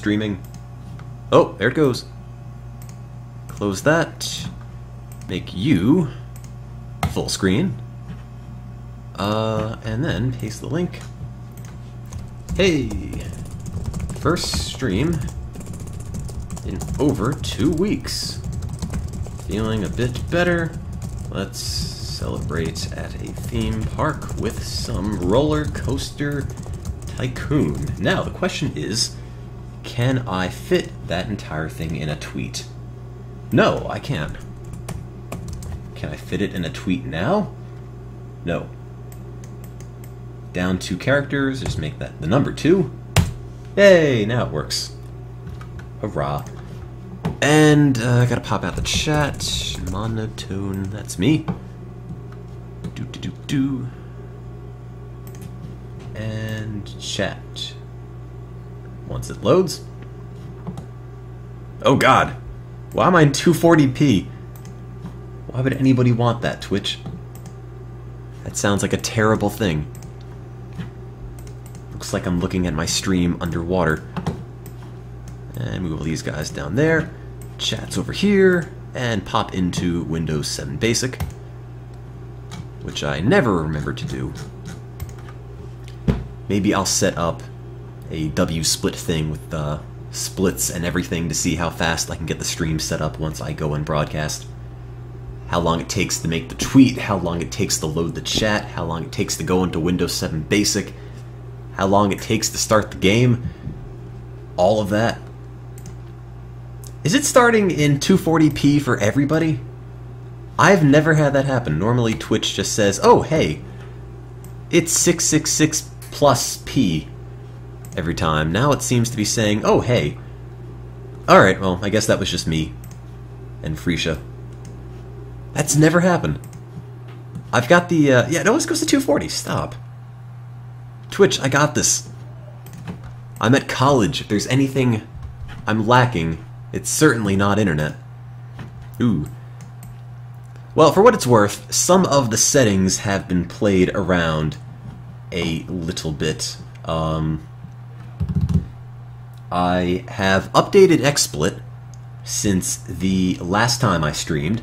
streaming. Oh, there it goes. Close that. Make you full screen. And then paste the link. Hey! First stream in over 2 weeks. Feeling a bit better. Let's celebrate at a theme park with some roller coaster Tycoon. Now, the question is, can I fit that entire thing in a tweet? No, I can't. Can I fit it in a tweet now? No. Down 2 characters, just make that the number 2. Yay, now it works. Hurrah. And I gotta pop out the chat. Monotone, that's me. Do. And chat. Once it loads. Oh god. Why am I in 240p? Why would anybody want that, Twitch? That sounds like a terrible thing. Looks like I'm looking at my stream underwater. And move all these guys down there. Chat's over here. And pop into Windows 7 Basic. Which I never remember to do. Maybe I'll set up a W-split thing with splits and everything to see how fast I can get the stream set up once I go and broadcast. How long it takes to make the tweet, how long it takes to load the chat, how long it takes to go into Windows 7 Basic, how long it takes to start the game, all of that. Is it starting in 240p for everybody? I've never had that happen. Normally Twitch just says, oh hey, it's 666 plus P every time. Now it seems to be saying, oh hey. Alright, well, I guess that was just me and Freesia. That's never happened. I've got the, yeah, it always goes to 240. Stop. Twitch, I got this. I'm at college. If there's anything I'm lacking, it's certainly not internet. Ooh. Well, for what it's worth, some of the settings have been played around a little bit. I have updated XSplit since the last time I streamed,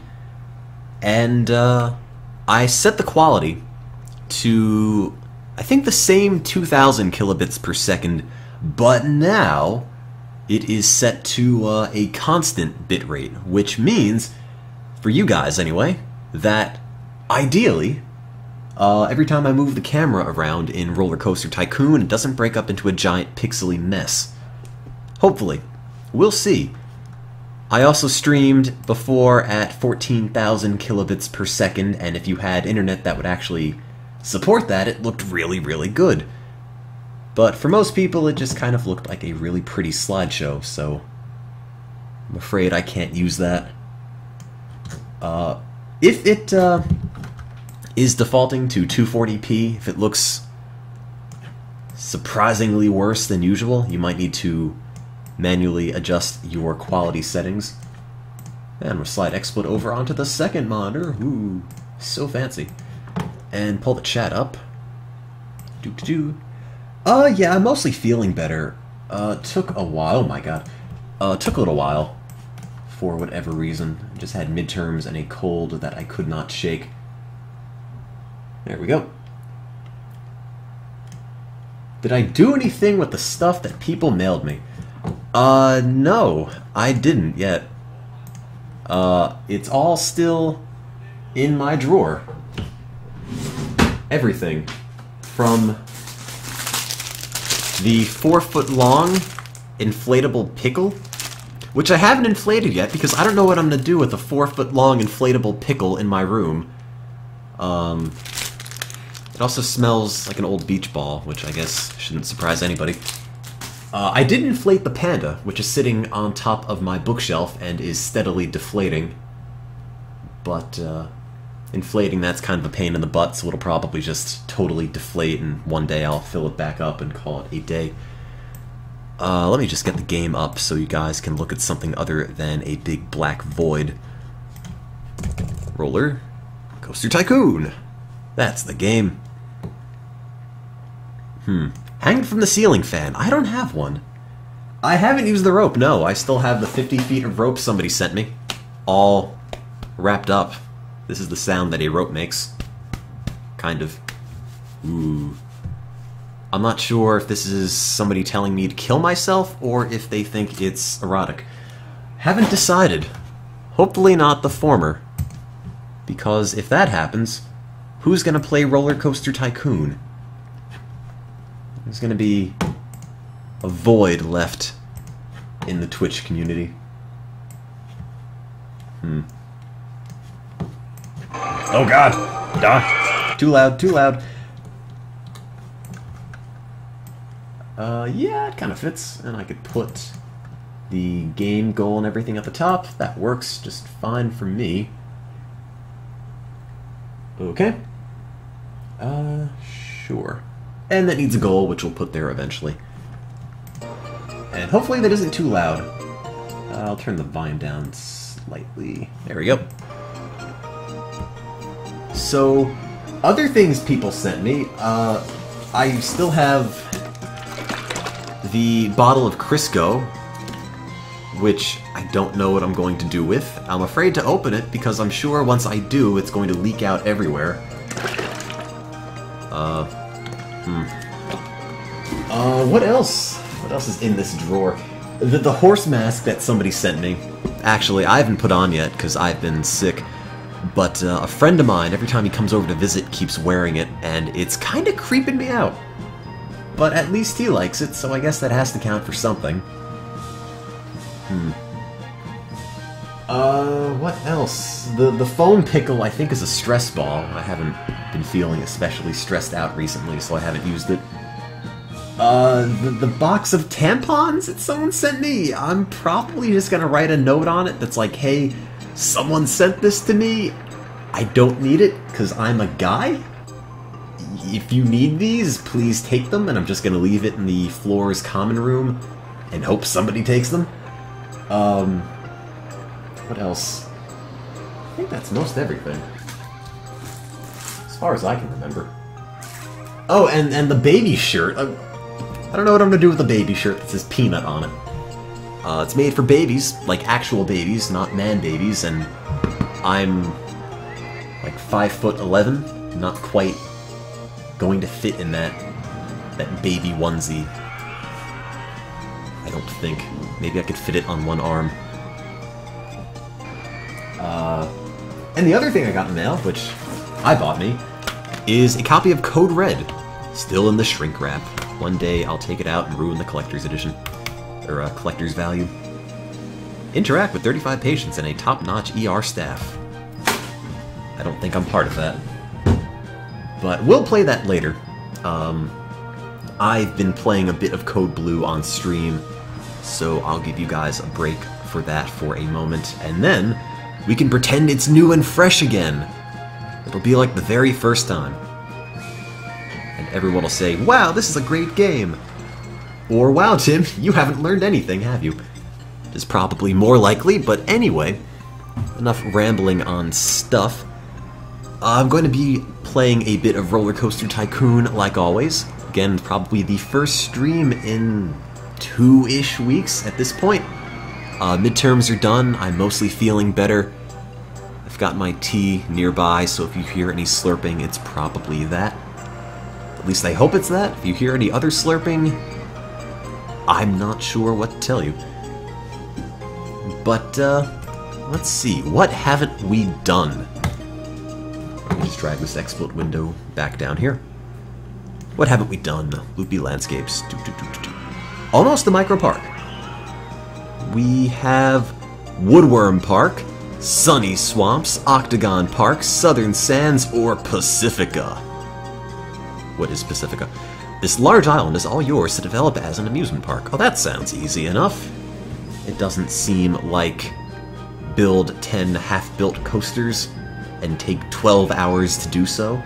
and I set the quality to, I think, the same 2000 kilobits per second, but now it is set to a constant bitrate, which means, for you guys anyway, that ideally, every time I move the camera around in Roller Coaster Tycoon, it doesn't break up into a giant pixely mess. Hopefully. We'll see. I also streamed before at 14,000 kilobits per second, and if you had internet that would actually support that, it looked really, really good. But for most people, it just kind of looked like a really pretty slideshow, so I'm afraid I can't use that. If it is defaulting to 240p, if it looks surprisingly worse than usual, you might need to manually adjust your quality settings. And we'll slide XSplit over onto the second monitor. Ooh, so fancy. And pull the chat up. Yeah, I'm mostly feeling better. Took a while, oh my god. Took a little while. For whatever reason. Just had midterms and a cold that I could not shake. There we go. Did I do anything with the stuff that people mailed me? No, I didn't yet. It's all still in my drawer. Everything. From the 4-foot-long inflatable pickle, which I haven't inflated yet because I don't know what I'm going to do with a 4-foot-long inflatable pickle in my room. It also smells like an old beach ball, which I guess shouldn't surprise anybody. I did inflate the panda, which is sitting on top of my bookshelf and is steadily deflating. But inflating that's kind of a pain in the butt, so it'll probably just totally deflate, and one day I'll fill it back up and call it a day. Let me just get the game up so you guys can look at something other than a big black void. Roller Coaster Tycoon! That's the game. Hanging from the ceiling fan. I don't have one. I haven't used the rope, no. I still have the 50 feet of rope somebody sent me. All wrapped up. This is the sound that a rope makes. Kind of. Ooh. I'm not sure if this is somebody telling me to kill myself or if they think it's erotic. Haven't decided. Hopefully not the former. Because if that happens, who's gonna play Roller Coaster Tycoon? There's gonna be a void left in the Twitch community. Oh god! Too loud, too loud. Yeah, it kind of fits, and I could put the game goal and everything at the top. That works just fine for me. Okay. Sure. And that needs a goal, which we'll put there eventually. And hopefully that isn't too loud. I'll turn the volume down slightly. There we go. So, other things people sent me. I still have the bottle of Crisco, which I don't know what I'm going to do with. I'm afraid to open it because I'm sure once I do, it's going to leak out everywhere. What else? What else is in this drawer? The horse mask that somebody sent me. Actually, I haven't put on yet because I've been sick. But a friend of mine, every time he comes over to visit, keeps wearing it, and it's kind of creeping me out. But at least he likes it, so I guess that has to count for something. What else? The foam pickle, I think, is a stress ball. I haven't been feeling especially stressed out recently, so I haven't used it. The box of tampons that someone sent me, I'm probably just gonna write a note on it that's like, hey, someone sent this to me. I don't need it, because I'm a guy. If you need these, please take them, and I'm just gonna leave it in the floor's common room and hope somebody takes them. What else? I think that's most everything. As far as I can remember. Oh, and the baby shirt. I don't know what I'm gonna do with the baby shirt that says Peanut on it. It's made for babies, like actual babies, not man babies, and I'm like 5'11", not quite going to fit in that baby onesie. I don't think. Maybe I could fit it on one arm. And the other thing I got in the mail, which I bought me, is a copy of Code Red, still in the shrink wrap. One day I'll take it out and ruin the collector's edition. Or collector's value. Interact with 35 patients and a top-notch ER staff. I don't think I'm part of that. But we'll play that later. I've been playing a bit of Code Blue on stream, so I'll give you guys a break for that for a moment, and then we can pretend it's new and fresh again. It'll be like the very first time. And everyone will say, wow, this is a great game. Or, wow, Tim, you haven't learned anything, have you? Which is probably more likely, but anyway, enough rambling on stuff. I'm going to be playing a bit of Roller Coaster Tycoon, like always. Again, probably the first stream in 2-ish weeks at this point. Midterms are done, I'm mostly feeling better. I've got my tea nearby, so if you hear any slurping, it's probably that. At least I hope it's that. If you hear any other slurping, I'm not sure what to tell you. But, let's see. What haven't we done? Let me just drag this XSplit window back down here. What haven't we done? Loopy landscapes. Almost the micro park. We have Woodworm Park, Sunny Swamps, Octagon Park, Southern Sands, or Pacifica. What is Pacifica? This large island is all yours to develop as an amusement park. Oh, that sounds easy enough. It doesn't seem like build 10 half-built coasters and take 12 hours to do so.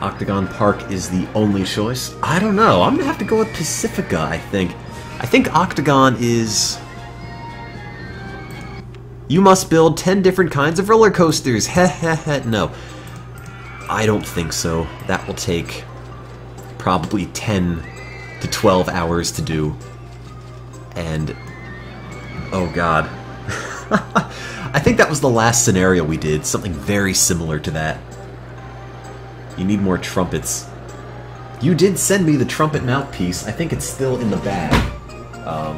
Octagon Park is the only choice. I don't know. I'm gonna have to go with Pacifica, I think. I think Octagon is... You must build 10 different kinds of roller coasters. Heh heh heh. No. I don't think so. That will take probably 10 to 12 hours to do. And, oh god. I think that was the last scenario we did, something very similar to that. You need more trumpets. You did send me the trumpet mouthpiece. I think it's still in the bag. I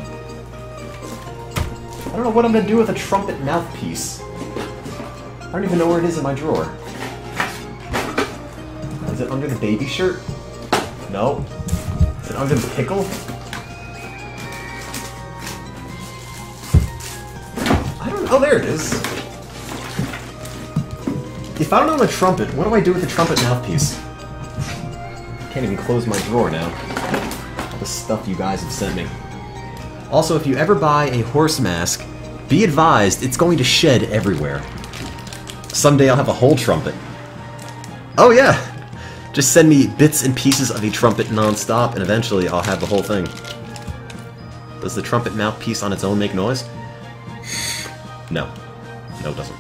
don't know what I'm gonna do with a trumpet mouthpiece. I don't even know where it is in my drawer. Is it under the baby shirt? No. Is it under the pickle? I don't know. Oh, there it is. If I don't own a trumpet, what do I do with the trumpet mouthpiece? Can't even close my drawer now. All the stuff you guys have sent me. Also, if you ever buy a horse mask, be advised it's going to shed everywhere. Someday I'll have a whole trumpet. Oh yeah! Just send me bits and pieces of a trumpet non-stop, and eventually I'll have the whole thing. Does the trumpet mouthpiece on its own make noise? No. No, it doesn't.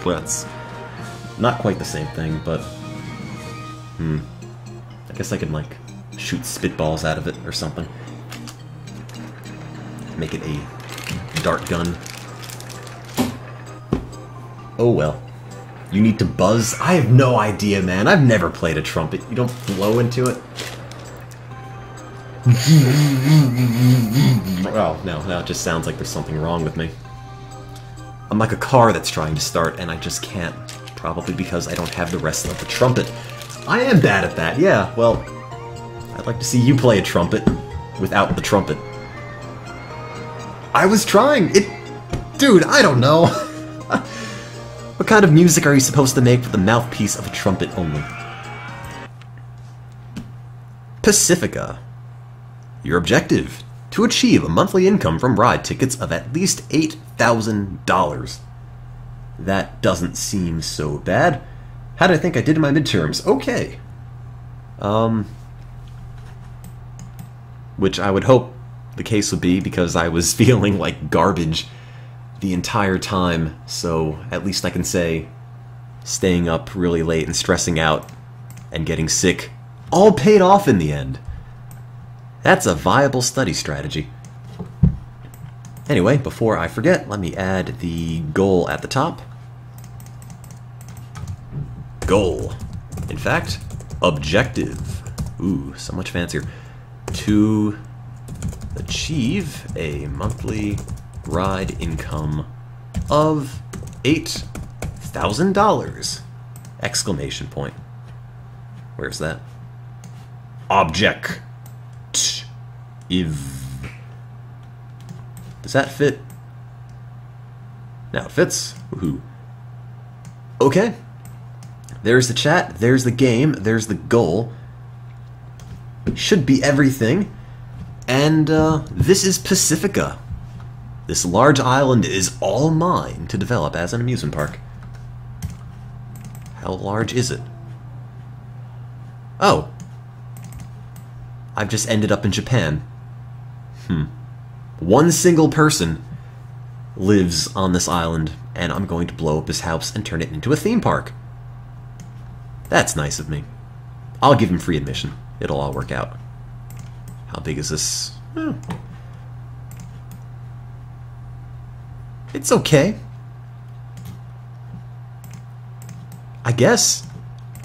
Well, that's not quite the same thing, but... I guess I could, like, shoot spitballs out of it or something. Make it a dart gun. Oh well. You need to buzz? I have no idea, man. I've never played a trumpet. You don't blow into it? Oh, no, it just sounds like there's something wrong with me. I'm like a car that's trying to start, and I just can't. Probably because I don't have the rest of the trumpet. I am bad at that, yeah. Well, I'd like to see you play a trumpet without the trumpet. I was trying! Dude, I don't know. What kind of music are you supposed to make with the mouthpiece of a trumpet only? Pacifica. Your objective: to achieve a monthly income from ride tickets of at least $8,000. That doesn't seem so bad. How did I think I did in my midterms? Okay. Which I would hope the case would be, because I was feeling like garbage the entire time, so at least I can say staying up really late and stressing out and getting sick all paid off in the end. That's a viable study strategy. Anyway, before I forget, let me add the goal at the top. Goal. In fact, objective. Ooh, so much fancier. To achieve a monthly ride income of $8,000! Exclamation point. Where's that? Object. If. Does that fit? Now it fits. Woohoo. Okay. There's the chat, there's the game, there's the goal. Should be everything. And this is Pacifica. This large island is all mine to develop as an amusement park. How large is it? Oh. I've just ended up in Japan. One single person lives on this island, and I'm going to blow up his house and turn it into a theme park. That's nice of me. I'll give him free admission. It'll all work out. How big is this? It's okay. I guess.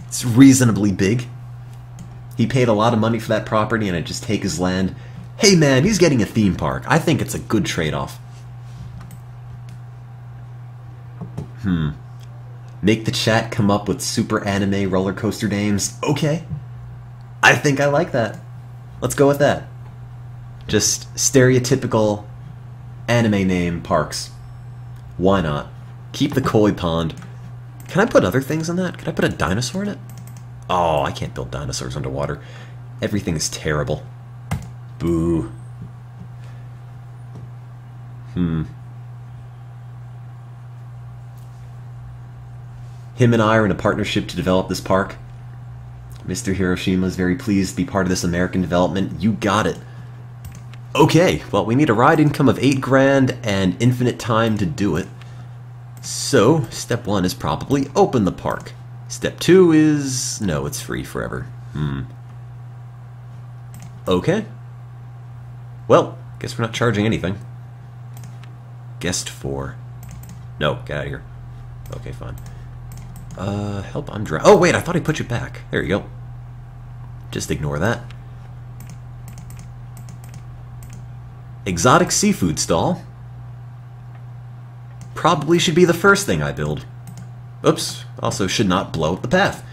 It's reasonably big. He paid a lot of money for that property, and I just take his land. Hey man, he's getting a theme park. I think it's a good trade-off. Make the chat come up with super anime roller coaster names. Okay. I think I like that. Let's go with that. Just stereotypical anime name parks. Why not? Keep the koi pond. Can I put other things in that? Can I put a dinosaur in it? Oh, I can't build dinosaurs underwater. Everything is terrible. Boo. Him and I are in a partnership to develop this park. Mr. Hiroshima is very pleased to be part of this American development. You got it. Okay, well, we need a ride income of $8 grand and infinite time to do it. So, step one is probably open the park. Step 2 is... no, it's free forever. Okay. Well, guess we're not charging anything. Guest 4. No, get out of here. Okay, fine. Help, I'm dry. Oh, wait, I thought he put you back. There you go. Just ignore that. Exotic seafood stall. Probably should be the first thing I build. Oops, also should not blow up the path.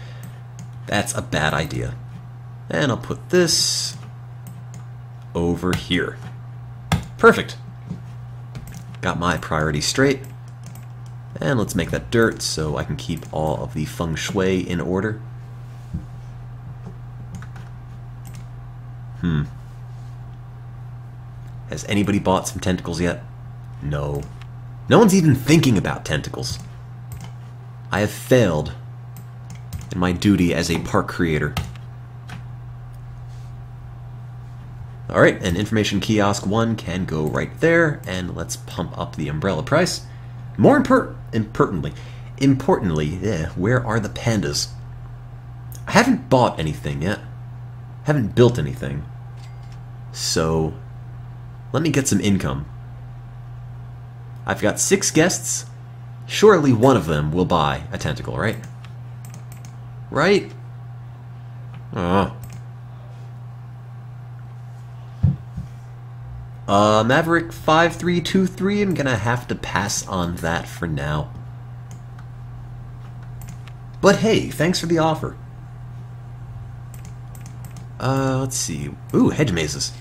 That's a bad idea. And I'll put this over here. Perfect. Got my priorities straight. And let's make that dirt so I can keep all of the feng shui in order. Has anybody bought some tentacles yet? No. No one's even thinking about tentacles. I have failed in my duty as a park creator. Alright, and information kiosk 1 can go right there, and let's pump up the umbrella price. More importantly, where are the pandas? I haven't bought anything yet. Haven't built anything. So, let me get some income. I've got 6 guests. Surely one of them will buy a tentacle, right? Right? Maverick 5323, I'm gonna have to pass on that for now. But hey, thanks for the offer. Let's see. Ooh, hedge mazes.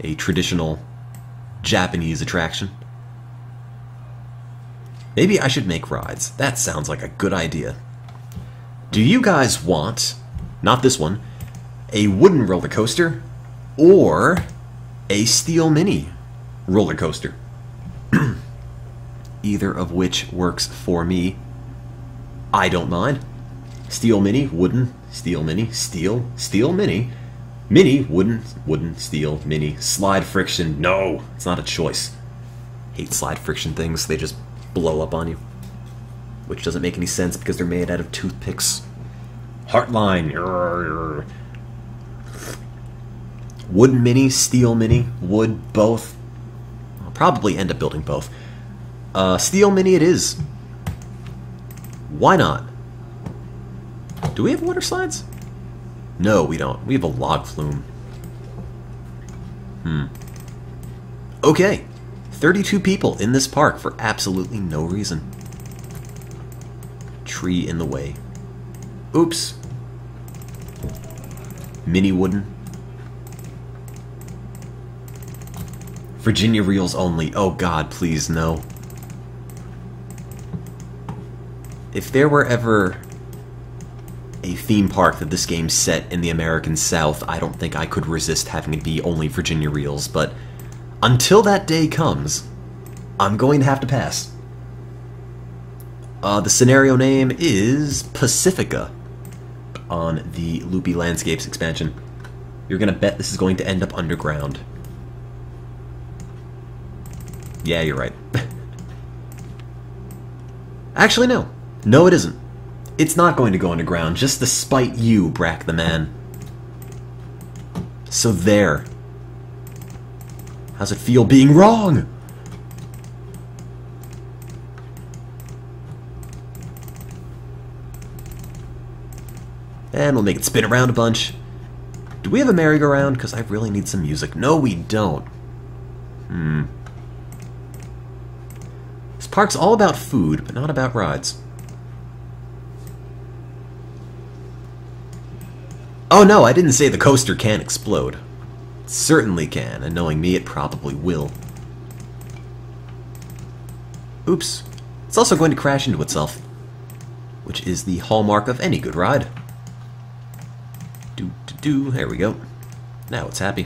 A traditional Japanese attraction. Maybe I should make rides. That sounds like a good idea. Do you guys want, not this one, a wooden roller coaster or a steel mini roller coaster? Either of which works for me. I don't mind. Steel mini, wooden, steel mini, steel, steel mini, mini, wooden, wooden, steel, mini, slide friction. No, it's not a choice. Hate slide friction things. They just blow up on you. Which doesn't make any sense because they're made out of toothpicks. Heartline. Wooden mini, steel mini, wood, both. I'll probably end up building both. Steel mini it is. Why not? Do we have water slides? No, we don't. We have a log flume. Okay. 32 people in this park for absolutely no reason. Tree in the way. Oops. Mini wooden. Virginia reels only. Oh god, please, no. If there were ever a theme park that this game's set in the American South, I don't think I could resist having it be only Virginia reels, but until that day comes, I'm going to have to pass. The scenario name is Pacifica on the Loopy Landscapes expansion. You're gonna bet this is going to end up underground. Yeah, you're right. Actually, no. No, it isn't. It's not going to go underground, just to spite you, Brack the Man. So there. How's it feel being wrong? And we'll make it spin around a bunch. Do we have a merry-go-round? Because I really need some music. No, we don't. This park's all about food, but not about rides. Oh no, I didn't say the coaster can't explode. It certainly can, and knowing me, it probably will. Oops. It's also going to crash into itself, which is the hallmark of any good ride. There we go. Now it's happy.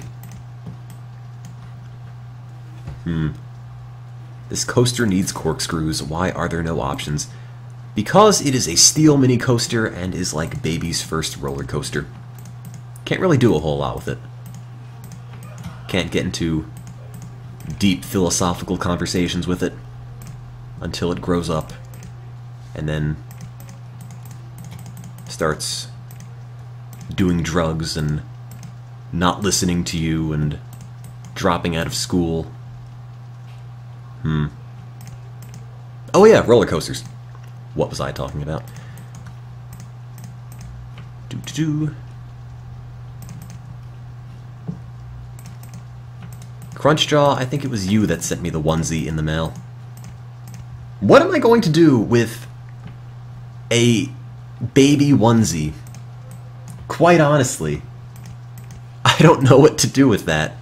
This coaster needs corkscrews. Why are there no options? Because it is a steel mini coaster and is like baby's first roller coaster. Can't really do a whole lot with it. Can't get into deep philosophical conversations with it until it grows up. And then starts doing drugs and not listening to you and dropping out of school. Oh yeah, roller coasters. What was I talking about? Crunchjaw, I think it was you that sent me the onesie in the mail. What am I going to do with a baby onesie? Quite honestly, I don't know what to do with that.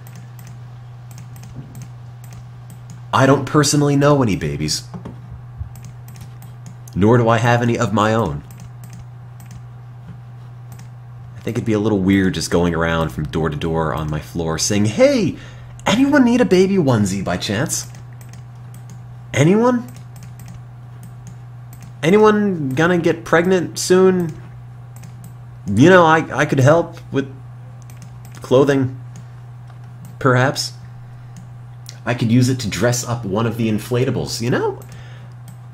I don't personally know any babies. Nor do I have any of my own. I think it'd be a little weird just going around from door to door on my floor saying, "Hey, anyone need a baby onesie by chance? Anyone? Anyone gonna get pregnant soon? You know, I could help with clothing, perhaps. I could use it to dress up one of the inflatables, you know?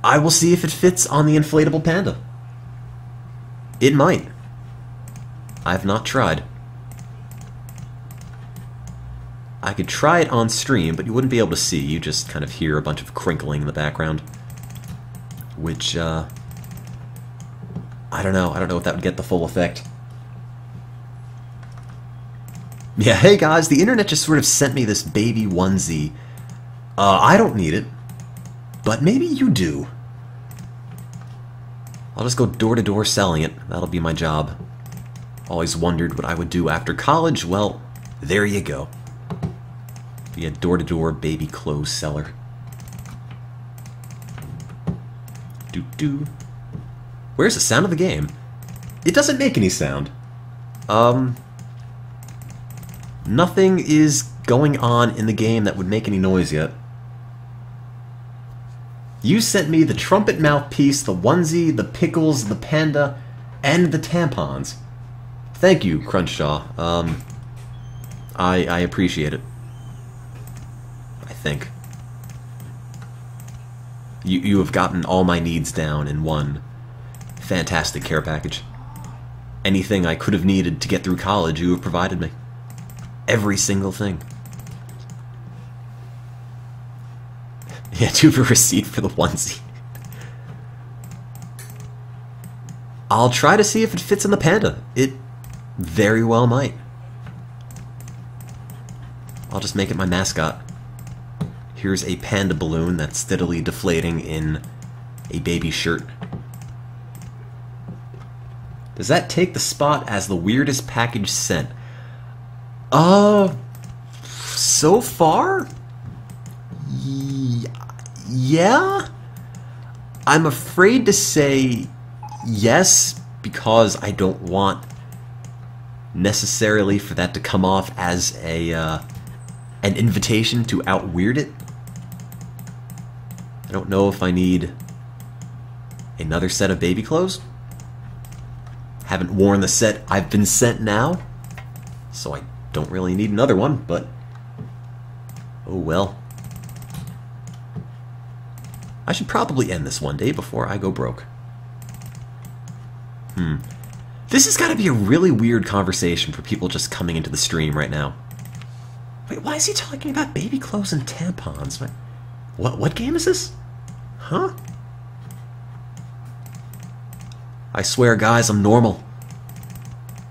I will see if it fits on the inflatable panda. It might. I've not tried. I could try it on stream, but you wouldn't be able to see. You just kind of hear a bunch of crinkling in the background. Which, I don't know. I don't know if that would get the full effect. Yeah, hey guys, the internet just sort of sent me this baby onesie. I don't need it, but maybe you do. I'll just go door to door selling it. That'll be my job. Always wondered what I would do after college. Well, there you go. Be a door to door baby clothes seller. Where's the sound of the game? It doesn't make any sound. Nothing is going on in the game that would make any noise yet. You sent me the trumpet mouthpiece, the onesie, the pickles, the panda, and the tampons. Thank you, Crunchjaw. I appreciate it. I think. You have gotten all my needs down in one fantastic care package. Anything I could have needed to get through college, you have provided me. Every single thing. Yeah, do you have a receipt for the onesie? I'll try to see if it fits in the panda. It very well might. I'll just make it my mascot. Here's a panda balloon that's steadily deflating in a baby shirt. Does that take the spot as the weirdest package sent? So far? Yeah? I'm afraid to say yes, because I don't want necessarily for that to come off as an invitation to out-weird it. I don't know if I need another set of baby clothes. Haven't worn the set I've been sent now, so I don't really need another one, but oh well. I should probably end this one day before I go broke. This has got to be a really weird conversation for people just coming into the stream right now. Wait, why is he talking about baby clothes and tampons? What game is this? Huh? I swear, guys, I'm normal.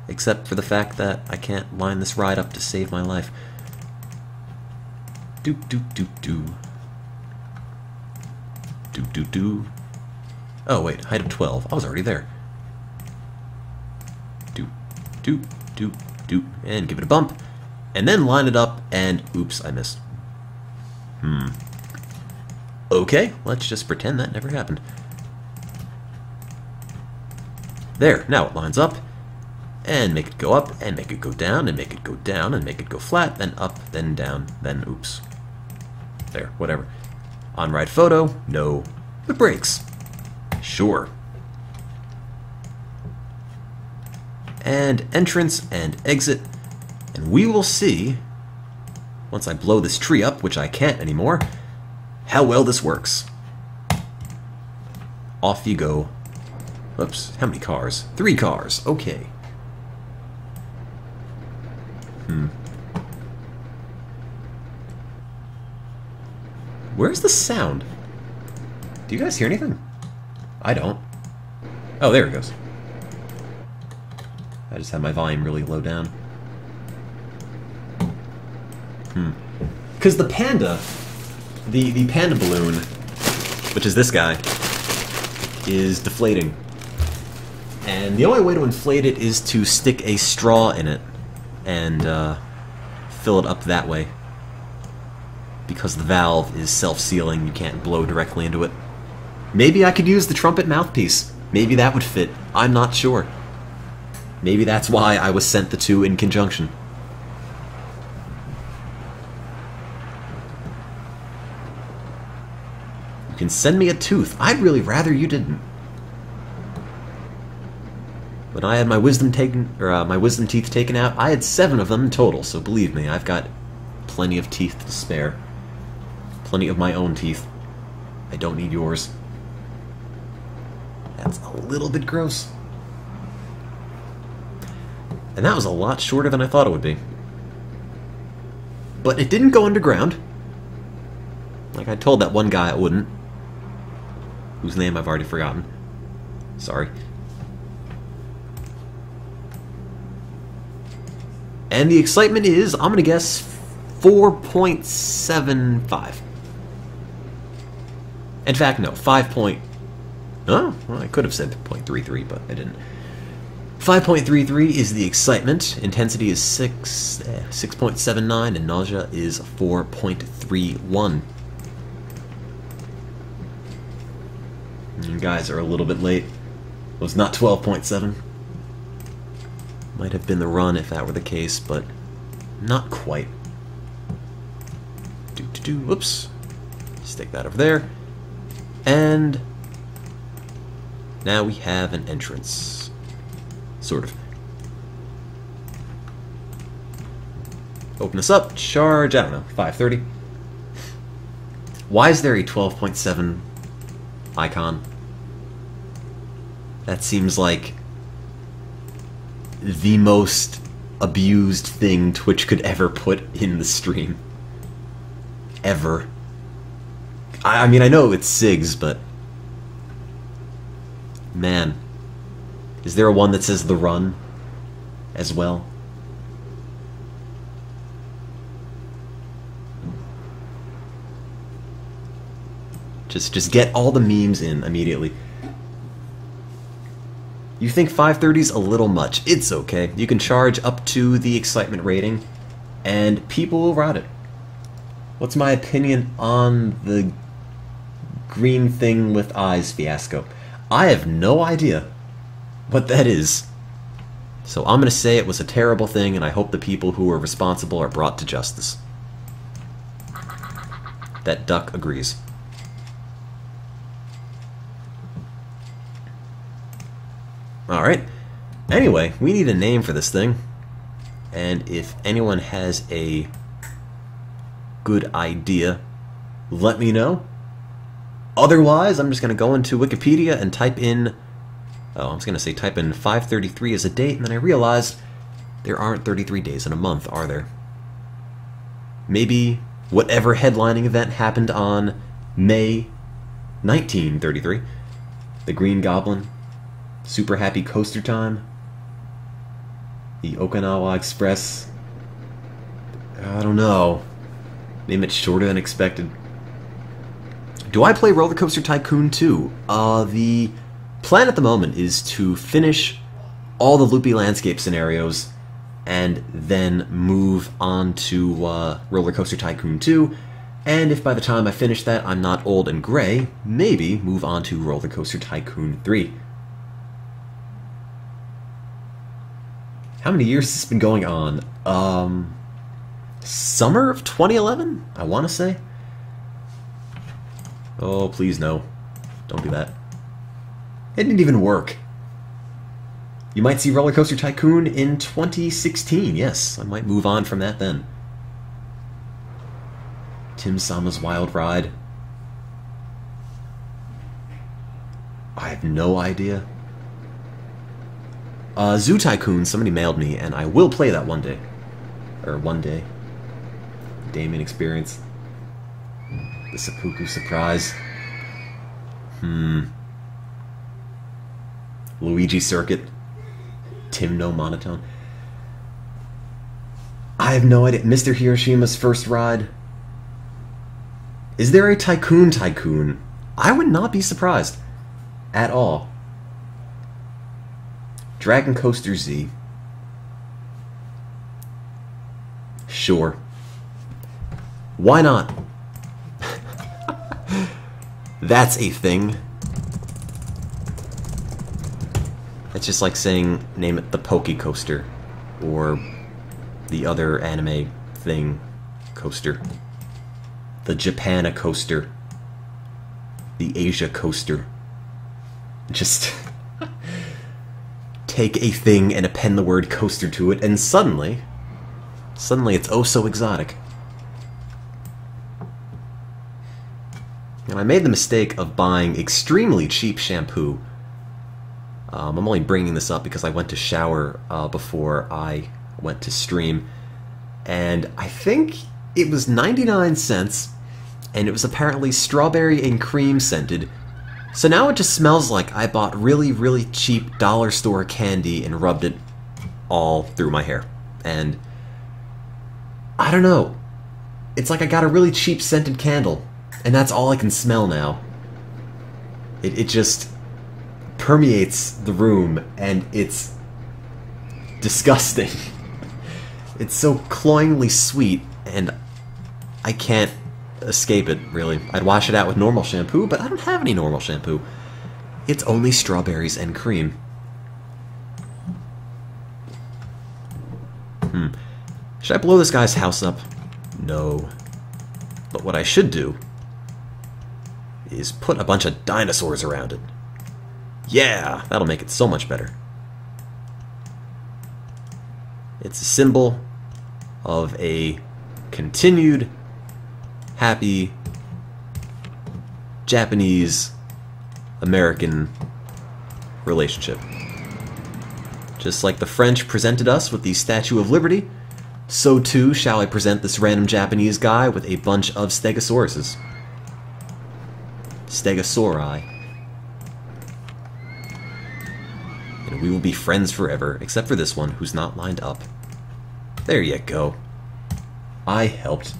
Except for the fact that I can't line this ride up to save my life. Do. Oh, wait, height of 12. I was already there. Do. And give it a bump. And then line it up, and oops, I missed. Okay, let's just pretend that never happened. There, now it lines up. And make it go up, and make it go down, and make it go down, and make it go flat, then up, then down, then oops. There, whatever. On ride photo, no. The brakes. Sure. And entrance and exit. And we will see, once I blow this tree up, which I can't anymore, how well this works. Off you go. Oops, how many cars? 3 cars, okay. Where's the sound? Do you guys hear anything? I don't. Oh, there it goes. I just had my volume really low down. Because the panda, the panda balloon, which is this guy, is deflating. And the only way to inflate it is to stick a straw in it and fill it up that way. Because the valve is self-sealing, you can't blow directly into it. Maybe I could use the trumpet mouthpiece. Maybe that would fit. I'm not sure. Maybe that's why I was sent the two in conjunction. You can send me a tooth. I'd really rather you didn't. When I had my wisdom teeth taken out, I had 7 of them in total, so believe me, I've got plenty of teeth to spare. Plenty of my own teeth. I don't need yours. That's a little bit gross. And that was a lot shorter than I thought it would be. But it didn't go underground. Like I told that one guy it wouldn't. Whose name I've already forgotten. Sorry. And the excitement is, I'm gonna guess, 4.75. In fact, no, 5. Oh, well, I could have said 0.33, but I didn't. 5.33 is the excitement. Intensity is 6.79, and nausea is 4.31. You guys are a little bit late. It was not 12.7. Might have been the run if that were the case, but not quite. Whoops. Stick that over there. And now we have an entrance. Sort of. Open this up, charge, I don't know, 530. Why is there a 12.7 icon? That seems like the most abused thing Twitch could ever put in the stream. Ever. I mean, I know it's SIGs, but man, is there a one that says The Run as well? Just get all the memes in immediately. You think 530's a little much. It's okay. You can charge up to the excitement rating, and people will ride it. What's my opinion on the green thing with eyes fiasco? I have no idea what that is. So I'm going to say it was a terrible thing, and I hope the people who were responsible are brought to justice. That duck agrees. Alright. Anyway, we need a name for this thing. And if anyone has a good idea, let me know. Otherwise, I'm just going to go into Wikipedia and type in... Oh, I was going to say type in 533 as a date, and then I realized there aren't 33 days in a month, are there? Maybe whatever headlining event happened on May 1933. The Green Goblin. Super Happy Coaster Time. The Okinawa Express. I don't know. Maybe it's shorter than expected. Do I play Roller Coaster Tycoon 2? The plan at the moment is to finish all the loopy landscape scenarios and then move on to Roller Coaster Tycoon 2. And if by the time I finish that I'm not old and gray, maybe move on to Roller Coaster Tycoon 3. How many years has this been going on? Summer of 2011? I want to say. Oh, please no. Don't do that. It didn't even work. You might see Roller Coaster Tycoon in 2016. Yes, I might move on from that then. Tim Sama's Wild Ride. I have no idea. Zoo Tycoon, somebody mailed me, and I will play that one day. Or one day. Damon experience. The seppuku surprise. Luigi Circuit. Tim no Monotone. I have no idea. Mr. Hiroshima's first ride. Is there a Tycoon? I would not be surprised. At all. Dragon Coaster Z. Sure. Why not? That's a thing. It's just like saying, name it the Poke Coaster. Or the other anime thing coaster. The Japana Coaster. The Asia Coaster. Just take a thing and append the word coaster to it, and suddenly it's oh so exotic. And I made the mistake of buying extremely cheap shampoo. I'm only bringing this up because I went to shower before I went to stream, and I think it was 99 cents, and it was apparently strawberry and cream scented. So now it just smells like I bought really, really cheap dollar store candy and rubbed it all through my hair. And I don't know. It's like I got a really cheap scented candle, and that's all I can smell now. It just permeates the room, and it's disgusting. It's so cloyingly sweet, and I can't escape it, really. I'd wash it out with normal shampoo, but I don't have any normal shampoo. It's only strawberries and cream. Should I blow this guy's house up? No. But what I should do is put a bunch of dinosaurs around it. Yeah, that'll make it so much better. It's a symbol of a continued happy Japanese-American relationship. Just like the French presented us with the Statue of Liberty, so too shall I present this random Japanese guy with a bunch of stegosauruses. Stegosauri. And we will be friends forever, except for this one, who's not lined up. There you go. I helped.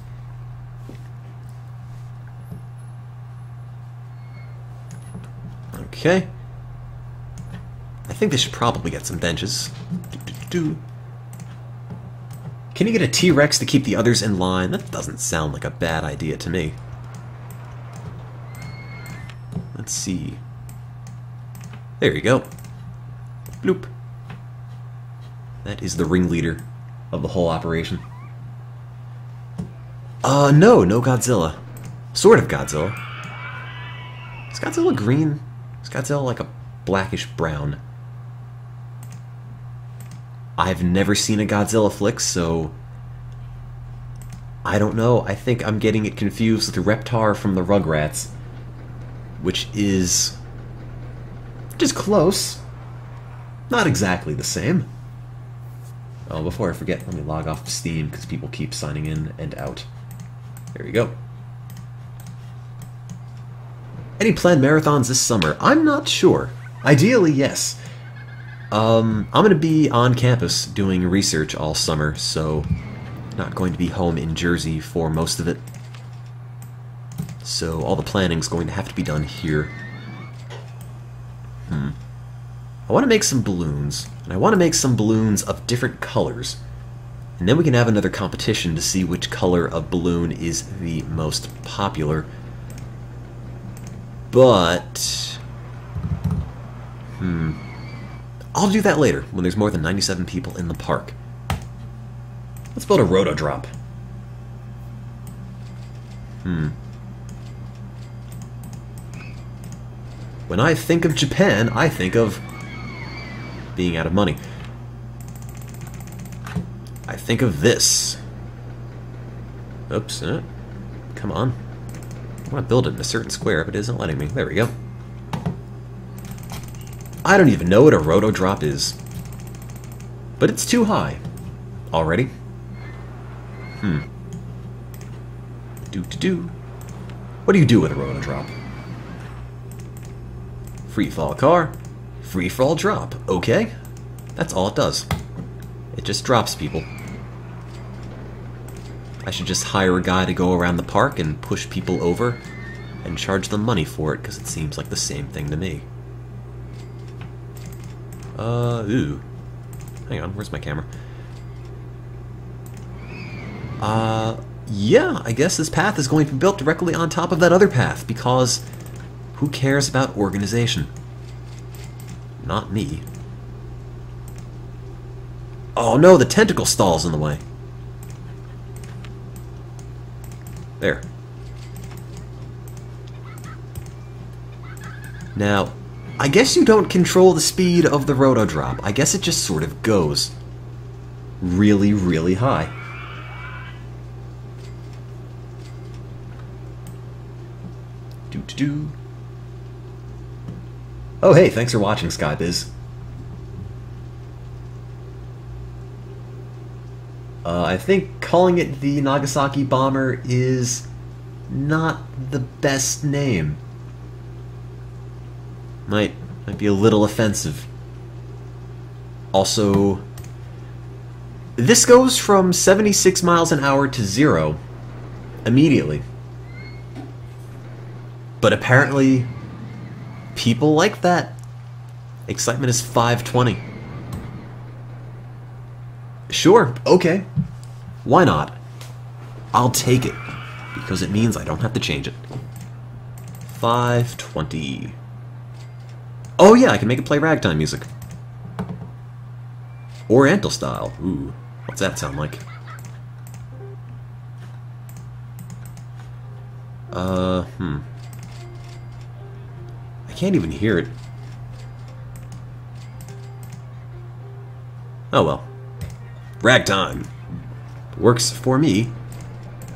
Okay. I think they should probably get some benches. Can you get a T-Rex to keep the others in line? That doesn't sound like a bad idea to me. Let's see. There you go. Bloop. That is the ringleader of the whole operation. No Godzilla. Sort of Godzilla. Is Godzilla green? Is Godzilla like a blackish brown? I've never seen a Godzilla flick, so I don't know. I think I'm getting it confused with the Reptar from the Rugrats, which is just close. Not exactly the same. Oh, before I forget, let me log off Steam because people keep signing in and out. There we go. Any planned marathons this summer? I'm not sure. Ideally, yes. I'm going to be on campus doing research all summer, so not going to be home in Jersey for most of it. So all the planning's going to have to be done here. I want to make some balloons, and I want to make some balloons of different colors. And then we can have another competition to see which color of balloon is the most popular. But I'll do that later, when there's more than 97 people in the park. Let's build a roto-drop. When I think of Japan, I think of being out of money. I think of this. Oops, come on. I want to build it in a certain square, but it isn't letting me. There we go. I don't even know what a roto-drop is. But it's too high. Already? Do-do-do. What do you do with a roto drop? Free fall car. Free fall drop. Okay. That's all it does. It just drops people. I should just hire a guy to go around the park and push people over and charge them money for it, because it seems like the same thing to me. Ooh. Hang on, where's my camera? Yeah, I guess this path is going to be built directly on top of that other path, because who cares about organization? Not me. Oh no, the tentacle stall's in the way. There. Now, I guess you don't control the speed of the roto drop. I guess it just sort of goes really, really high. Do-do-do. Oh hey, thanks for watching, Skybiz. I think calling it the Nagasaki Bomber is not the best name. Might be a little offensive. Also, this goes from 76 miles an hour to 0 immediately. But apparently, people like that. Excitement is 520. Sure, okay. Why not? I'll take it, because it means I don't have to change it. 520. Oh yeah, I can make it play ragtime music. Oriental style. Ooh, what's that sound like? I can't even hear it. Oh well. Ragtime. Works for me.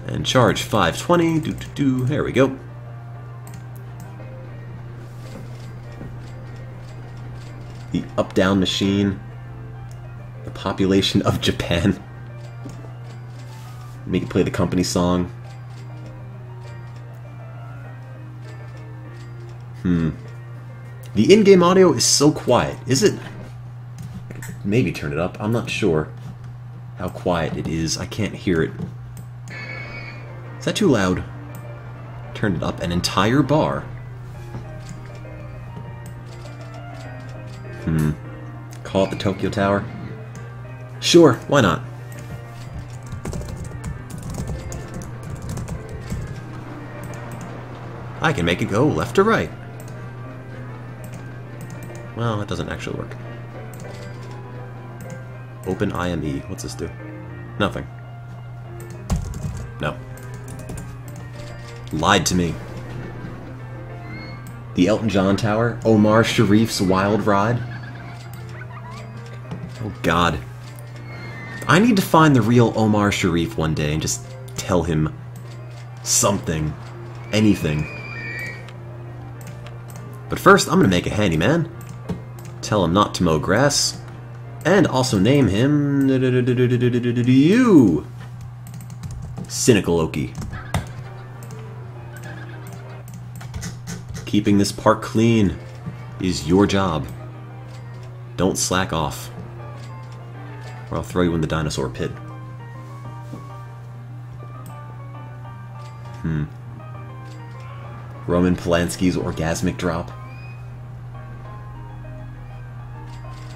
And charge 520. Do-do-do. There we go. The up-down machine. The population of Japan. Make it play the company song. The in-game audio is so quiet. Is it? Maybe turn it up. I'm not sure how quiet it is. I can't hear it. Is that too loud? Turn it up an entire bar. Call it the Tokyo Tower? Sure, why not? I can make it go left to right. Well, that doesn't actually work. Open IME. What's this do? Nothing. No. Lied to me. The Elton John Tower? Omar Sharif's Wild Ride? Oh god. I need to find the real Omar Sharif one day and just tell him something. Anything. But first, I'm gonna make a handyman. Tell him not to mow grass. And also name him... you! Cynical Oki. Keeping this park clean is your job. Don't slack off, or I'll throw you in the dinosaur pit. Roman Polanski's orgasmic drop.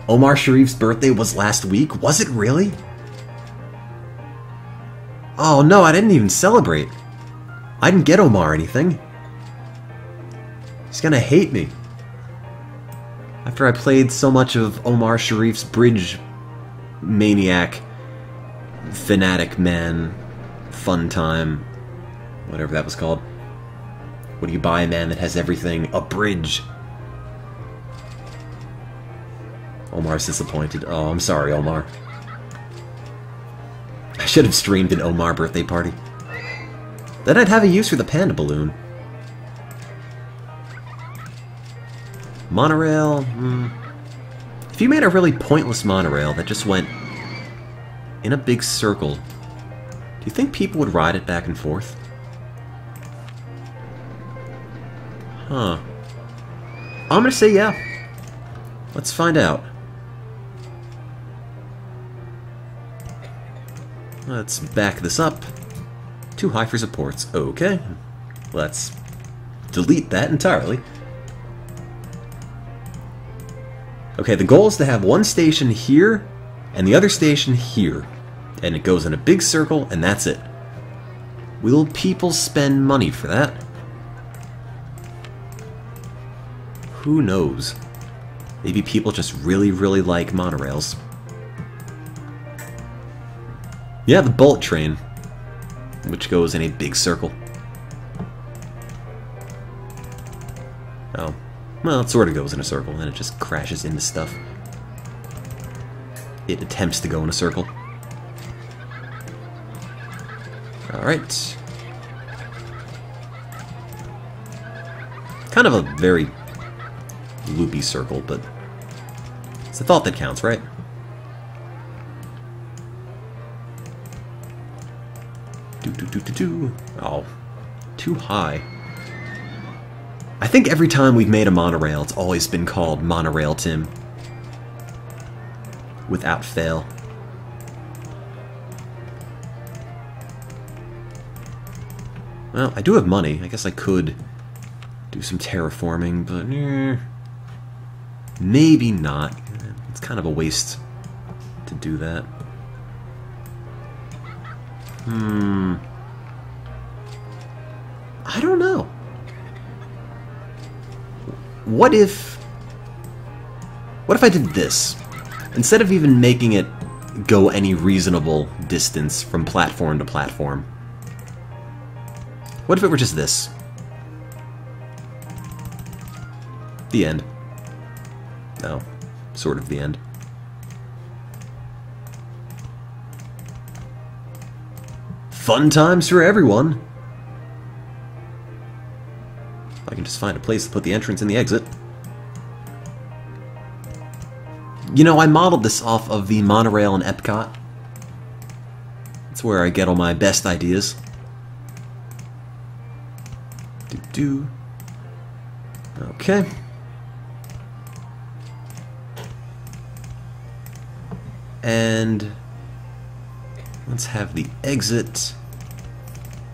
Omar Sharif's birthday was last week? Was it really? Oh no, I didn't even celebrate. I didn't get Omar anything. He's gonna hate me. After I played so much of Omar Sharif's Bridge Maniac, Fanatic Man, Fun Time, whatever that was called. What do you buy, man, that has everything? A bridge. Omar's disappointed. Oh, I'm sorry, Omar. I should have streamed an Omar birthday party. Then I'd have a use for the panda balloon. Monorail, If you made a really pointless monorail that just went in a big circle. Do you think people would ride it back and forth? Huh. I'm gonna say yeah. Let's find out. Let's back this up. Too high for supports. Okay. Let's delete that entirely. Okay, the goal is to have one station here and the other station here. And it goes in a big circle, and that's it. Will people spend money for that? Who knows? Maybe people just really, really like monorails. Yeah, the bullet train, which goes in a big circle. Oh. Well, it sort of goes in a circle, and it just crashes into stuff. It attempts to go in a circle. Alright. Kind of a very loopy circle, but it's the thought that counts, right? Oh, too high. I think every time we've made a monorail, it's always been called MonotoneTim. Without fail. Well, I do have money. I guess I could do some terraforming, but maybe not. It's kind of a waste to do that. I don't know. What if I did this? Instead of even making it go any reasonable distance from platform to platform. What if it were just this? The end. No, sort of the end. Fun times for everyone! I can just find a place to put the entrance and the exit. You know, I modeled this off of the monorail in Epcot. That's where I get all my best ideas. Okay. And let's have the exit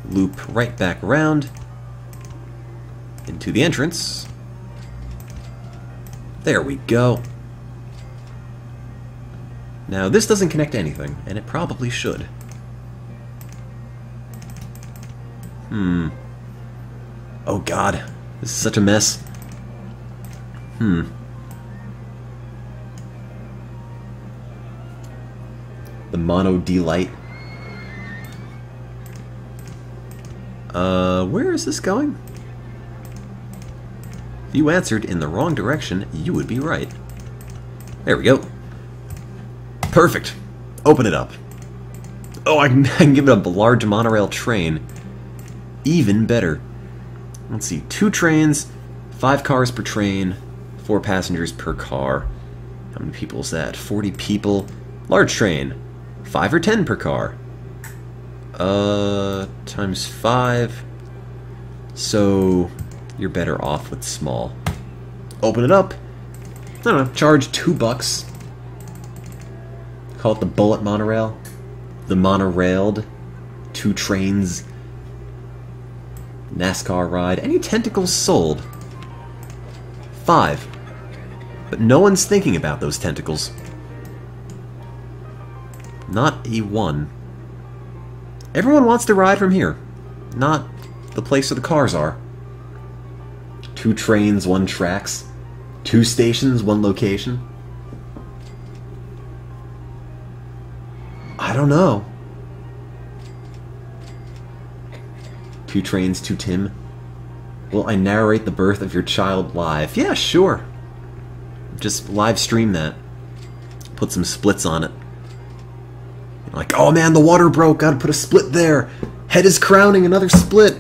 loop right back around into the entrance. There we go. Now this doesn't connect to anything, and it probably should. Oh god, this is such a mess. The Mono D-Light. Where is this going? If you answered in the wrong direction, you would be right. There we go. Perfect. Open it up. Oh, I can give it a large monorail train. Even better. Let's see, 2 trains, 5 cars per train, 4 passengers per car. How many people is that? 40 people. Large train, 5 or 10 per car. Times 5. So you're better off with small. Open it up. I don't know, charge $2. Call it the bullet monorail. The monorailed. 2 trains. NASCAR ride. Any tentacles sold? 5. But no one's thinking about those tentacles. Not a 1. Everyone wants to ride from here. Not the place where the cars are. 2 trains, 1 tracks. 2 stations, 1 location. I don't know. 2 trains, 2 Tim. Will I narrate the birth of your child live? Yeah, sure. Just live stream that. Put some splits on it. Like, oh man, the water broke, gotta put a split there. Head is crowning another split.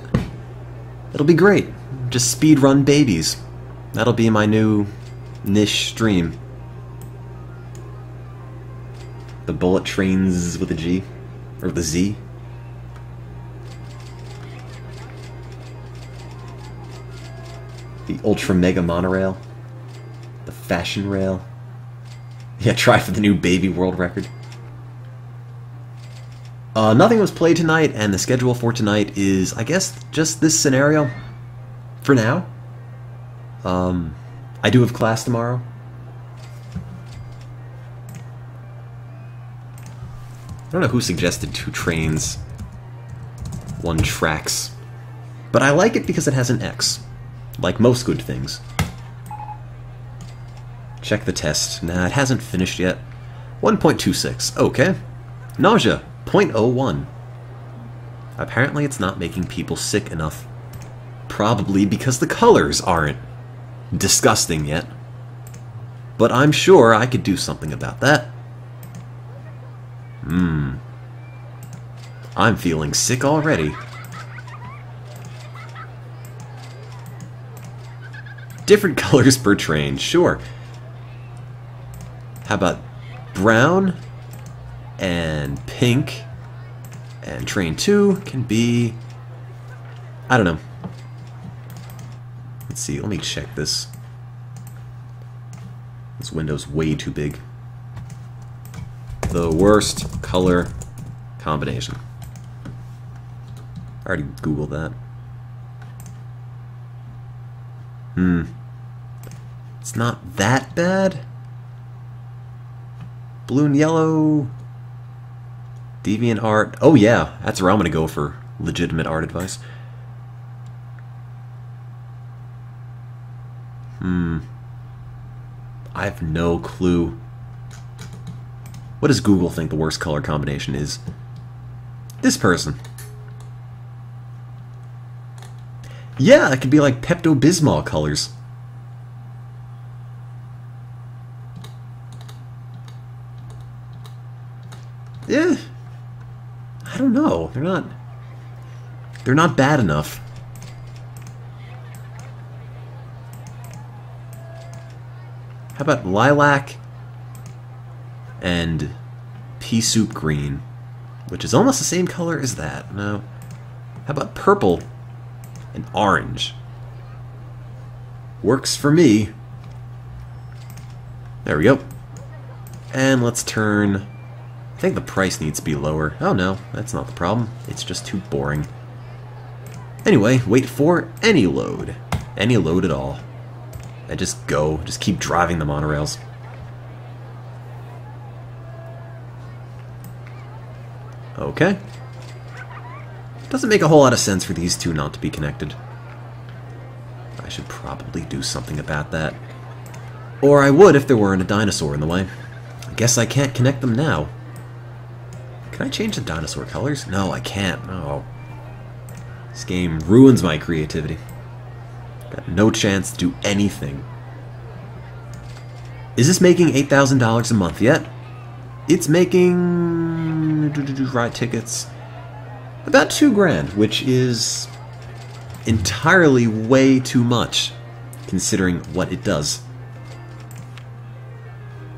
It'll be great. Just speed run babies. That'll be my new niche stream. The bullet trains with a G. Or with a Z. The Ultra Mega Monorail. The Fashion Rail. Yeah, try for the new baby world record. Nothing was played tonight, and the schedule for tonight is, I guess, just this scenario. For now. I do have class tomorrow. I don't know who suggested 2 trains, 1 tracks. But I like it because it has an X. Like most good things. Check the test. Nah, it hasn't finished yet. 1.26. Okay. Nausea. 0.01. Apparently it's not making people sick enough. Probably because the colors aren't disgusting yet. But I'm sure I could do something about that. I'm feeling sick already. Different colors per train, sure. How about brown and pink, and train 2 can be, I don't know. Let's see, let me check this. This window's way too big. The worst color combination. I already Googled that. It's not that bad. Blue and yellow. Deviant art. Oh yeah, that's where I'm gonna go for legitimate art advice. I have no clue. What does Google think the worst color combination is? This person. Yeah, it could be like Pepto-Bismol colors. Yeah. I don't know. They're not bad enough. How about lilac and pea soup green, which is almost the same color as that. No. How about purple and orange? Works for me. There we go. And let's turn... I think the price needs to be lower. Oh no, that's not the problem. It's just too boring. Anyway, wait for any load. Any load at all. And just go. Just keep driving the monorails. Okay. Doesn't make a whole lot of sense for these two not to be connected. I should probably do something about that. Or I would if there weren't a dinosaur in the way. I guess I can't connect them now. Can I change the dinosaur colors? No, I can't. Oh. This game ruins my creativity. Got no chance to do anything. Is this making $8,000 a month yet? It's making... ride tickets. About $2,000, which is entirely way too much, considering what it does.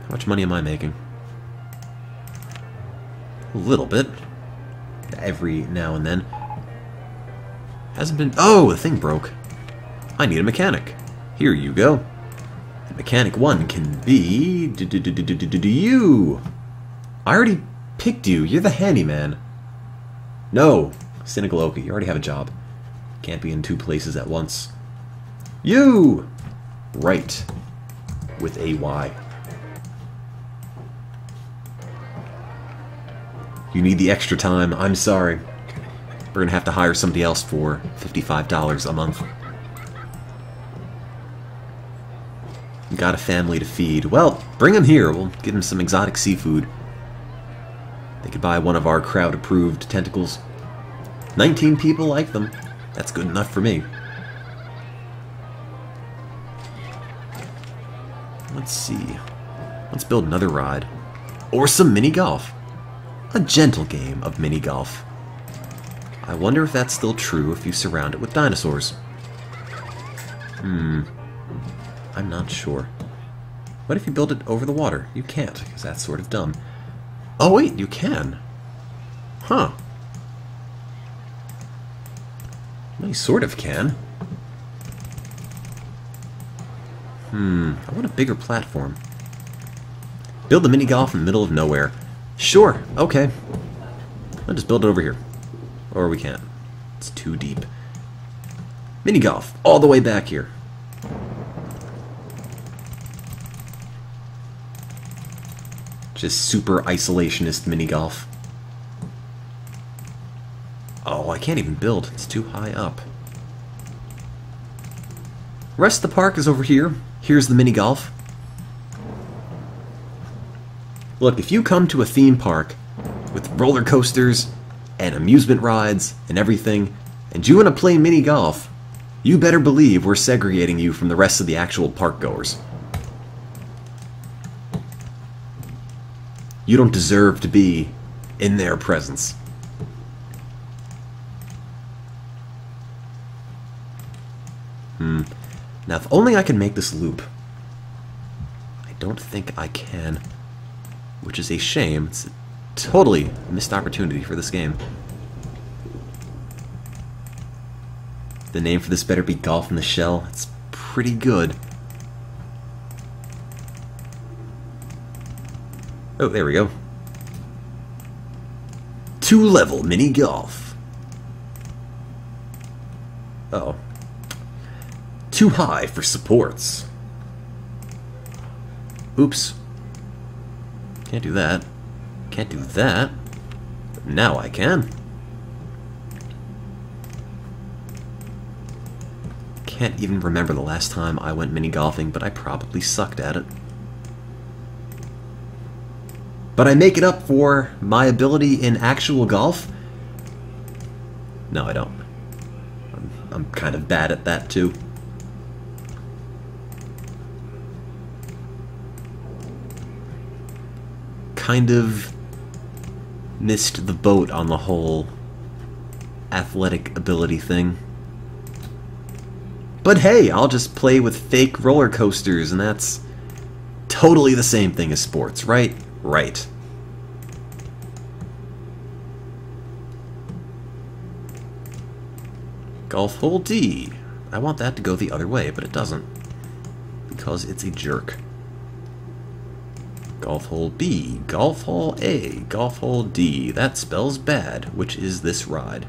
How much money am I making? A little bit. Every now and then. Hasn't been... Oh, the thing broke. I need a mechanic. Here you go. And mechanic 1 can be... you! I already picked you. You're the handyman. No. Cynical Oki, you already have a job. Can't be in 2 places at once. You! Right. With a Y. You need the extra time. I'm sorry. We're gonna have to hire somebody else for $55 a month. Got a family to feed. Well, bring them here. We'll give them some exotic seafood. They could buy one of our crowd-approved tentacles. 19 people like them. That's good enough for me. Let's see. Let's build another ride. Or some mini-golf. A gentle game of mini-golf. I wonder if that's still true if you surround it with dinosaurs. I'm not sure. What if you build it over the water? You can't, because that's sort of dumb. Oh wait, you can. Huh. Well, you sort of can. I want a bigger platform. Build the mini golf in the middle of nowhere. Sure, okay. I'll just build it over here. Or we can't. It's too deep. Mini golf, all the way back here. Just super isolationist mini golf. Oh, I can't even build. It's too high up. Rest of the park is over here. Here's the mini golf. Look, if you come to a theme park with roller coasters and amusement rides and everything, and you want to play mini golf, you better believe we're segregating you from the rest of the actual park goers. You don't deserve to be in their presence. Now, if only I can make this loop. I don't think I can. Which is a shame. It's a totally missed opportunity for this game. The name for this better be Golf in the Shell. It's pretty good. Oh, there we go. 2-level mini golf. Uh-oh. Too high for supports. Oops. Can't do that. Can't do that. But now I can. Can't even remember the last time I went mini golfing, but I probably sucked at it. But I make it up for my ability in actual golf? No, I don't. I'm kind of bad at that too. Kind of missed the boat on the whole athletic ability thing. But hey, I'll just play with fake roller coasters, and that's totally the same thing as sports, right? Right. Golf hole D. I want that to go the other way, but it doesn't. Because it's a jerk. Golf hole B, golf hole A, golf hole D. That spells bad, which is this ride.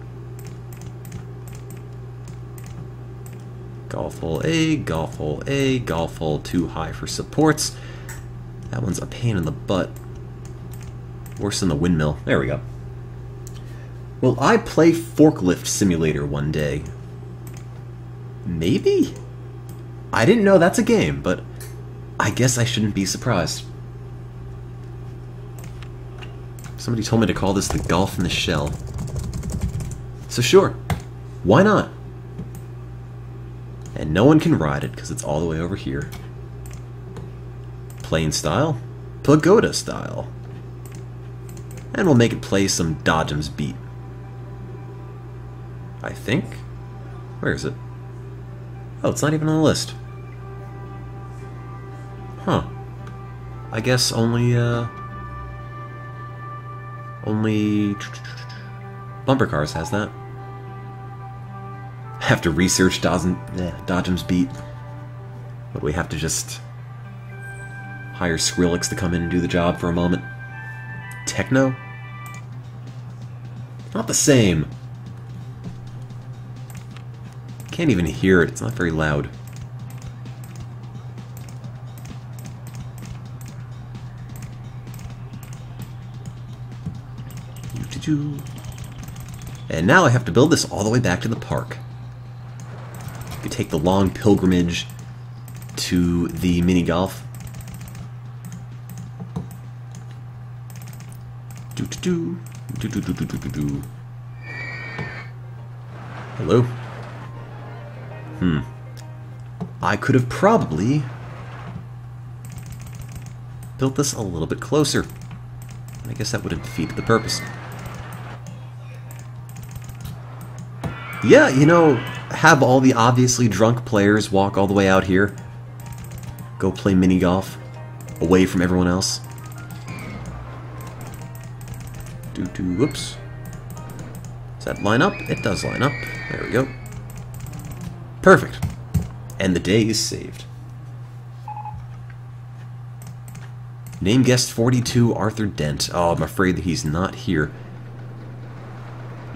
Golf hole A, golf hole A, golf hole too high for supports. That one's a pain in the butt. Worse than the windmill. There we go. Will I play Forklift Simulator one day? Maybe? I didn't know that's a game, but I guess I shouldn't be surprised. Somebody told me to call this the Golf in the Shell. So sure, why not? And no one can ride it because it's all the way over here. Plain style, pagoda style. And we'll make it play some Dodgems beat. I think? Where is it? Oh, it's not even on the list. Huh. I guess only Bumper Cars has that. Have to research Dodgems beat. But we have to just hire Skrillex to come in and do the job for a moment. Techno? Not the same. Can't even hear it. It's not very loud. And now I have to build this all the way back to the park. You could take the long pilgrimage to the mini golf. Hello? I could have probably built this a little bit closer. I guess that would have defeated the purpose. Yeah, you know, have all the obviously drunk players walk all the way out here. Go play mini golf away from everyone else. Whoops. Does that line up? It does line up. There we go. Perfect. And the day is saved. Name guest 42, Arthur Dent. Oh, I'm afraid that he's not here.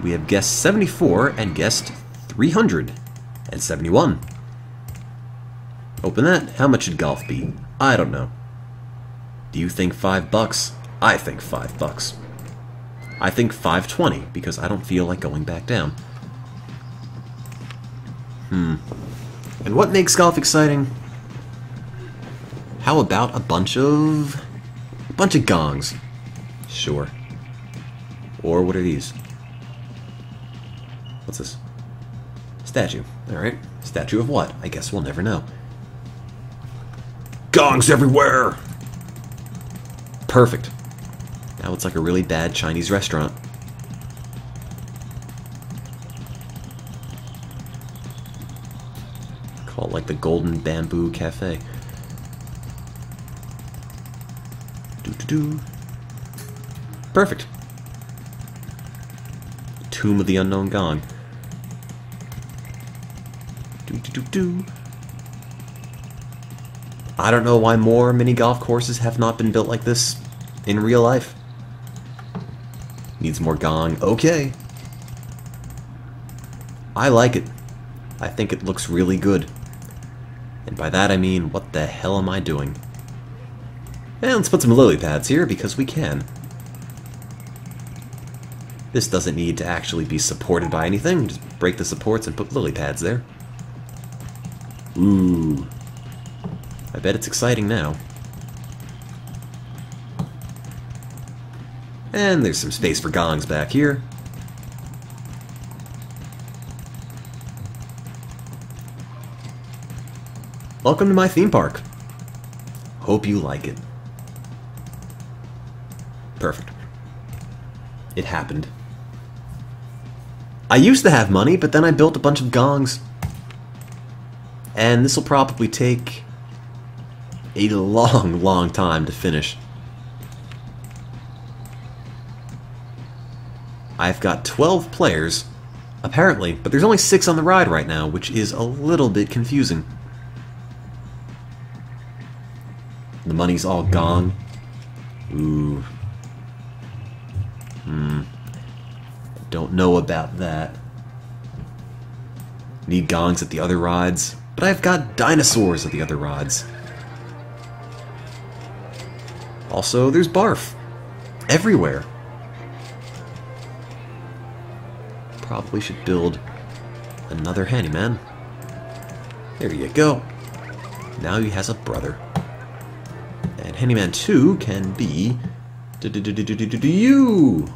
We have guest 74 and guest 371. Open that. How much should golf be? I don't know. Do you think $5? I think $5. I think $5.20 because I don't feel like going back down. And what makes golf exciting? How about a bunch of gongs? Sure. Or what are these? What's this? Statue. Alright. Statue of what? I guess we'll never know. Gongs everywhere! Perfect. Now it's like a really bad Chinese restaurant. Call it like the Golden Bamboo Cafe. Perfect. Tomb of the Unknown Gong. I don't know why more mini golf courses have not been built like this in real life. Needs more gong. Okay. I like it. I think it looks really good. And by that I mean, what the hell am I doing? And let's put some lily pads here because we can. This doesn't need to actually be supported by anything. Just break the supports and put lily pads there. Ooh. I bet it's exciting now. And there's some space for gongs back here. Welcome to my theme park. Hope you like it. Perfect. It happened. I used to have money, but then I built a bunch of gongs. And this will probably take a long, long time to finish. I've got 12 players, apparently, but there's only 6 on the ride right now, which is a little bit confusing. The money's all gone. Ooh. Don't know about that. Need gongs at the other rides, but I've got dinosaurs at the other rides. Also, there's barf. Everywhere. Probably should build another handyman. There you go. Now he has a brother. And handyman 2 can be... you!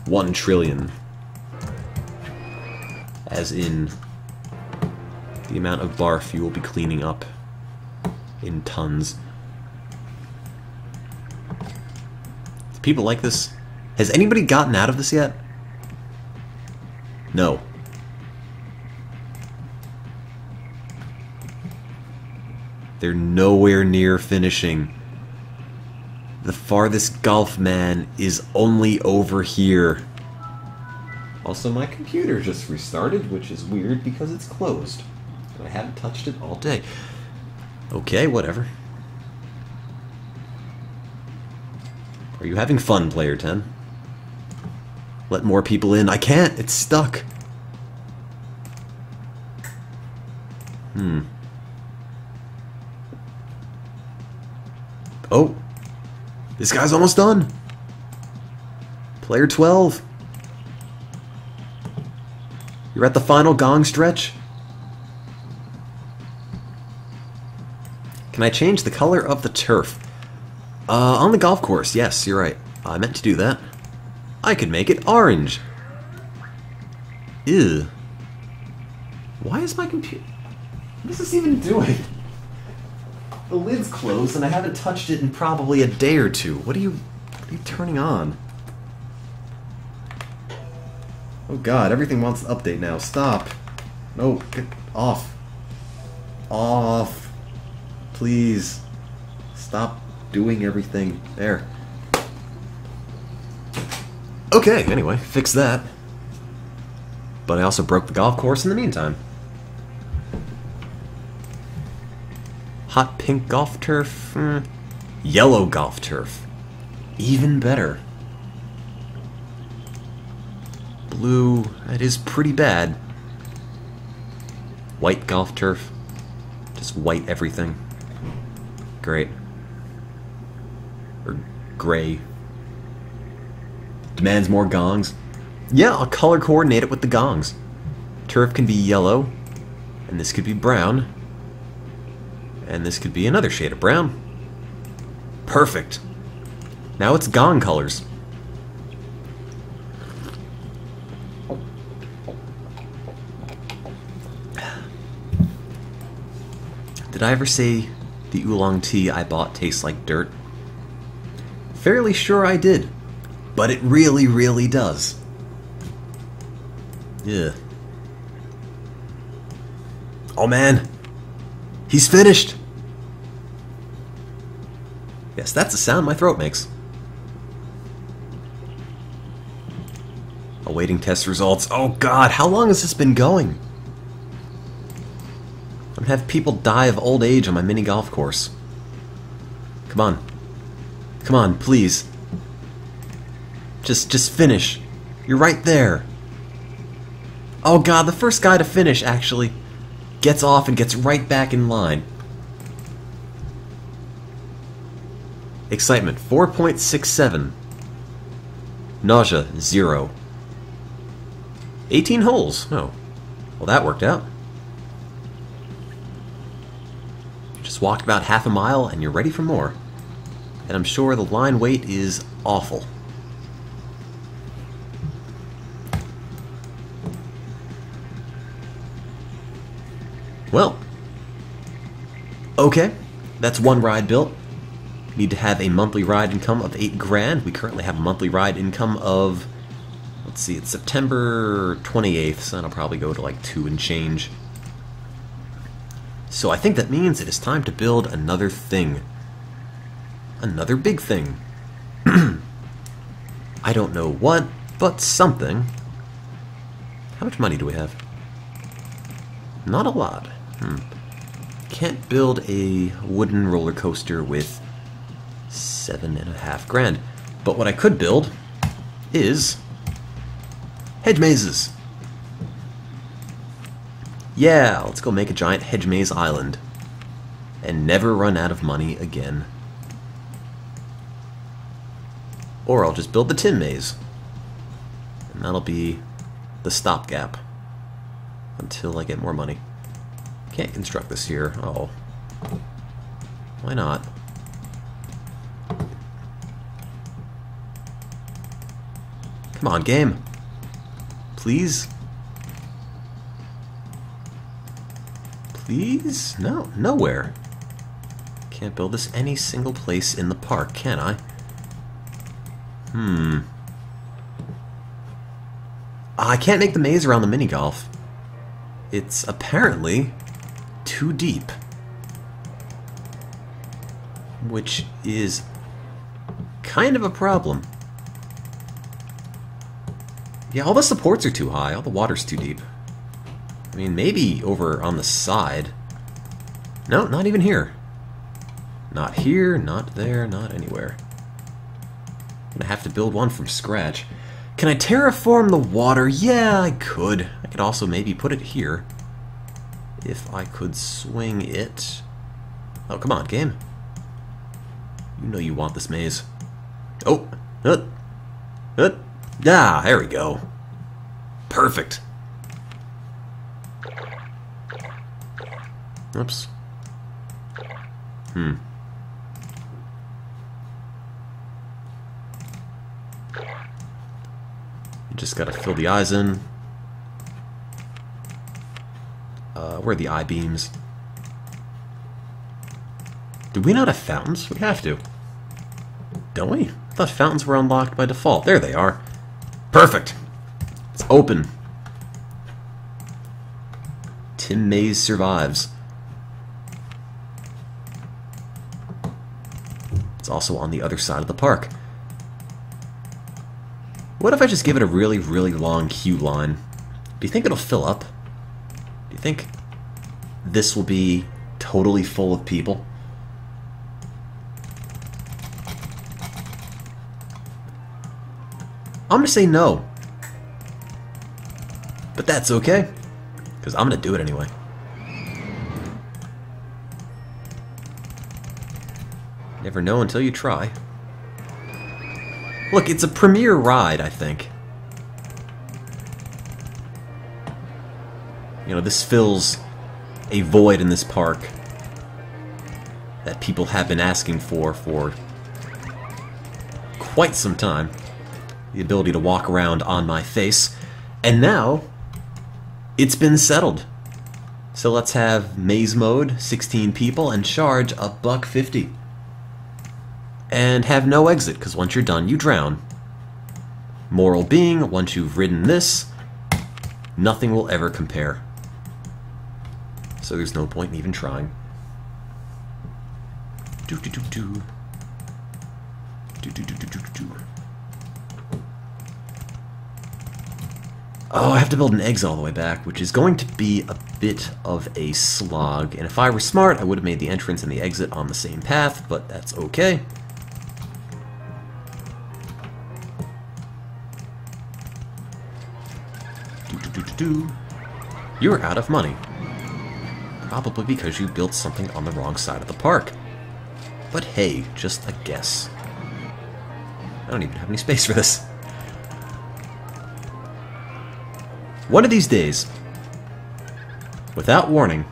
1 trillion. As in the amount of barf you will be cleaning up in tons. Do people like this? Has anybody gotten out of this yet? No. They're nowhere near finishing. The farthest golf man is only over here. Also, my computer just restarted, which is weird because it's closed. I haven't touched it all day. Okay, whatever. Are you having fun, Player 10? Let more people in. I can't! It's stuck! Oh! This guy's almost done! Player 12! You're at the final gong stretch? Can I change the color of the turf? On the golf course, yes, you're right. I meant to do that. I could make it orange! Ew. Why is my computer... What is this even doing? The lid's closed and I haven't touched it in probably a day or two. What are you turning on? Oh god, everything wants to update now. Stop. No, get off. Off. Please. Stop doing everything. There. Okay, anyway, fix that. But I also broke the golf course in the meantime. Hot pink golf turf? Yellow golf turf. Even better. Blue, that is pretty bad. White golf turf. Just white everything. Great. Or gray. Demands more gongs. Yeah, I'll color coordinate it with the gongs. Turf can be yellow, and this could be brown, and this could be another shade of brown. Perfect. Now it's gong colors. Did I ever say the oolong tea I bought tastes like dirt? Fairly sure I did, but it really, really does. Yeah. Oh man, he's finished. Yes, that's the sound my throat makes. Awaiting test results. Oh god, how long has this been going? I'm gonna have people die of old age on my mini golf course. Come on. Come on, please. Just finish. You're right there. Oh god, the first guy to finish, actually, gets off and gets right back in line. Excitement, 4.67. Nausea, 0. 18 holes. Oh. Well, that worked out. Just walked about half a mile and you're ready for more. And I'm sure the line wait is awful. Well, okay, that's one ride built. Need to have a monthly ride income of 8 grand. We currently have a monthly ride income of, let's see, it's September 28th, so that'll probably go to like 2 and change. So I think that means it is time to build another thing. Another big thing. I don't know what, but something. How much money do we have? Not a lot. Can't build a wooden roller coaster with 7.5 grand. But what I could build is hedge mazes. Yeah, let's go make a giant hedge maze island and never run out of money again. Or I'll just build the tin maze, and that'll be the stopgap until I get more money. Can't construct this here. Oh. Why not? Come on, game. Please? Please? No, nowhere. Can't build this any single place in the park, can I? I can't make the maze around the mini golf. It's apparently too deep. Which is kind of a problem. Yeah, all the supports are too high, all the water's too deep. I mean, maybe over on the side. No, not even here. Not here, not there, not anywhere. I'm gonna have to build one from scratch. Can I terraform the water? Yeah, I could. I could also maybe put it here. If I could swing it. Oh, come on, game. You know you want this maze. Oh! Ah, there we go. Perfect. Oops. You just gotta fill the eyes in. Where are the I-beams? Do we not have fountains? We have to. Don't we? I thought fountains were unlocked by default. There they are. Perfect. It's open. Tim Maze survives. It's also on the other side of the park. What if I just give it a really, really long queue line? Do you think it'll fill up? Do you think this will be totally full of people? I'm gonna say no. But that's okay, because I'm gonna do it anyway. Never know until you try. Look, it's a premier ride, I think. You know, this fills a void in this park that people have been asking for quite some time. The ability to walk around on my face. And now, it's been settled. So let's have maze mode, 16 people, and charge $1.50. And have no exit, because once you're done, you drown. Moral being, once you've ridden this, nothing will ever compare. So there's no point in even trying. Do do do do. Do do do do do do. Oh, I have to build an exit all the way back, which is going to be a bit of a slog. And if I were smart, I would have made the entrance and the exit on the same path, but that's okay. You're out of money. Probably because you built something on the wrong side of the park. But hey, just a guess. I don't even have any space for this. One of these days, without warning,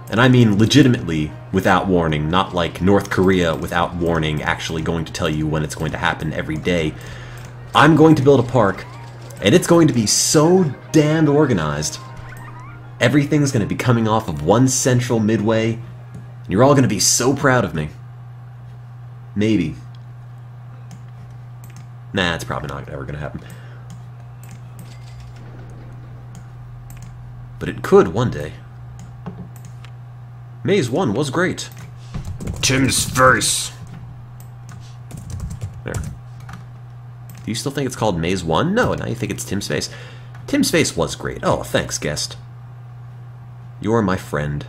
and I mean legitimately without warning, not like North Korea without warning, actually going to tell you when it's going to happen every day, I'm going to build a park. And it's going to be so damned organized. Everything's going to be coming off of one central midway. And you're all going to be so proud of me. Maybe. Nah, it's probably not ever going to happen. But it could one day. Maze 1 was great. Tim's face! There. Do you still think it's called Maze 1? No, now you think it's Tim's face. Tim's face was great. Oh, thanks, guest. You're my friend.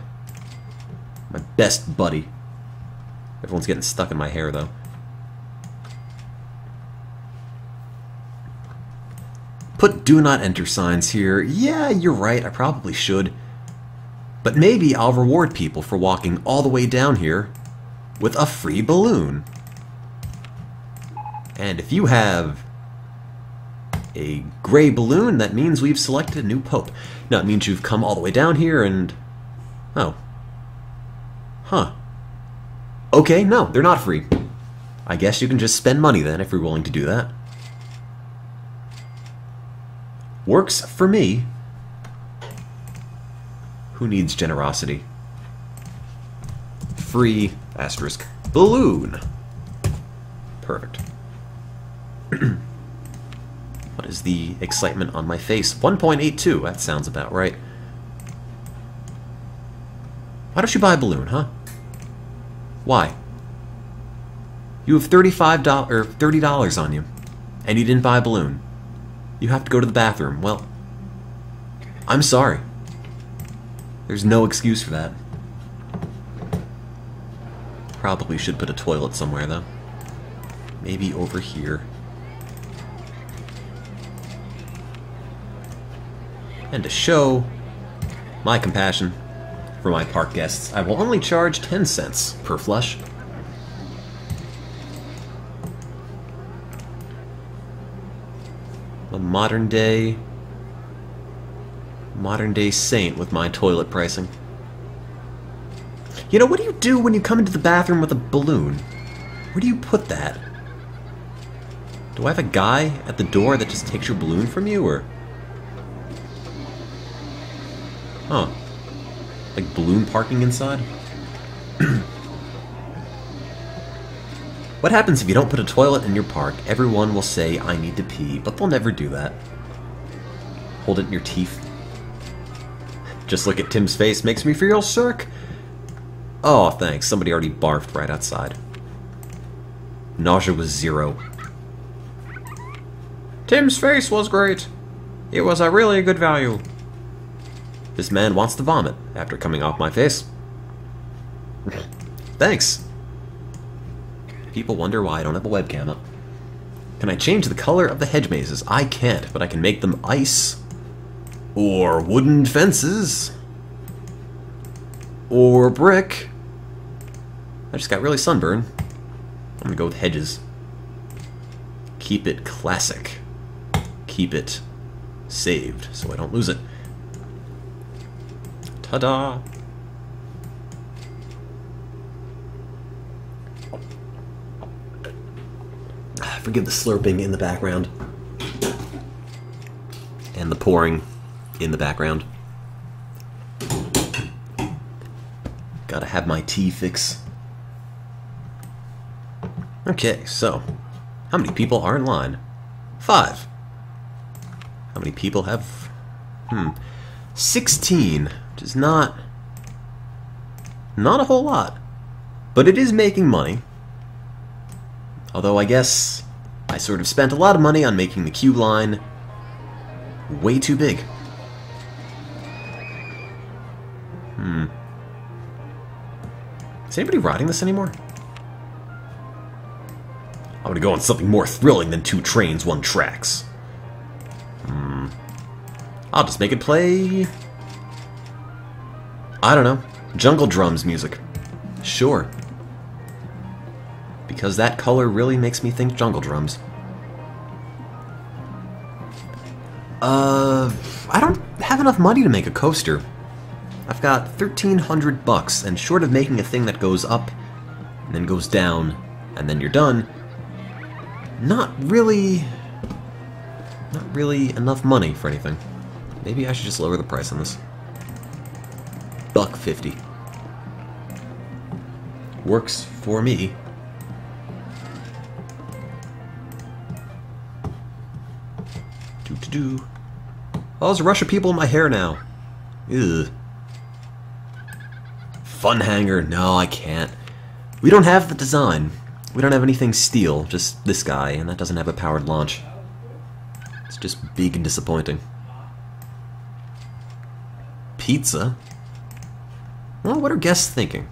My best buddy. Everyone's getting stuck in my hair, though. Put do not enter signs here. Yeah, you're right, I probably should. But maybe I'll reward people for walking all the way down here with a free balloon. And if you have a gray balloon, that means we've selected a new pope. No, it means you've come all the way down here and... Oh. Huh. Okay, no, they're not free. I guess you can just spend money then, if you're willing to do that. Works for me. Who needs generosity? Free, asterisk, balloon. Perfect. What is the excitement on my face? 1.82, that sounds about right. Why don't you buy a balloon, huh? Why? You have $35 or $30 on you, and you didn't buy a balloon. You have to go to the bathroom. Well, I'm sorry. There's no excuse for that. Probably should put a toilet somewhere, though. Maybe over here. And to show my compassion for my park guests, I will only charge 10 cents per flush. A modern day saint with my toilet pricing. You know, what do you do when you come into the bathroom with a balloon? Where do you put that? Do I have a guy at the door that just takes your balloon from you, or... Huh. Like balloon parking inside? What happens if you don't put a toilet in your park? Everyone will say, I need to pee, but they'll never do that. Hold it in your teeth. Just look at Tim's face makes me feel sick. Oh, thanks. Somebody already barfed right outside. Nausea was 0. Tim's face was great. It was a really good value. This man wants to vomit after coming off my face. Thanks. People wonder why I don't have a webcam up. Can I change the color of the hedge mazes? I can't, but I can make them ice. Or wooden fences. Or brick. I just got really sunburned. I'm gonna go with hedges. Keep it classic. Keep it saved so I don't lose it. Ta-da! Forgive the slurping in the background. And the pouring in the background. Gotta have my tea fix. Okay, so, how many people are in line? 5. How many people have... 16, which is not a whole lot. But it is making money. Although I guess I sort of spent a lot of money on making the queue line way too big. Is anybody riding this anymore? I'm gonna go on something more thrilling than 2 trains, 1 tracks. I'll just make it play... I don't know. Jungle drums music. Sure. Because that color really makes me think jungle drums. I don't have enough money to make a coaster. I've got 1,300 bucks, and short of making a thing that goes up, and then goes down, and then you're done, not really enough money for anything. Maybe I should just lower the price on this. $1.50. Works for me. Oh, there's a rush of people in my hair now. Ugh. Fun hanger. No, I can't. We don't have the design. We don't have anything steel, just this guy, and that doesn't have a powered launch. It's just big and disappointing. Pizza? Well, what are guests thinking?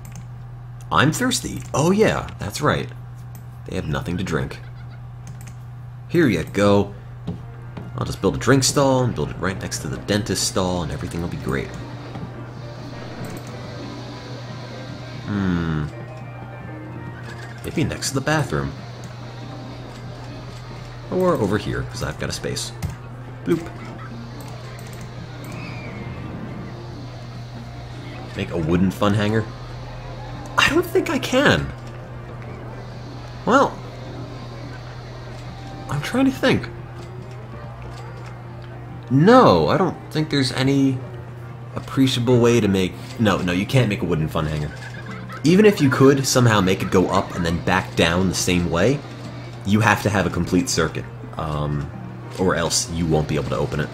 I'm thirsty. Oh yeah, that's right. They have nothing to drink. Here you go. I'll just build a drink stall and build it right next to the dentist stall and everything will be great. Maybe next to the bathroom. Or over here, because I've got a space. Bloop. Make a wooden fun hanger? I don't think I can. Well, I'm trying to think. No, I don't think there's any appreciable way to make... No, you can't make a wooden fun hanger. Even if you could somehow make it go up and then back down the same way, you have to have a complete circuit. Or else you won't be able to open it.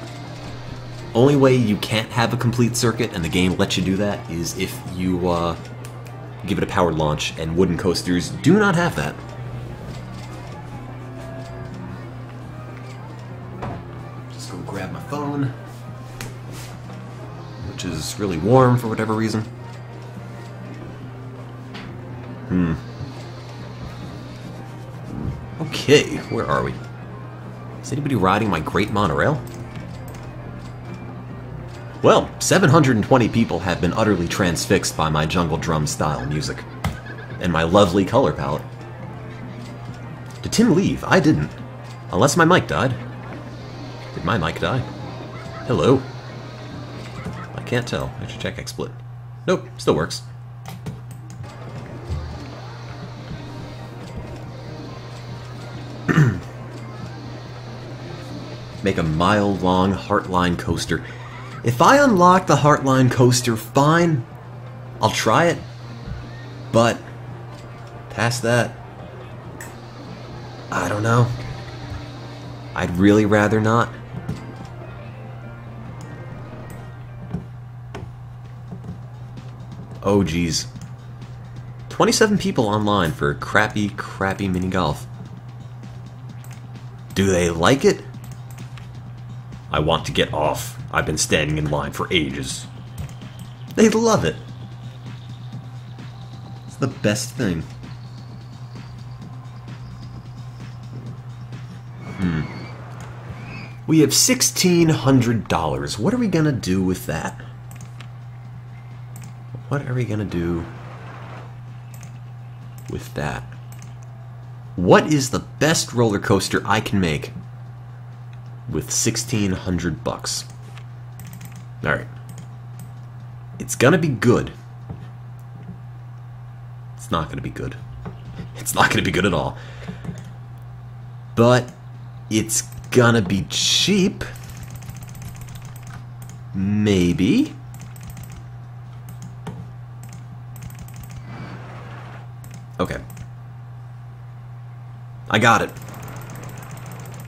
Only way you can't have a complete circuit, and the game lets you do that, is if you give it a powered launch, and wooden coasters do not have that. Just go grab my phone, which is really warm for whatever reason. Okay, where are we? Is anybody riding my great monorail? Well, 720 people have been utterly transfixed by my jungle drum style music. And my lovely color palette. Did Tim leave? I didn't. Unless my mic died. Did my mic die? Hello? I can't tell. I should check XSplit. Nope, still works. Make a mile-long Heartline coaster. If I unlock the Heartline coaster, fine. I'll try it. But past that, I don't know. I'd really rather not. Oh geez. 27 people online for crappy mini golf. Do they like it? I want to get off. I've been standing in line for ages. They love it. It's the best thing. We have $1,600. What are we gonna do with that? What are we gonna do with that? What is the best roller coaster I can make with 1,600 bucks? All right. It's gonna be good. It's not gonna be good. It's not gonna be good at all. But it's gonna be cheap. Maybe. Okay. I got it.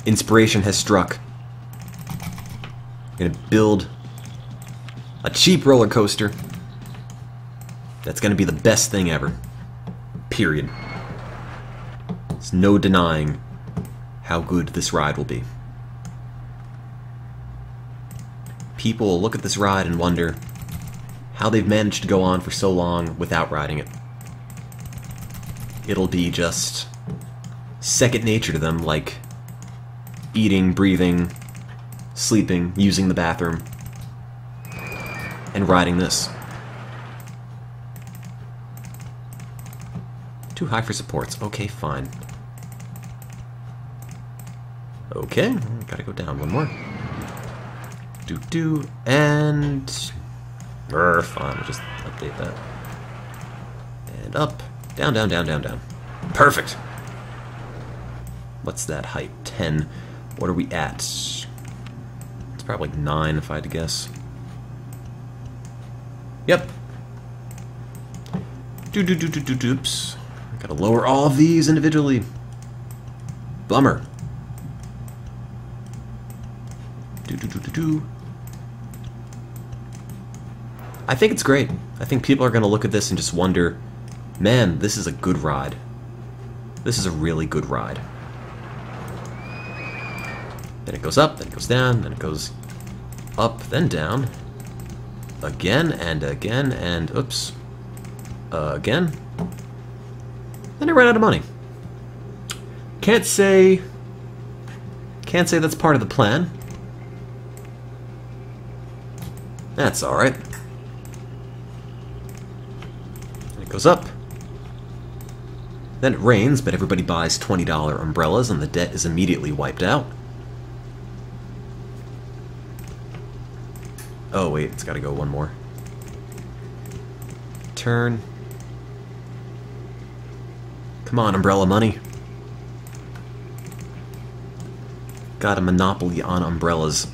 Inspiration has struck. I'm gonna build a cheap roller coaster that's gonna be the best thing ever. Period. There's no denying how good this ride will be. People will look at this ride and wonder how they've managed to go on for so long without riding it. It'll be just second nature to them, like eating, breathing, sleeping, using the bathroom, and riding this. Too high for supports. Okay, fine. Okay, gotta go down one more. And... fine, we'll just update that. And up, down, down, down, down, down. Perfect! What's that height? 10. What are we at? It's probably like 9 if I had to guess. Yep. Oops. Gotta lower all of these individually. Bummer. I think it's great. I think people are gonna look at this and just wonder, man, this is a good ride. This is a really good ride. Then it goes up, then it goes down, then it goes up, then down. Again, and again, and oops. Again. Then I ran out of money. Can't say that's part of the plan. That's alright. Then it goes up. Then it rains, but everybody buys $20 umbrellas and the debt is immediately wiped out. Oh wait, it's gotta go one more. Turn. Come on, umbrella money. Got a monopoly on umbrellas.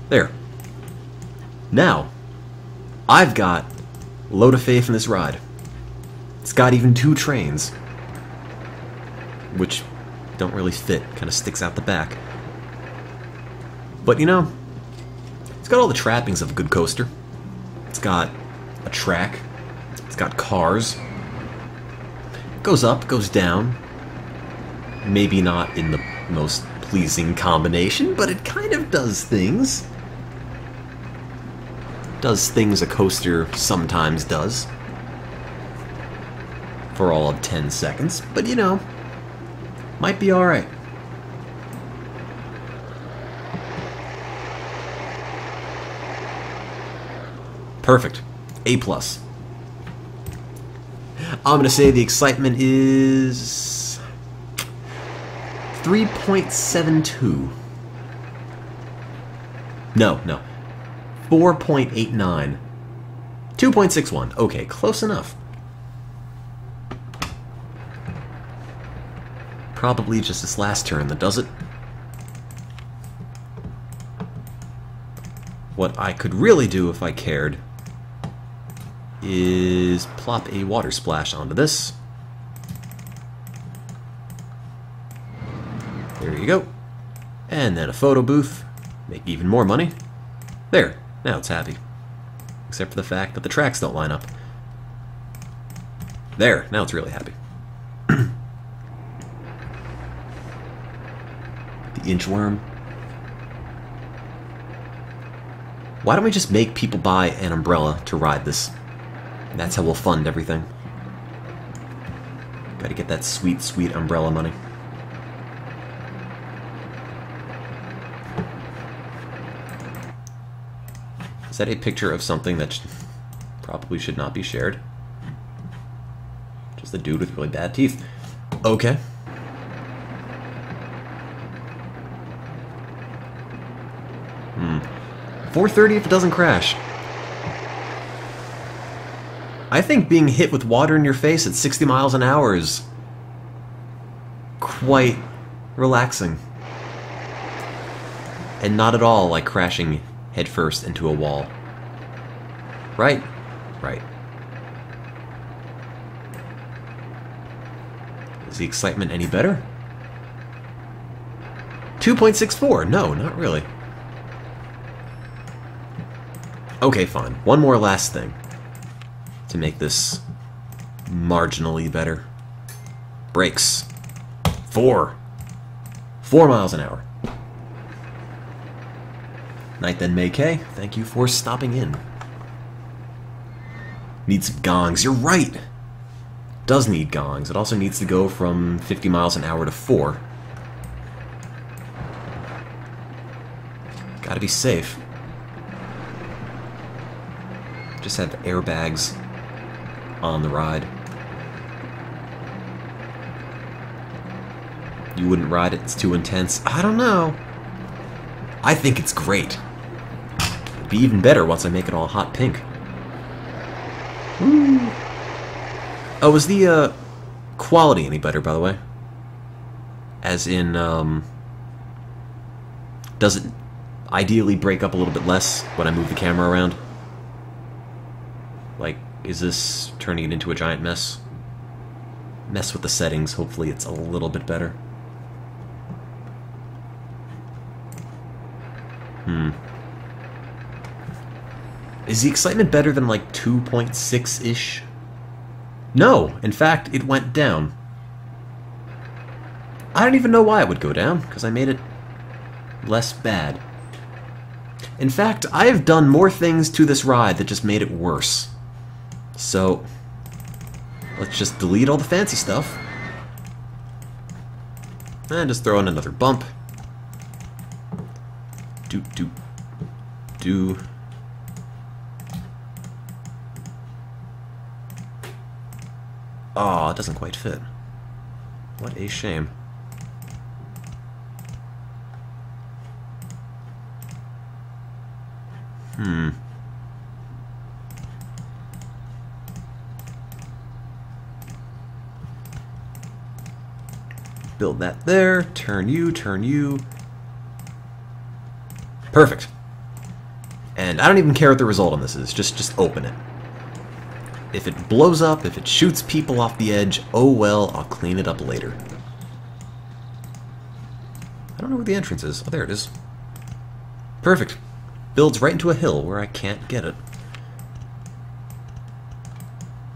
There. Now, I've got a load of faith in this ride. It's got even 2 trains, which don't really fit, kind of sticks out the back. But you know, it's got all the trappings of a good coaster. It's got a track, it's got cars, it goes up, goes down, maybe not in the most pleasing combination, but it kind of does things. Does things a coaster sometimes does. For all of 10 seconds, but you know, might be alright. Perfect. A+. I'm gonna say the excitement is 3.72. No. 4.89. 2.61. Okay, close enough. Probably just this last turn that does it. What I could really do if I cared is plop a water splash onto this. There you go. And then a photo booth. Make even more money. There. Now it's happy. Except for the fact that the tracks don't line up. There. Now it's really happy. The inchworm. Why don't we just make people buy an umbrella to ride this? That's how we'll fund everything. Gotta get that sweet, sweet umbrella money. Is that a picture of something that probably should not be shared? Just a dude with really bad teeth. Okay. Hmm. 4:30 if it doesn't crash. I think being hit with water in your face at 60 miles an hour is quite relaxing. And not at all like crashing headfirst into a wall. Right? Right. Is the excitement any better? 2.64. No, not really. Okay, fine. One more last thing to make this marginally better. Brakes. 4 miles an hour. Night then, May K. Thank you for stopping in. Needs some gongs. You're right. Does need gongs. It also needs to go from 50 miles an hour to 4. Gotta be safe. Just have airbags on the ride. You wouldn't ride it, it's too intense. I don't know. I think it's great. It'd be even better once I make it all hot pink. Woo. Oh, is the quality any better, by the way? As in, does it ideally break up a little bit less when I move the camera around? Like, is this turning it into a giant mess? Mess with the settings, hopefully it's a little bit better. Is the excitement better than like 2.6-ish? No, in fact, it went down. I don't even know why it would go down, because I made it less bad. In fact, I have done more things to this ride that just made it worse. So, let's just delete all the fancy stuff. And just throw in another bump. Do. Aw, it doesn't quite fit. What a shame. Build that there. Turn you, turn you. Perfect. And I don't even care what the result on this is. Just open it. If it blows up, if it shoots people off the edge, oh well, I'll clean it up later. I don't know where the entrance is. Oh, there it is. Perfect. Builds right into a hill where I can't get it.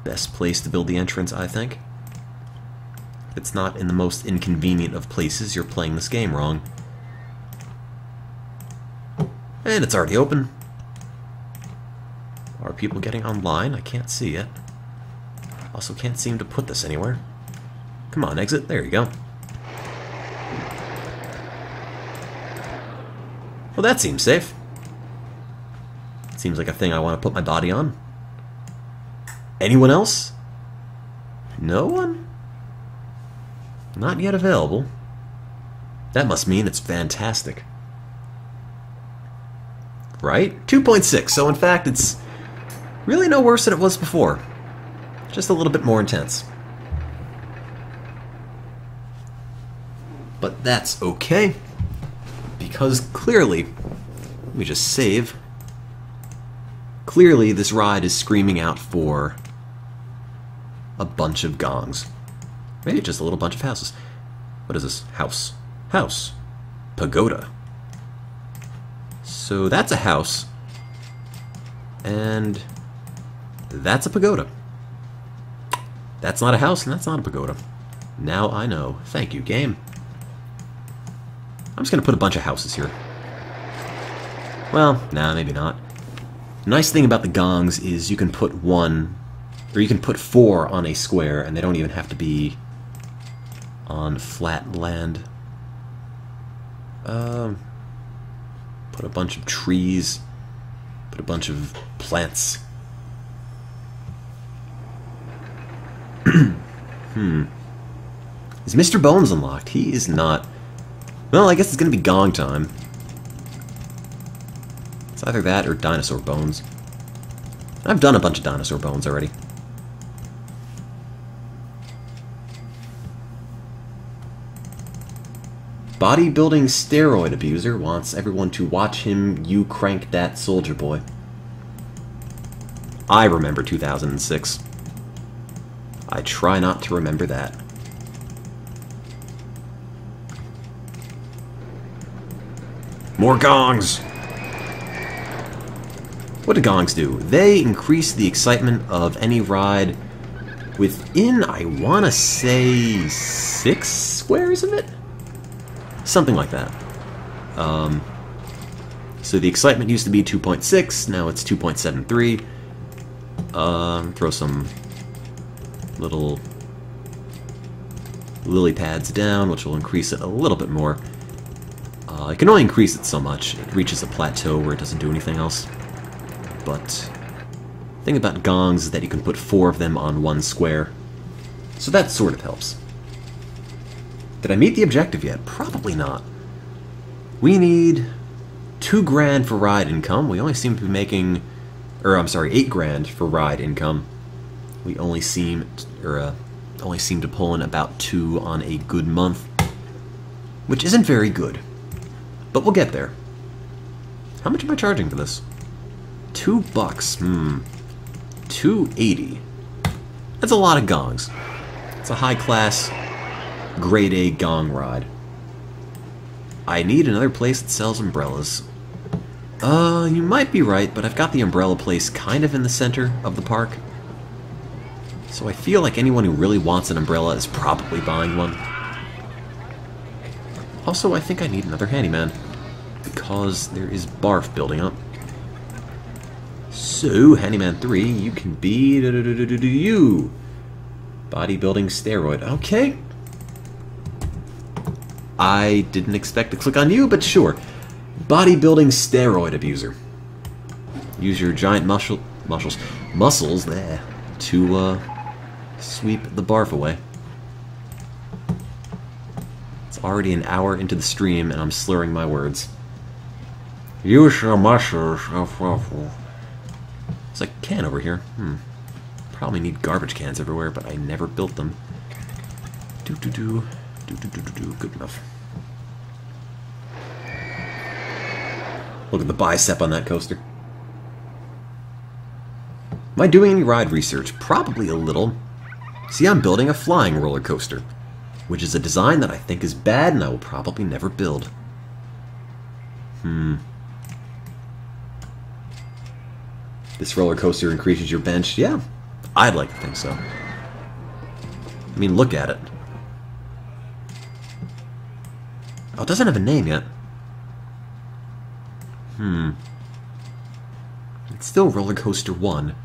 Best place to build the entrance, I think. If it's not in the most inconvenient of places, you're playing this game wrong. And it's already open. Are people getting online? I can't see it. Also can't seem to put this anywhere. Come on, exit. There you go. Well, that seems safe. Seems like a thing I want to put my body on. Anyone else? No one? Not yet available. That must mean it's fantastic. Right? 2.6, so in fact it's really no worse than it was before. Just a little bit more intense. But that's okay, because clearly, let me just save, clearly this ride is screaming out for a bunch of gongs. Maybe just a little bunch of houses. What is this? House. House. Pagoda. So that's a house. And that's a pagoda. That's not a house, and that's not a pagoda. Now I know. Thank you, game. I'm just going to put a bunch of houses here. Well, nah, maybe not. The nice thing about the gongs is you can put one, or you can put 4 on a square, and they don't even have to be on flat land. Put a bunch of trees. Put a bunch of plants. Is Mr. Bones unlocked? He is not. Well, I guess it's going to be gong time. It's either that or dinosaur bones. I've done a bunch of dinosaur bones already. Bodybuilding steroid abuser wants everyone to watch him, you crank that soldier boy. I remember 2006. I try not to remember that. More gongs! What do gongs do? They increase the excitement of any ride within, I want to say, 6 squares of it? Something like that. So the excitement used to be 2.6, now it's 2.73. Throw some little lily pads down, which will increase it a little bit more. It can only increase it so much. It reaches a plateau where it doesn't do anything else. But the thing about gongs is that you can put 4 of them on one square. So that sort of helps. Did I meet the objective yet? Probably not. We need $2 grand for ride income. We only seem to be making, or I'm sorry, $8 grand for ride income. We only seem to pull in about 2 on a good month, which isn't very good. But we'll get there. How much am I charging for this? $2. $2.80. That's a lot of gongs. It's a high-class, grade A gong ride. I need another place that sells umbrellas. You might be right, but I've got the umbrella place kind of in the center of the park. So I feel like anyone who really wants an umbrella is probably buying one. Also, I think I need another handyman, because there is barf building up. So, Handyman 3, you can be you. Bodybuilding steroid. Okay. I didn't expect to click on you, but sure. Bodybuilding steroid abuser. Use your giant muscles there to sweep the barf away. It's already an hour into the stream, and I'm slurring my words. Use your muscles. There's a can over here. Probably need garbage cans everywhere, but I never built them. Good enough. Look at the bicep on that coaster. Am I doing any ride research? Probably a little. See, I'm building a flying roller coaster, which is a design that I think is bad and I will probably never build. This roller coaster increases your bench? Yeah, I'd like to think so. I mean, look at it. Oh, it doesn't have a name yet. It's still Roller Coaster 1.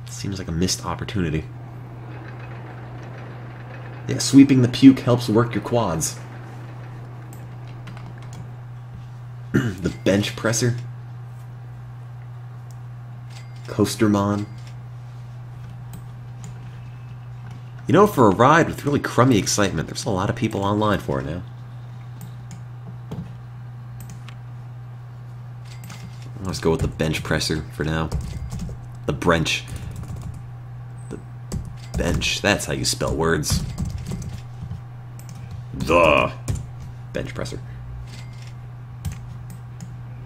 Seems like a missed opportunity. Yeah, sweeping the puke helps work your quads. The bench presser. Coastermon. You know, for a ride with really crummy excitement, there's a lot of people online for it now. Let's go with the bench presser for now. The brench. The bench. That's how you spell words. The bench presser.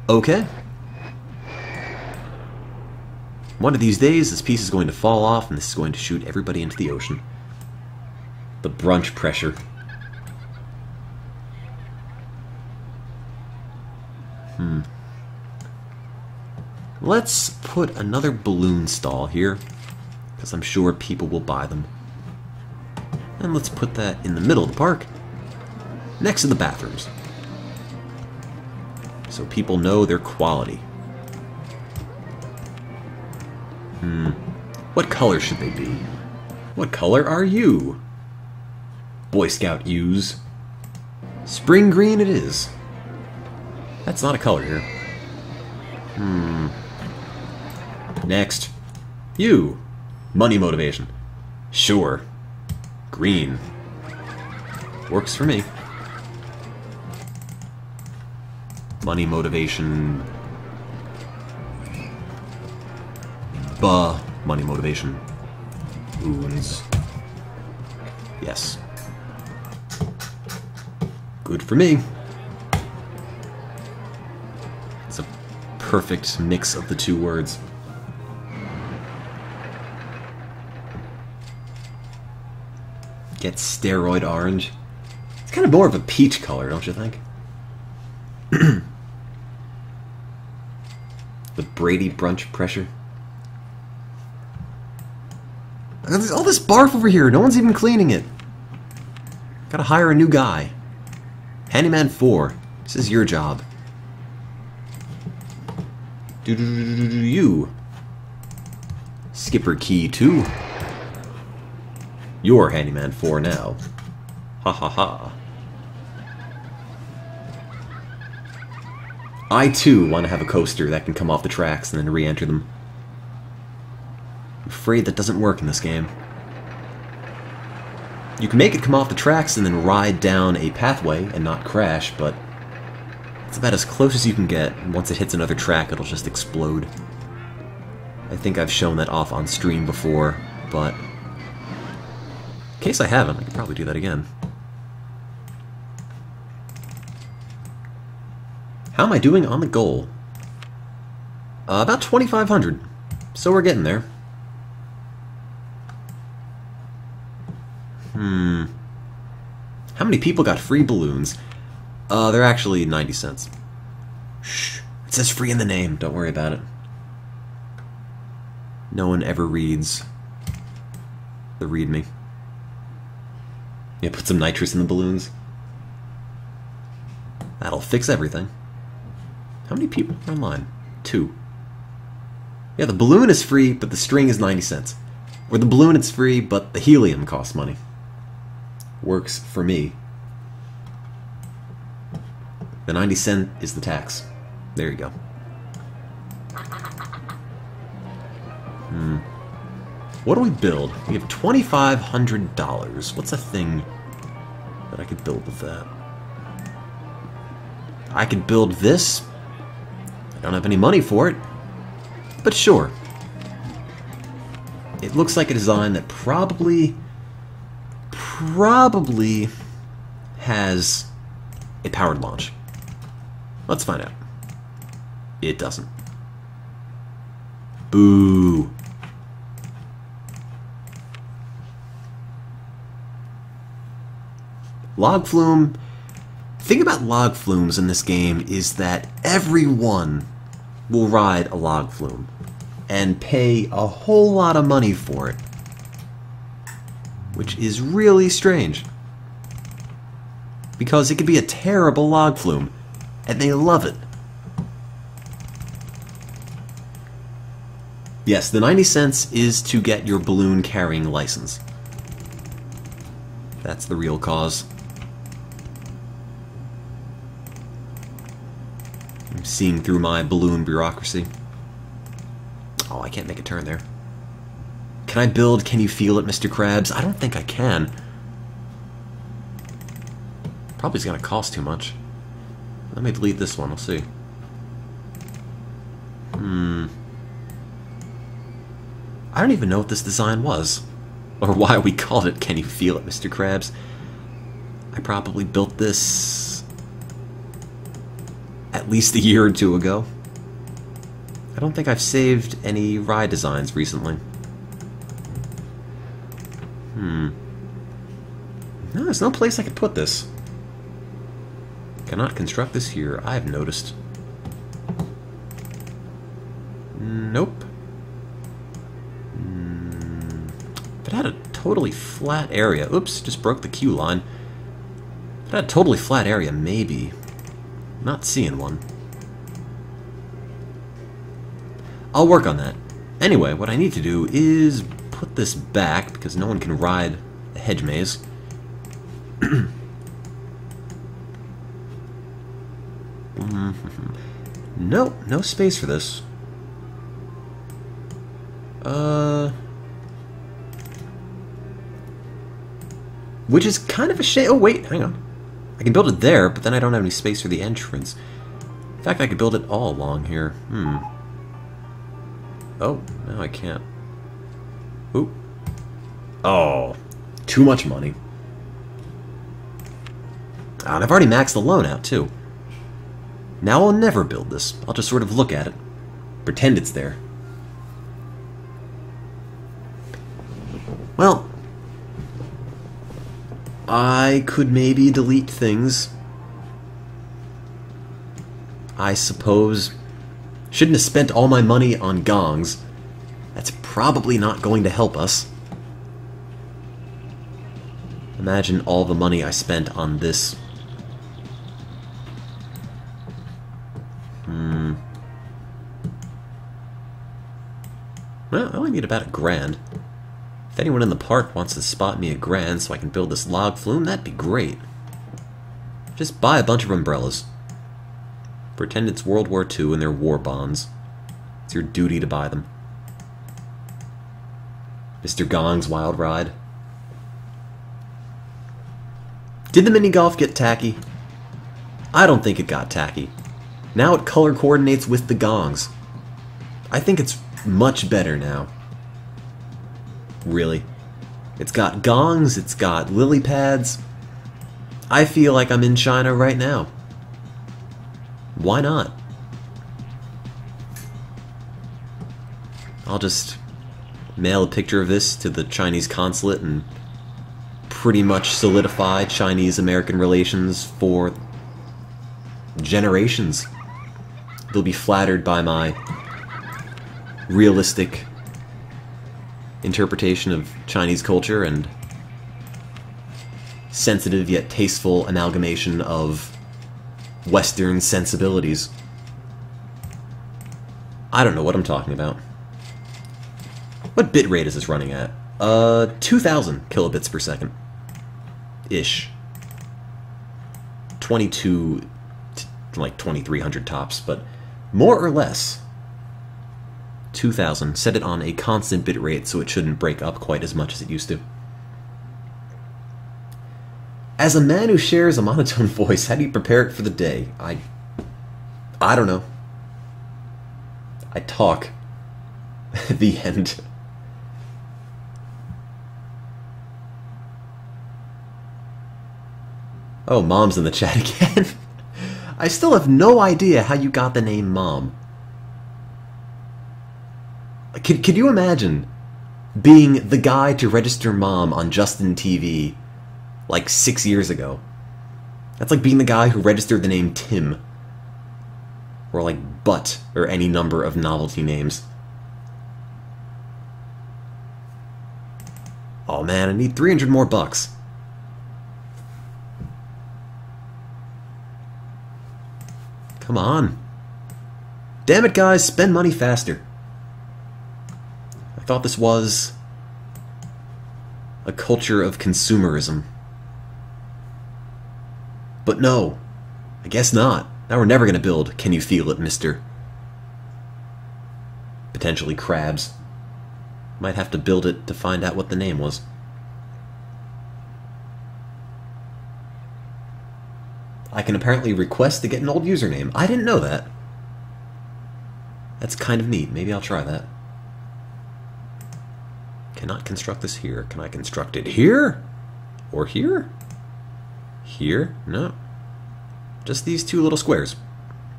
Okay. One of these days, this piece is going to fall off, and this is going to shoot everybody into the ocean. The brunch pressure. Let's put another balloon stall here, because I'm sure people will buy them. And let's put that in the middle of the park. next to the bathrooms. So people know their quality. What color should they be? What color are you? Boy Scout ewes. Spring green it is. That's not a color here. Next. You. Money motivation. Sure. Green. Works for me. Money motivation. Money motivation. Wounds. Yes. Good for me. It's a perfect mix of the two words. Get steroid orange. It's kind of more of a peach color, don't you think? The Brady brunch pressure. There's all this barf over here. No one's even cleaning it. Gotta hire a new guy. Handyman 4. This is your job. You. Skipper Key 2. You're Handyman 4 now. Ha ha ha. I too want to have a coaster that can come off the tracks and then re-enter them. I'm afraid that doesn't work in this game. You can make it come off the tracks and then ride down a pathway and not crash, but it's about as close as you can get, and once it hits another track it'll just explode. I think I've shown that off on stream before, but in case I haven't, I could probably do that again. How am I doing on the goal? About 2,500. So we're getting there. How many people got free balloons? They're actually 90 cents. Shh. It says free in the name. Don't worry about it. No one ever reads the README. Yeah, put some nitrous in the balloons. That'll fix everything. How many people are online? 2. Yeah, the balloon is free, but the string is 90 cents. Or the balloon is free, but the helium costs money. Works for me. The 90 cent is the tax. There you go. What do we build? We have $2,500. What's a thing that I could build with that? I could build this. I don't have any money for it, but sure. It looks like a design that probably has a powered launch. Let's find out. It doesn't. Boo. Log flume. The thing about log flumes in this game is that everyone will ride a log flume and pay a whole lot of money for it, which is really strange because it could be a terrible log flume and they love it. Yes, the 90 cents is to get your balloon carrying license. That's the real cause. I'm seeing through my balloon bureaucracy. Oh, I can't make a turn there. Can I build Can You Feel It, Mr. Krabs? I don't think I can. Probably is going to cost too much. Let me delete this one, we'll see. I don't even know what this design was, or why we called it Can You Feel It, Mr. Krabs. I probably built this at least a year or two ago. I don't think I've saved any ride designs recently. No, there's no place I could put this. Cannot construct this here, I've noticed. Nope. If it had a totally flat area... Oops, just broke the queue line. A totally flat area, maybe. Not seeing one. I'll work on that. Anyway, what I need to do is put this back, because no one can ride a hedge maze. No space for this. Which is kind of a shame. Oh, wait, hang on. I can build it there, but then I don't have any space for the entrance. In fact, I could build it all along here. Oh, no, I can't. Oop. Oh, too much money. Ah, and I've already maxed the loan out, too. Now I'll never build this. I'll just sort of look at it. Pretend it's there. Well, I could maybe delete things. I suppose. Shouldn't have spent all my money on gongs. That's probably not going to help us. Imagine all the money I spent on this. Well, I only need about $1,000. If anyone in the park wants to spot me $1,000 so I can build this log flume, that'd be great. Just buy a bunch of umbrellas. Pretend it's World War II and they're war bonds. It's your duty to buy them. Mr. Gong's Wild Ride. Did the mini golf get tacky? I don't think it got tacky. Now it color coordinates with the gongs. I think it's much better now. Really. It's got gongs, it's got lily pads. I feel like I'm in China right now. Why not? I'll just mail a picture of this to the Chinese consulate and pretty much solidify Chinese-American relations for generations. They'll be flattered by my realistic interpretation of Chinese culture and sensitive yet tasteful amalgamation of Western sensibilities. I don't know what I'm talking about. What bitrate is this running at? 2,000 kilobits per second. Ish. 22 to like 2,300 tops, but more or less. 2,000. Set it on a constant bitrate so it shouldn't break up quite as much as it used to. As a man who shares a monotone voice, how do you prepare it for the day? I don't know. I talk. The end. Oh, Mom's in the chat again. I still have no idea how you got the name Mom. Could you imagine being the guy to register Mom on Justin TV like 6 years ago? That's like being the guy who registered the name Tim. Or like Butt, or any number of novelty names. Oh man, I need 300 more bucks. Come on. Damn it, guys, spend money faster. I thought this was a culture of consumerism. But no, I guess not. Now we're never going to build Can You Feel It, Mr. Potentially Krabs. Might have to build it to find out what the name was. I can apparently request to get an old username. I didn't know that. That's kind of neat. Maybe I'll try that. Cannot construct this here. Can I construct it here? Or here? Here? No. Just these two little squares.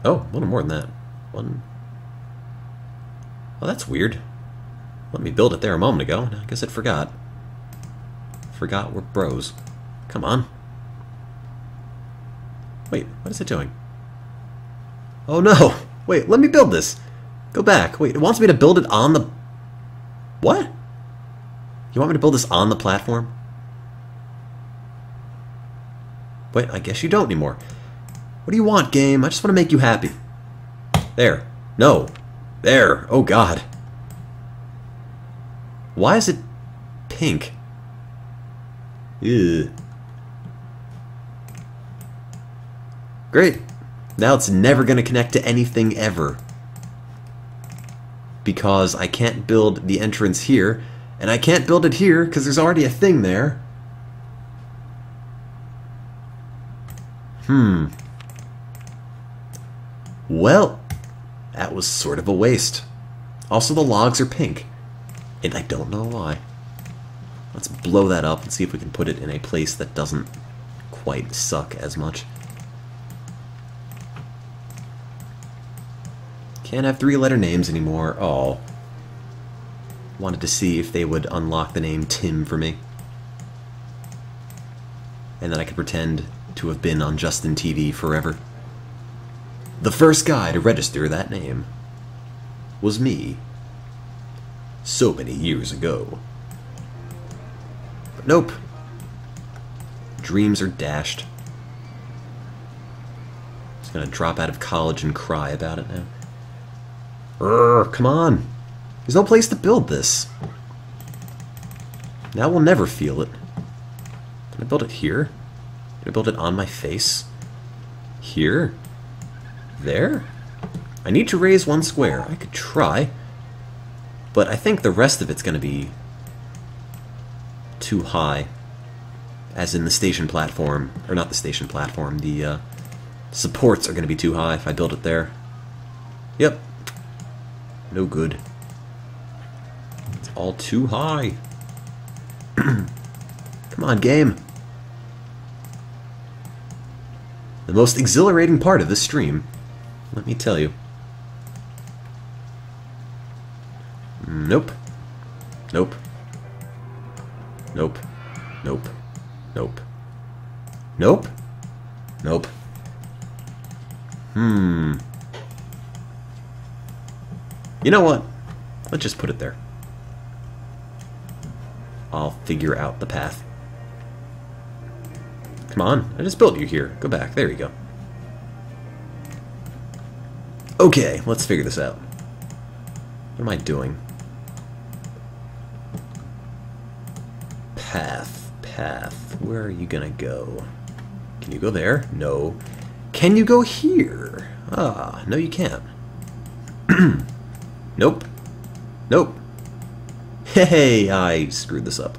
Oh, a little more than that. One. Oh, that's weird. Let me build it there a moment ago. I guess it forgot. Forgot we're bros. Come on. Wait, what is it doing? Oh no! Wait, let me build this! Go back. Wait, it wants me to build it on the... What? You want me to build this on the platform? Wait, I guess you don't anymore. What do you want, game? I just want to make you happy. There. No. There. Oh, God. Why is it pink? Ew. Great. Now it's never going to connect to anything ever. Because I can't build the entrance here, and I can't build it here because there's already a thing there. Well, that was sort of a waste. Also, the logs are pink, and I don't know why. Let's blow that up and see if we can put it in a place that doesn't quite suck as much. Can't have 3-letter names anymore. Oh. Wanted to see if they would unlock the name Tim for me. And then I could pretend to have been on Justin TV forever. The first guy to register that name was me. So many years ago. But nope. Dreams are dashed. Just gonna drop out of college and cry about it now. Come on. There's no place to build this. Now we'll never feel it. Can I build it here? Can I build it on my face? Here? There? I need to raise 1 square. I could try. But I think the rest of it's going to be too high. As in the station platform. Or not the station platform. The supports are going to be too high if I build it there. Yep. No good. It's all too high. Come on, game. The most exhilarating part of this stream, let me tell you. Nope. Nope. Nope. Nope. Nope. Nope. Nope. You know what? Let's just put it there. I'll figure out the path. Come on, I just built you here. Go back. There you go. Okay, let's figure this out. What am I doing? Path. Where are you gonna go? Can you go there? No. Can you go here? Ah, no you can't. Nope. Nope. Hey, I screwed this up.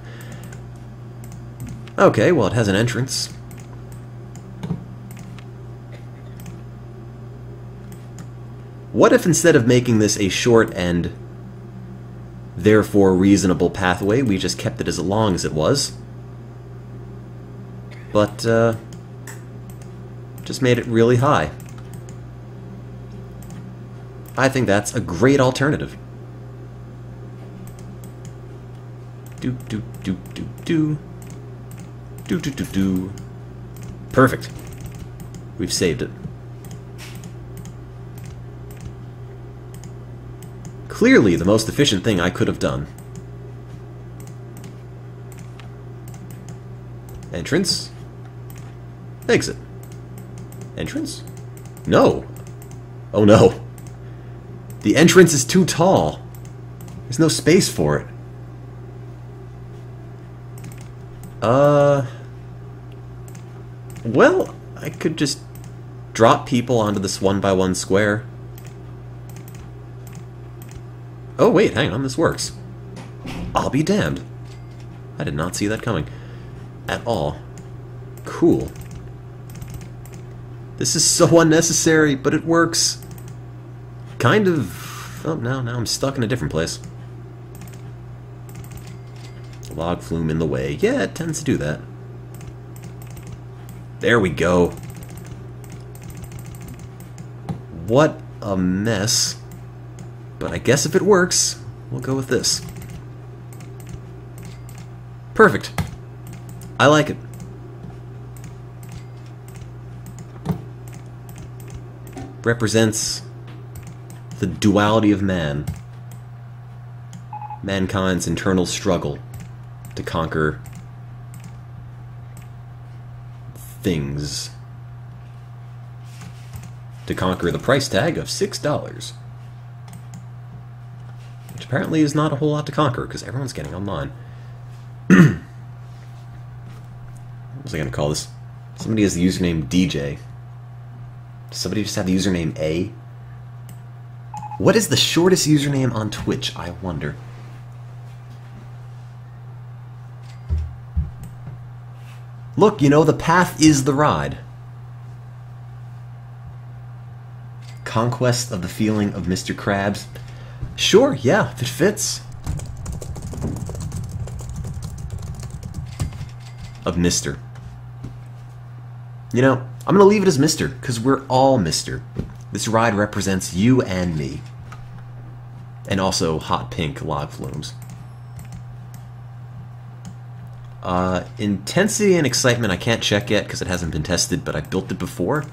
Okay, well it has an entrance. What if instead of making this a short and therefore reasonable pathway, we just kept it as long as it was? But, just made it really high. I think that's a great alternative. Do. Perfect. We've saved it. Clearly the most efficient thing I could have done. Entrance. Exit. Entrance? No. Oh no. The entrance is too tall. There's no space for it. Well, I could just drop people onto this 1x1 square. Oh, wait, hang on, this works. I'll be damned. I did not see that coming. At all. Cool. This is so unnecessary, but it works. Kind of... Oh, now I'm stuck in a different place. Log flume in the way. Yeah, it tends to do that. There we go. What a mess. But I guess if it works, we'll go with this. Perfect. I like it. Represents the duality of man. Mankind's internal struggle to conquer things to conquer the price tag of $6. Which apparently is not a whole lot to conquer, because everyone's getting online. What was I going to call this? Somebody has the username DJ. Does somebody just have the username A? What is the shortest username on Twitch, I wonder? Look, you know, the path is the ride. Conquest of the feeling of Mr. Krabs. Sure, yeah, if it fits. Of Mr. You know, I'm gonna leave it as Mr. because we're all Mr. This ride represents you and me. And also hot pink log flumes. Intensity and excitement I can't check yet because it hasn't been tested, but I built it before.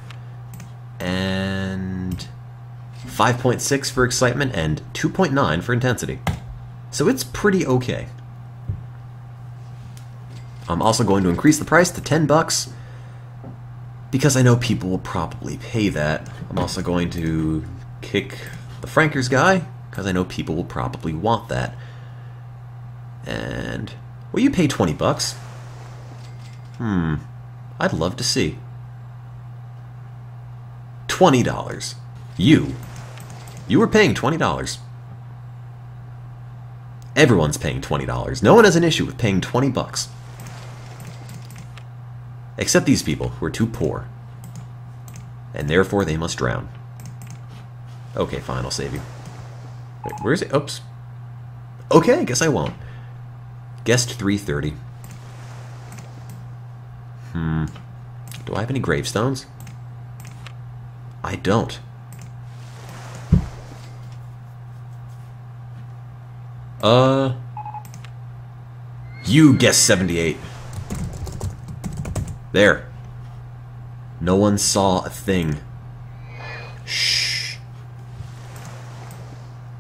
And 5.6 for excitement and 2.9 for intensity. So it's pretty okay. I'm also going to increase the price to $10 because I know people will probably pay that. I'm also going to kick the Frankers guy because I know people will probably want that. And will you pay $20? I'd love to see. $20. You were paying $20. Everyone's paying $20. No one has an issue with paying $20. Except these people who are too poor. And therefore they must drown. Okay, fine, I'll save you. Wait, where is it? Oops. Okay, I guess I won't. Guest 330. Do I have any gravestones? I don't. You guessed 78. There. No one saw a thing. Shh.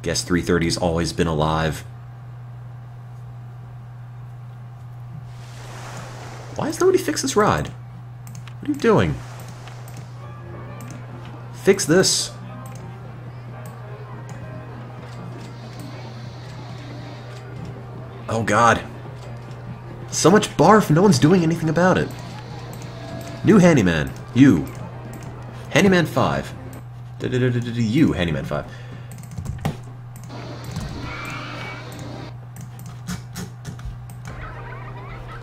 Guess 330's always been alive. Why has nobody fixed this ride? What are you doing? Fix this. Oh god. So much barf, no one's doing anything about it. New handyman, you. Handyman 5. You, handyman 5.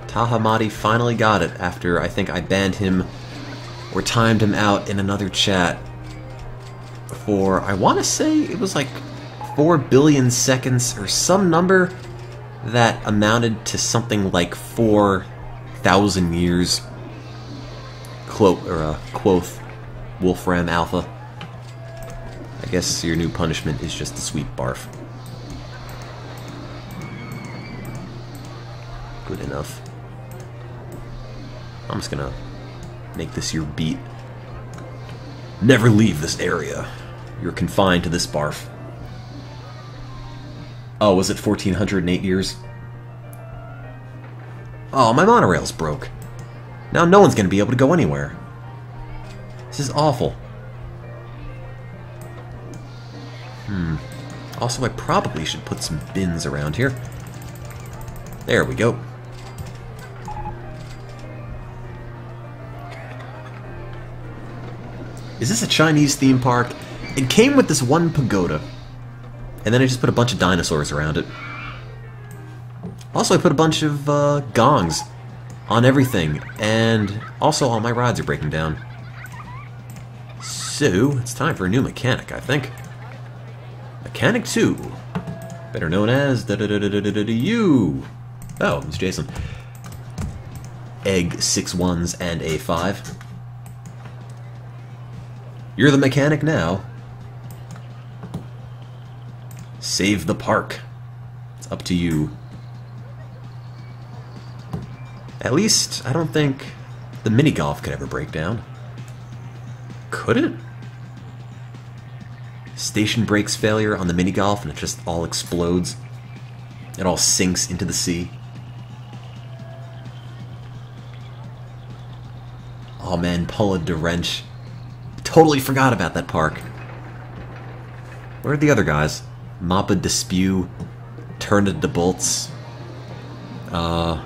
Tahamadi finally got it after I think I banned him or timed him out in another chat for, I want to say it was like 4 billion seconds or some number that amounted to something like 4,000 years. Quoth Wolfram Alpha. I guess your new punishment is just a sweet barf. Good enough. I'm just gonna make this your beat. Never leave this area. You're confined to this barf. Oh, was it 1408 years? Oh, my monorail's broke. Now no one's gonna be able to go anywhere. This is awful. Also, I probably should put some bins around here. There we go. Is this a Chinese theme park? It came with this one pagoda. And then I just put a bunch of dinosaurs around it. Also, I put a bunch of gongs on everything. And also, all my rides are breaking down. So, it's time for a new mechanic, I think. Mechanic 2. Better known as you. Oh, it's Jason. Egg 6 1s and a 5. You're the mechanic now. Save the park. It's up to you. At least, I don't think the mini-golf could ever break down. Could it? Station brakes failure on the mini-golf and it just all explodes. It all sinks into the sea. Oh man, Pulla de Wrench. Totally forgot about that park. Where are the other guys? Mappa de Spew, Turna de Bolts, Fixa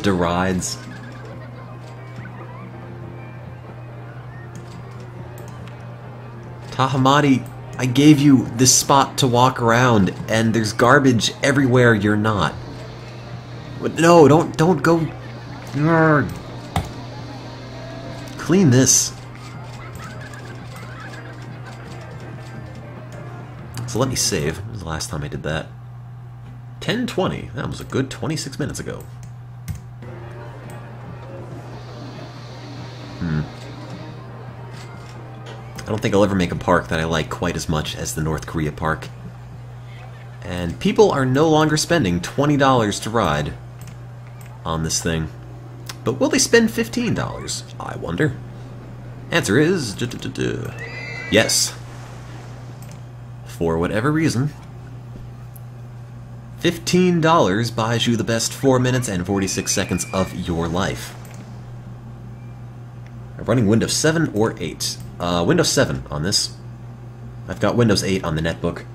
de Rides. Tahamati, I gave you this spot to walk around, and there's garbage everywhere you're not. No, don't go. Urgh. Clean this. So let me save. When was the last time I did that? 10:20. That was a good 26 minutes ago. I don't think I'll ever make a park that I like quite as much as the North Korea park. And people are no longer spending $20 to ride on this thing. But will they spend $15? I wonder. Answer is... yes. For whatever reason. $15 buys you the best 4 minutes and 46 seconds of your life. Running Windows 7 or 8? Windows 7 on this. I've got Windows 8 on the netbook.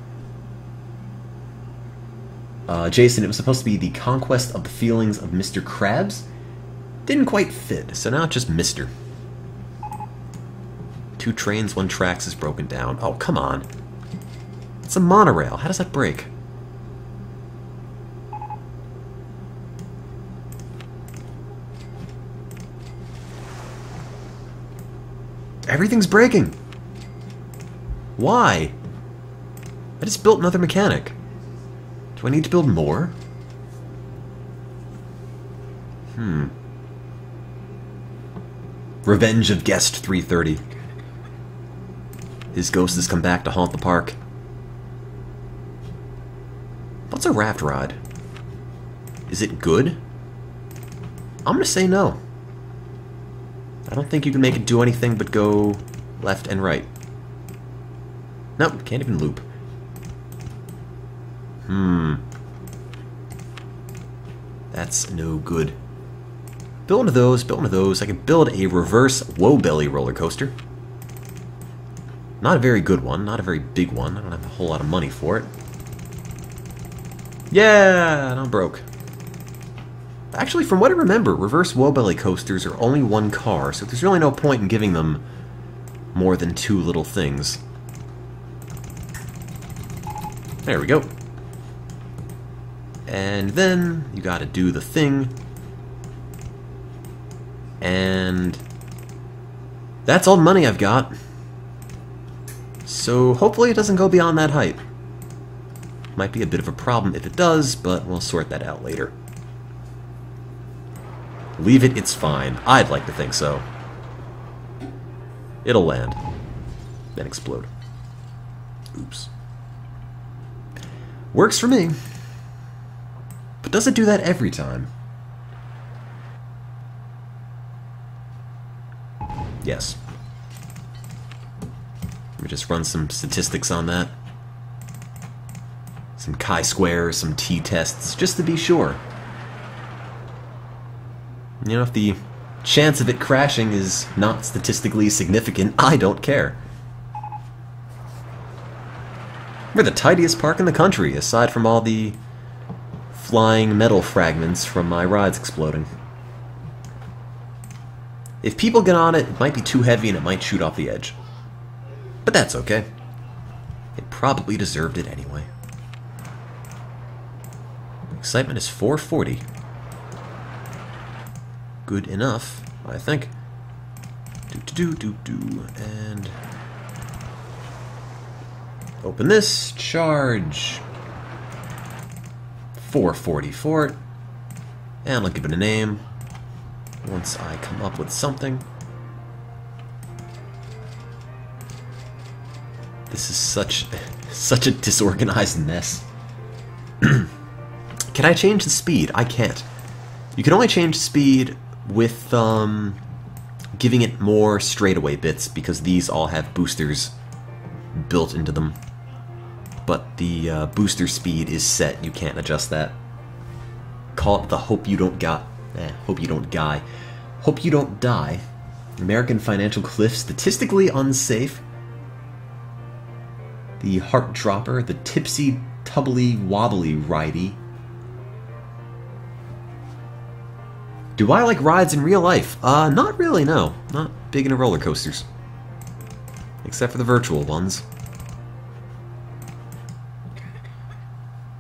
Jason, it was supposed to be the Conquest of the Feelings of Mr. Krabs. Didn't quite fit, so now it's just Mr. 2 trains, 1 tracks is broken down. Oh, come on. It's a monorail. How does that break? Everything's breaking. Why? I just built another mechanic. Do I need to build more? Revenge of Guest 330. His ghost has come back to haunt the park. What's a raft ride? Is it good? I'm gonna say no. I don't think you can make it do anything but go left and right. Nope, can't even loop. That's no good. Build one of those, build one of those. I can build a reverse Woe-Belly roller coaster. Not a very good one, not a very big one. I don't have a whole lot of money for it. Yeah, and I'm broke. Actually, from what I remember, reverse Woe-Belly coasters are only 1 car, so there's really no point in giving them more than 2 little things. There we go. And then you gotta do the thing. And that's all the money I've got. So hopefully it doesn't go beyond that height. Might be a bit of a problem if it does, but we'll sort that out later. Leave it, it's fine. I'd like to think so. It'll land. Then explode. Oops. Works for me. But does it do that every time? Yes. Let me just run some statistics on that. Some chi-squares, some t-tests, just to be sure. You know, if the chance of it crashing is not statistically significant, I don't care. We're the tidiest park in the country, aside from all the flying metal fragments from my rides exploding. If people get on it, it might be too heavy and it might shoot off the edge. But that's okay. It probably deserved it anyway. Excitement is 440. Good enough, I think. And open this, charge 440 for it, and I'll give it a name once I come up with something. This is such a disorganized mess. Can I change the speed? I can't. You can only change speed with giving it more straightaway bits, because these all have boosters built into them. But the booster speed is set. You can't adjust that. Call it the hope you don't guy. Hope you don't die. American Financial Cliff, statistically unsafe. The Heart Dropper, the Tipsy Tubbly Wobbly Ridey. Do I like rides in real life? Not really, no. Not big into roller coasters. Except for the virtual ones.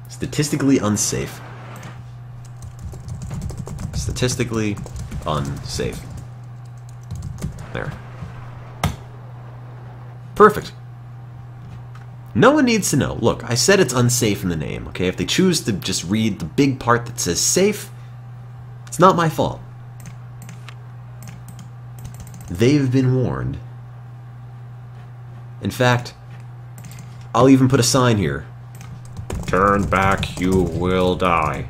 Statistically unsafe. Statistically unsafe. There. Perfect. No one needs to know. Look, I said it's unsafe in the name, okay? If they choose to just read the big part that says safe, it's not my fault. They've been warned. In fact, I'll even put a sign here. Turn back, you will die.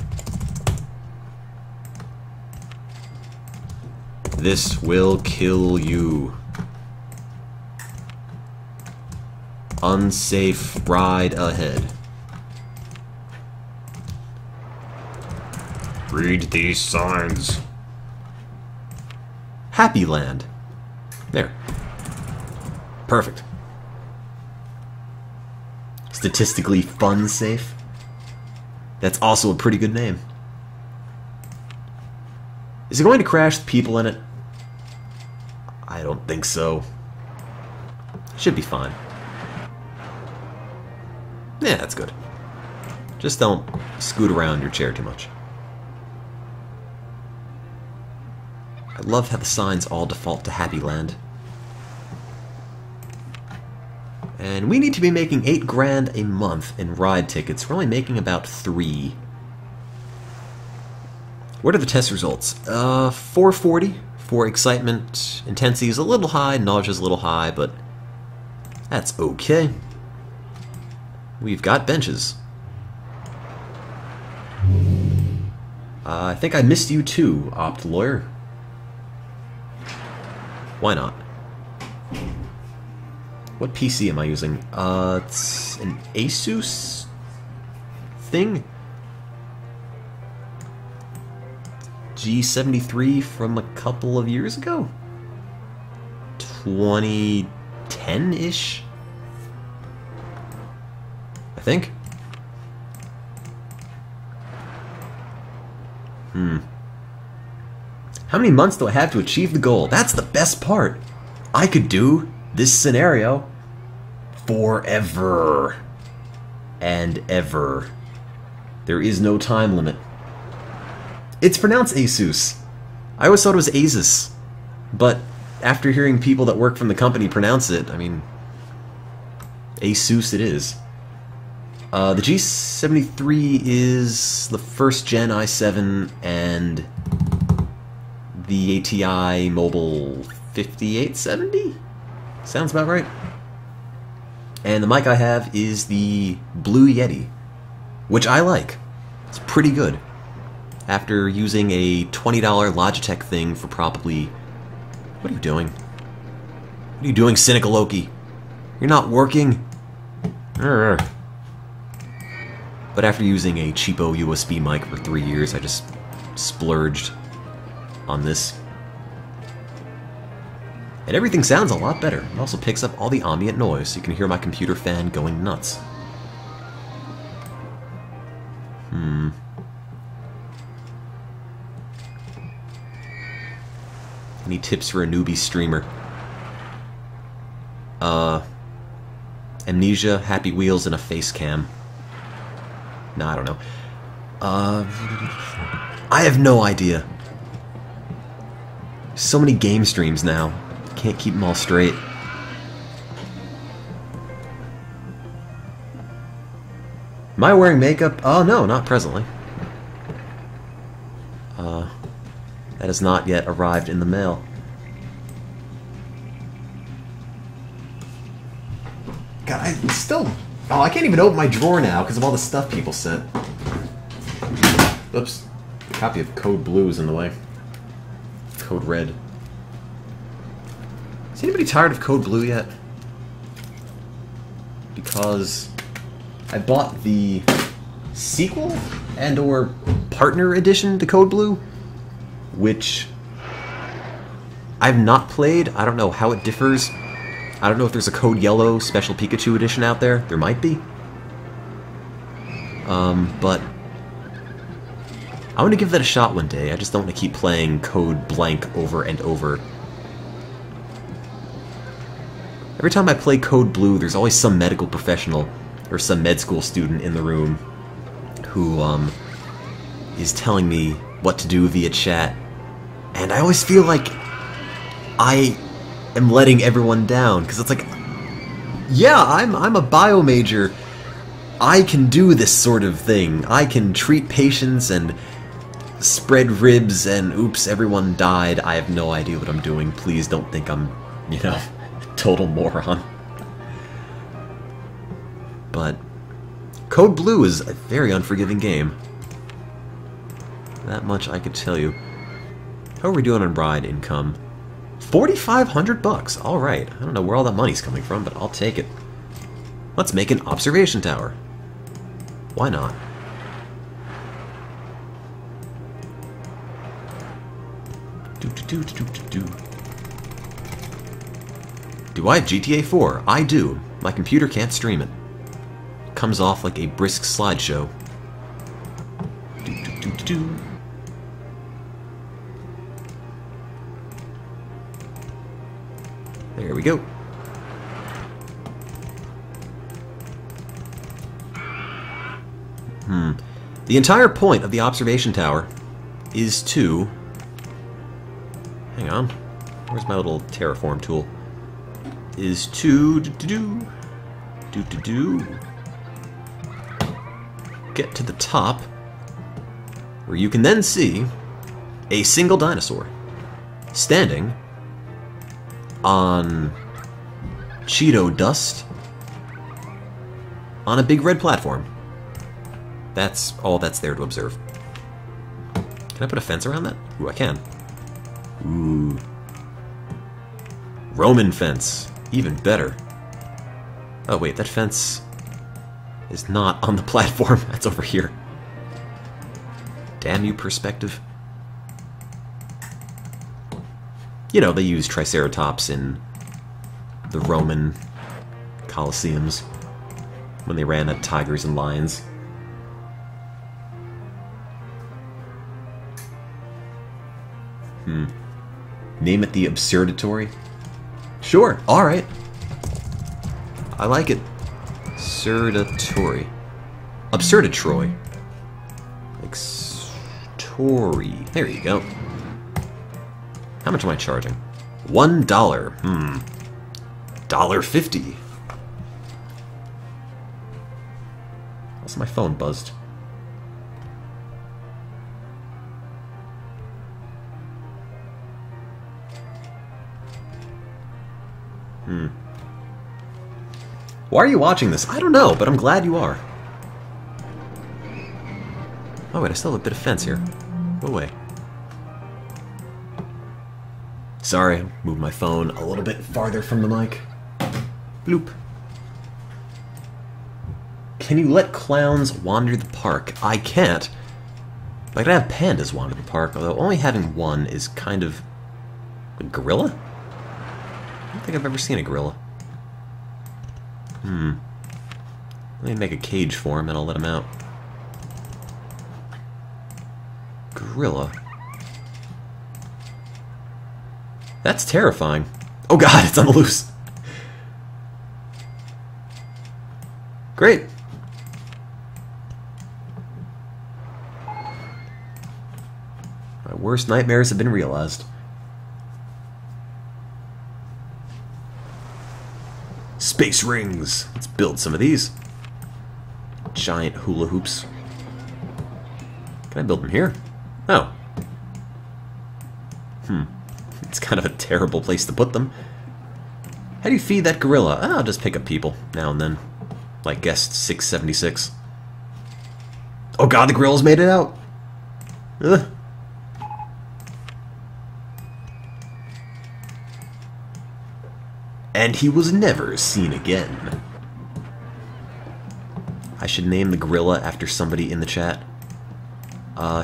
This will kill you. Unsafe ride ahead. Read these signs. Happy Land. There. Perfect. Statistically fun safe. That's also a pretty good name. Is it going to crash the people in it? I don't think so. Should be fine. Yeah, that's good. Just don't scoot around your chair too much. I love how the signs all default to Happy Land. And we need to be making $8 grand a month in ride tickets. We're only making about 3. What are the test results? 440 for excitement. Intensity is a little high, nausea is a little high, but that's okay. We've got benches. I think I missed you too, Opt Lawyer. Why not? What PC am I using? It's an Asus thing? G73 from a couple of years ago? 2010-ish? I think? How many months do I have to achieve the goal? That's the best part. I could do this scenario forever and ever. There is no time limit. It's pronounced Asus. I always thought it was Asus, but after hearing people that work from the company pronounce it, I mean, Asus it is. The G73 is the first gen i7 and the ATI Mobile 5870? Sounds about right. And the mic I have is the Blue Yeti, which I like. It's pretty good. After using a $20 Logitech thing for probably... What are you doing? What are you doing, Cynical Loki? You're not working? Urgh. But after using a cheapo USB mic for 3 years, I just splurged on this. And everything sounds a lot better. It also picks up all the ambient noise, so you can hear my computer fan going nuts. Any tips for a newbie streamer? Amnesia, Happy Wheels, and a face cam. No, I don't know. I have no idea. So many game streams now. Can't keep them all straight. Am I wearing makeup? Oh, no, not presently. That has not yet arrived in the mail. God, I still... Oh, I can't even open my drawer now because of all the stuff people sent. Oops. A copy of Code Blue is in the way. Code Red. Is anybody tired of Code Blue yet? Because I bought the sequel and or partner edition to Code Blue, which I've not played. I don't know how it differs. I don't know if there's a Code Yellow Special Pikachu Edition out there. There might be. But I want to give that a shot one day. I just don't want to keep playing Code Blank over and over. Every time I play Code Blue, there's always some medical professional or some med school student in the room who is telling me what to do via chat, and I always feel like I am letting everyone down, because it's like, yeah, I'm a bio major. I can do this sort of thing. I can treat patients and spread ribs and oops, everyone died. I have no idea what I'm doing. Please don't think I'm, you know, total moron. But Code Blue is a very unforgiving game. That much I could tell you. How are we doing on ride income? 4,500 bucks. All right. I don't know where all that money's coming from, but I'll take it. Let's make an observation tower. Why not? Do I have GTA 4? I do. My computer can't stream it. Comes off like a brisk slideshow. There we go. The entire point of the observation tower is to... Hang on. Where's my little terraform tool? Is to... get to the top, where you can then see a single dinosaur standing on Cheeto dust on a big red platform. That's all that's there to observe. Can I put a fence around that? Ooh, I can. Ooh. Roman fence. Even better. Oh wait, that fence is not on the platform. That's over here. Damn you, perspective. You know, they used Triceratops in the Roman Colosseums when they ran at tigers and lions. Name it the Absurdatory? Sure, alright. I like it. Absurdatory. Absurdatroy. Story. There you go. How much am I charging? $1. $1.50. Also, my phone buzzed. Why are you watching this? I don't know, but I'm glad you are. Oh wait, I still have a bit of fence here. Go away. Sorry, moved my phone a little bit farther from the mic. Bloop. Can you let clowns wander the park? I can't. But I can have pandas wander the park, although only having one is kind of... A gorilla? I don't think I've ever seen a gorilla. Let me make a cage for him and I'll let him out. Gorilla. That's terrifying. Oh god, it's on the loose. Great. My worst nightmares have been realized. Space rings! Let's build some of these. Giant hula hoops. Can I build them here? Oh. It's kind of a terrible place to put them. How do you feed that gorilla? Oh, I'll just pick up people now and then. Like guest 676. Oh god, the gorilla's made it out! Ugh. And he was never seen again. I should name the gorilla after somebody in the chat.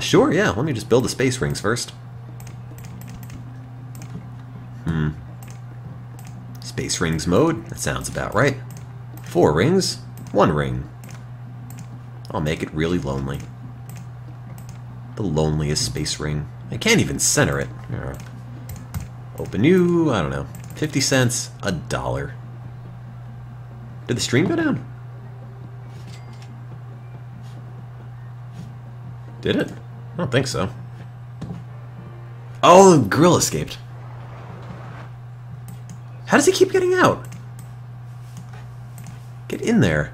Sure, yeah, let me just build the space rings first. Space rings mode. That sounds about right. 4 rings, 1 ring. I'll make it really lonely. The loneliest space ring. I can't even center it. Open you, I don't know. 50 cents, $1. Did the stream go down? Did it? I don't think so. Oh, the grill escaped. How does he keep getting out? Get in there.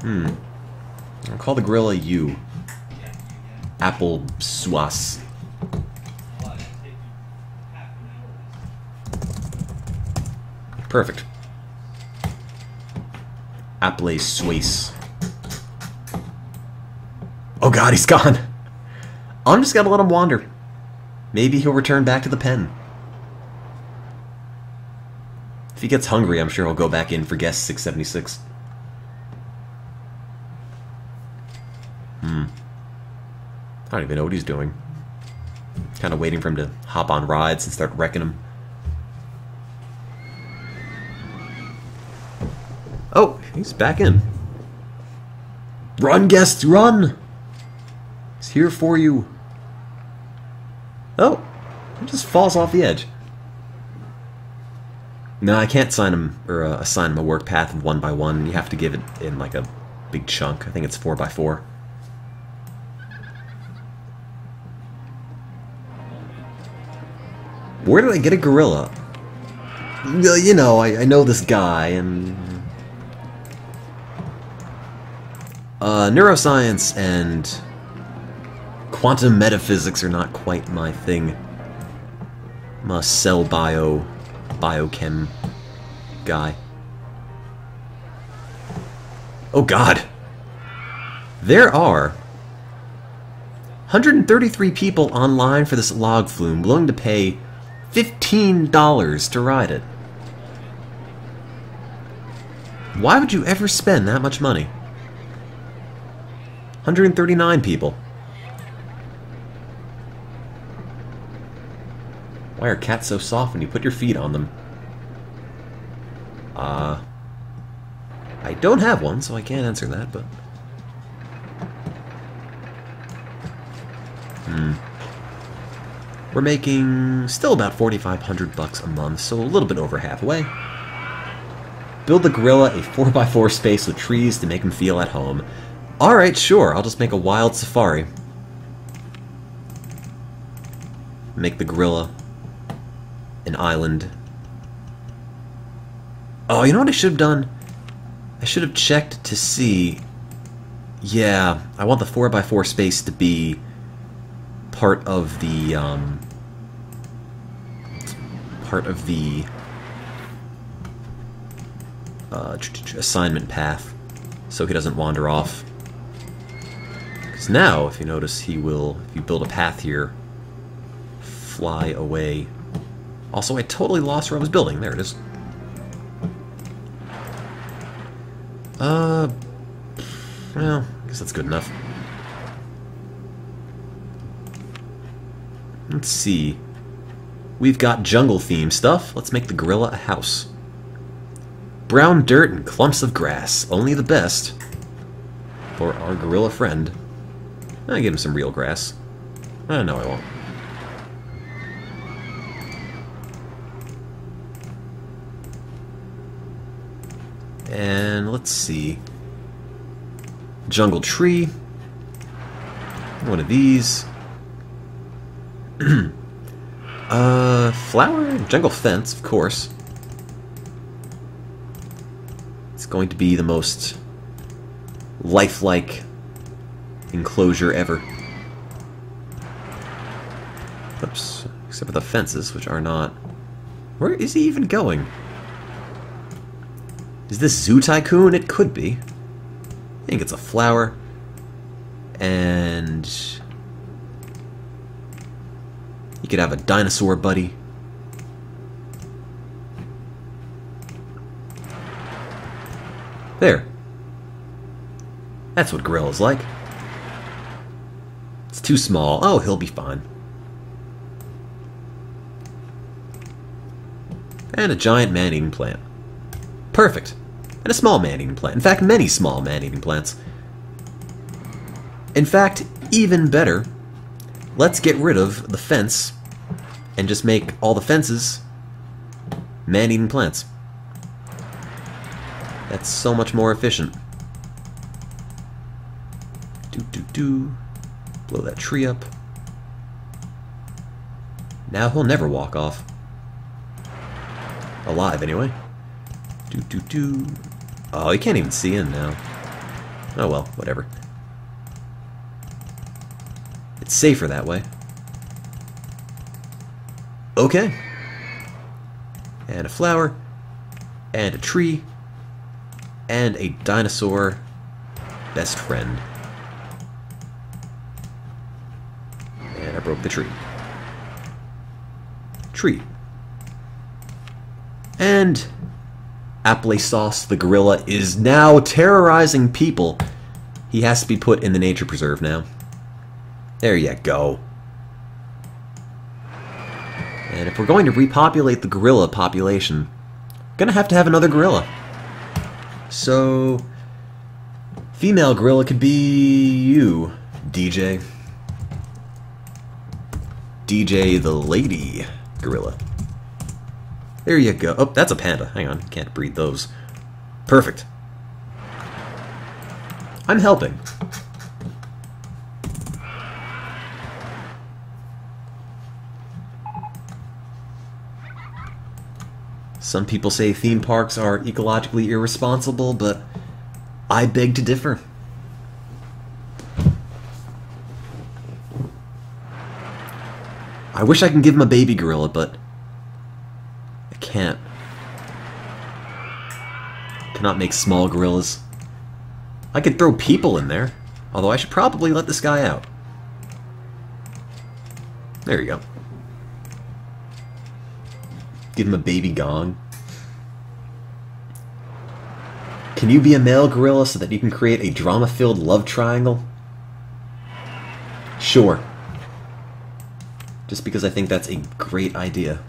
I'll call the gorilla you. Apple Swas. Perfect. Apple Swace. Oh god, he's gone. I'm just gonna let him wander. Maybe he'll return back to the pen. If he gets hungry, I'm sure he'll go back in for guest 676. I don't even know what he's doing. Kind of waiting for him to hop on rides and start wrecking him. Oh, he's back in. Run, guests, run! He's here for you. Oh, he just falls off the edge. No, I can't assign him a work path 1 by 1. You have to give it in like a big chunk. I think it's 4 by 4. Where did I get a gorilla? You know, I know this guy, and neuroscience and quantum metaphysics are not quite my thing. I'm a cell biochem guy. Oh god. There are 133 people online for this log flume willing to pay $15 to ride it. Why would you ever spend that much money? 139 people. Why are cats so soft when you put your feet on them? I don't have one, so I can't answer that, but... We're making still about $4,500 a month, so a little bit over halfway. Build the gorilla a 4x4 space with trees to make him feel at home. Alright, sure, I'll just make a wild safari. Make the gorilla an island. Oh, you know what I should have done? I should have checked to see... Yeah, I want the 4x4 space to be part of the assignment path, so he doesn't wander off. Because now, if you notice, he will, if you build a path here, fly away. Also, I totally lost where I was building. There it is. Well, I guess that's good enough. Let's see. We've got jungle theme stuff. Let's make the gorilla a house. Brown dirt and clumps of grass. Only the best for our gorilla friend. I'll give him some real grass. No, I won't. And let's see. Jungle tree. One of these. Flower, jungle fence, of course. It's going to be the most lifelike enclosure ever. Oops. Except for the fences, which are not... Where is he even going? Is this Zoo Tycoon? It could be. I think it's a flower. And... you could have a dinosaur buddy. There. That's what gorilla's like. It's too small. Oh, he'll be fine. And a giant man-eating plant. Perfect. And a small man-eating plant. In fact, many small man-eating plants. In fact, even better, let's get rid of the fence and just make all the fences man-eating plants. That's so much more efficient. Blow that tree up. Now he'll never walk off. Alive, anyway. Oh, he can't even see in now. Oh well, whatever. It's safer that way. Okay. And a flower. And a tree. And a dinosaur best friend. And I broke the tree. Tree. And Applesauce the gorilla is now terrorizing people. He has to be put in the nature preserve now. There you go. And if we're going to repopulate the gorilla population, I'm gonna have to have another gorilla. So, female gorilla could be you, DJ. DJ the lady gorilla. There you go. Oh, that's a panda. Hang on, can't breed those. Perfect. I'm helping. Some people say theme parks are ecologically irresponsible, but I beg to differ. I wish I can give him a baby gorilla, but I can't. Cannot make small gorillas. I could throw people in there, although I should probably let this guy out. There you go. Give him a baby gong. Can you be a male gorilla so that you can create a drama-filled love triangle? Sure. Just because I think that's a great idea.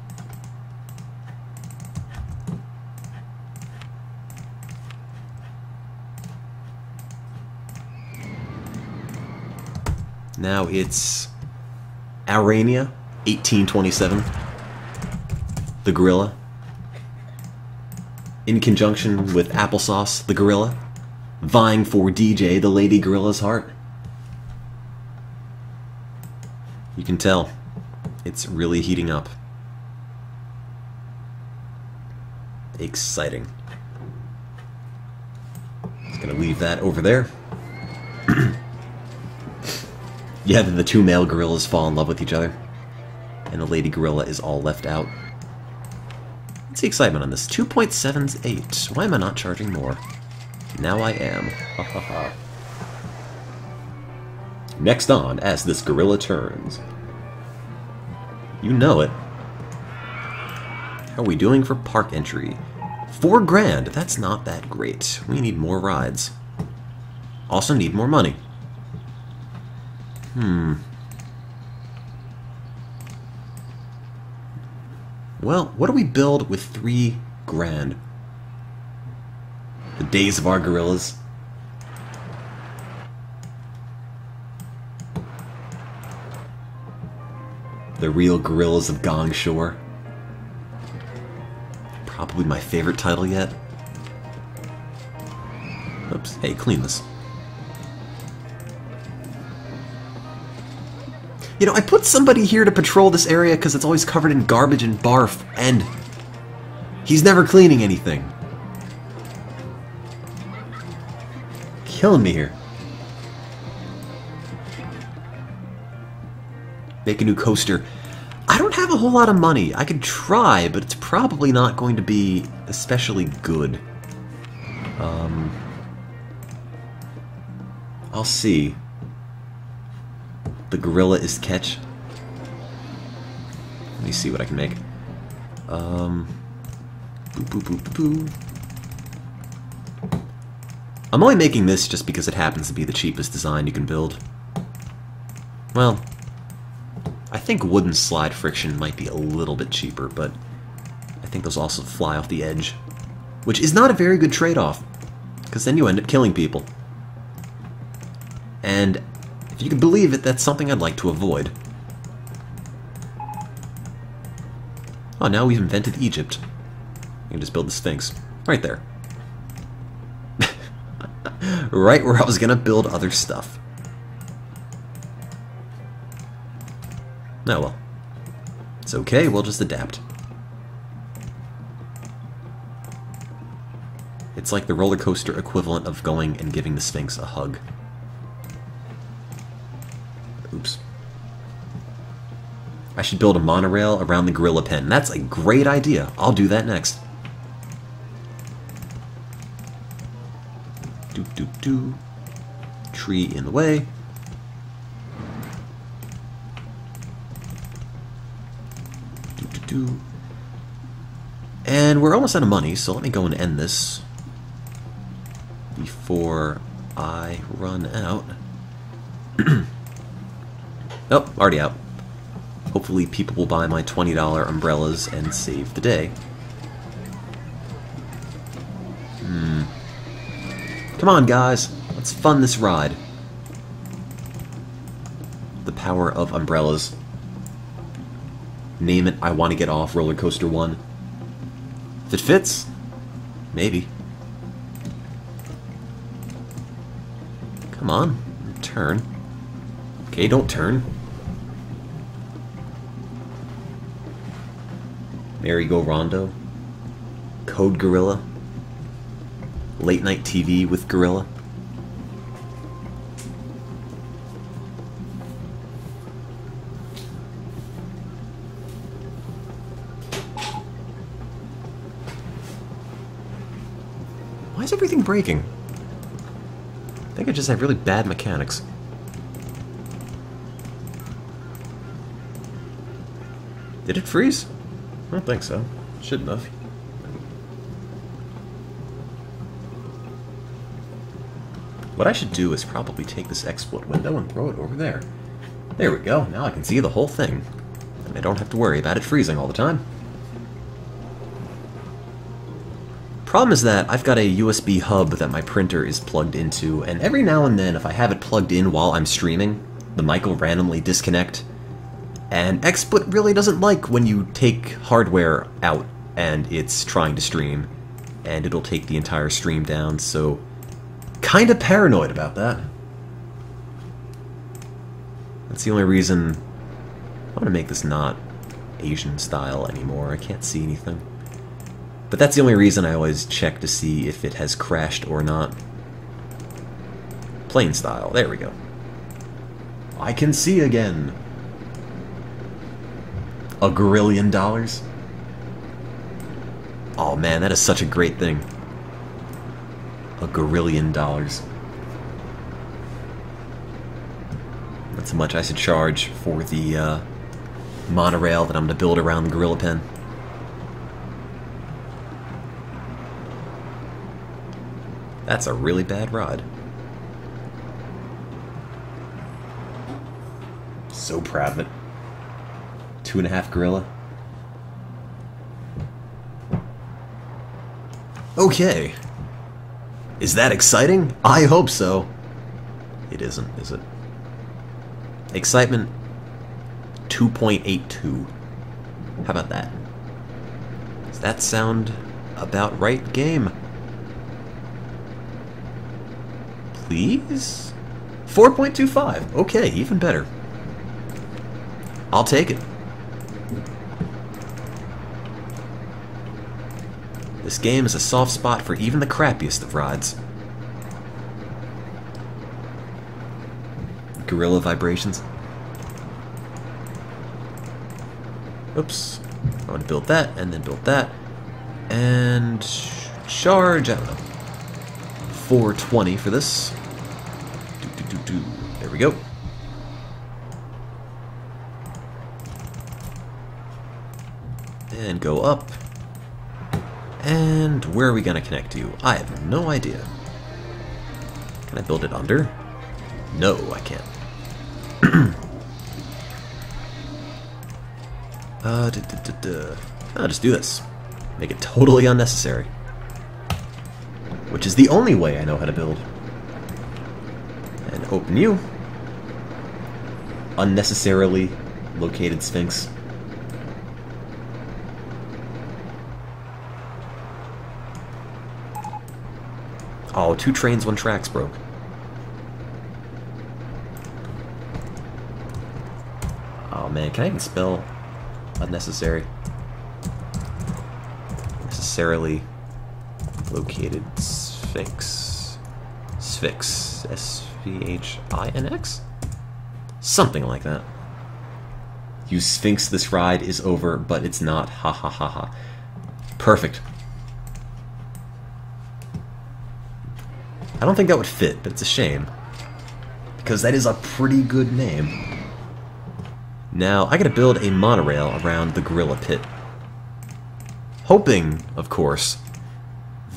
Now it's Arania, 1827. The gorilla, in conjunction with Applesauce the gorilla, vying for DJ the lady gorilla's heart. You can tell, it's really heating up. Exciting. Just gonna leave that over there. Yeah, then the two male gorillas fall in love with each other, and the lady gorilla is all left out. What's the excitement on this? 2.78. Why am I not charging more? Now I am. Ha ha ha. Next on, as this gorilla turns. You know it. How are we doing for park entry? $4 grand. That's not that great. We need more rides. Also need more money. Well, what do we build with $3 grand? The days of our gorillas. The real gorillas of Gong Shore. Probably my favorite title yet. Oops, hey, clean this. You know, I put somebody here to patrol this area because it's always covered in garbage and barf, and he's never cleaning anything. Killing me here. Make a new coaster. I don't have a whole lot of money. I could try, but it's probably not going to be especially good. I'll see. The gorilla is catch. Let me see what I can make. Boo, boo, boo, boo, boo. I'm only making this just because it happens to be the cheapest design you can build. Well, I think wooden slide friction might be a little bit cheaper, but I think those also fly off the edge. Which is not a very good trade-off, because then you end up killing people. And if you can believe it, that's something I'd like to avoid. Oh, now we've invented Egypt. You can just build the Sphinx. Right there. Right where I was gonna build other stuff. Oh well. It's okay, we'll just adapt. It's like the roller coaster equivalent of going and giving the Sphinx a hug. Oops. I should build a monorail around the gorilla pen. That's a great idea. I'll do that next. Do. Tree in the way. Do. And we're almost out of money, so let me go and end this before I run out. Oh, already out. Hopefully people will buy my $20 umbrellas and save the day. Come on, guys. Let's fund this ride. The power of umbrellas. Name it, I want to get off Roller Coaster 1. If it fits, maybe. Come on, turn. Okay, don't turn. Merry-go-rondo. Code Gorilla. Late night TV with Gorilla. Why is everything breaking? I think I just have really bad mechanics. Did it freeze? I don't think so. Shouldn't have. What I should do is probably take this exploit window and throw it over there. There we go. Now I can see the whole thing. And I don't have to worry about it freezing all the time. Problem is that I've got a USB hub that my printer is plugged into, and every now and then if I have it plugged in while I'm streaming, the mic will randomly disconnect. And XSplit really doesn't like when you take hardware out and it's trying to stream, and it'll take the entire stream down, so kinda paranoid about that. That's the only reason I want to make this not Asian style anymore. I can't see anything. But that's the only reason I always check to see if it has crashed or not. Plain style, there we go. I can see again. $1 gorillion? Oh man, that is such a great thing. $1 gorillion. That's how much I should charge for the monorail that I'm going to build around the gorilla pen. That's a really bad ride. So proud of it. 2.5 gorilla. Okay. Is that exciting? I hope so. It isn't, is it? Excitement 2.82. How about that? Does that sound about right, game? Please? 4.25. Okay, even better. I'll take it. This game is a soft spot for even the crappiest of rides. Gorilla vibrations. Oops. I want to build that, and then build that. And charge, I don't know, 420 for this. There we go. And go up. And where are we going to connect to? I have no idea. Can I build it under? No, I can't. I'll just do this. Make it totally unnecessary. Which is the only way I know how to build. And open you. Unnecessarily located Sphinx. Oh, 2 trains, 1 tracks broke. Oh man, can I even spell unnecessary? Necessarily located Sphinx. Sphinx. S-V-H-I-N-X? Something like that. You Sphinx, this ride is over, but it's not. Ha ha ha ha. Perfect. I don't think that would fit, but it's a shame. Because that is a pretty good name. Now, I gotta build a monorail around the gorilla pit. Hoping, of course,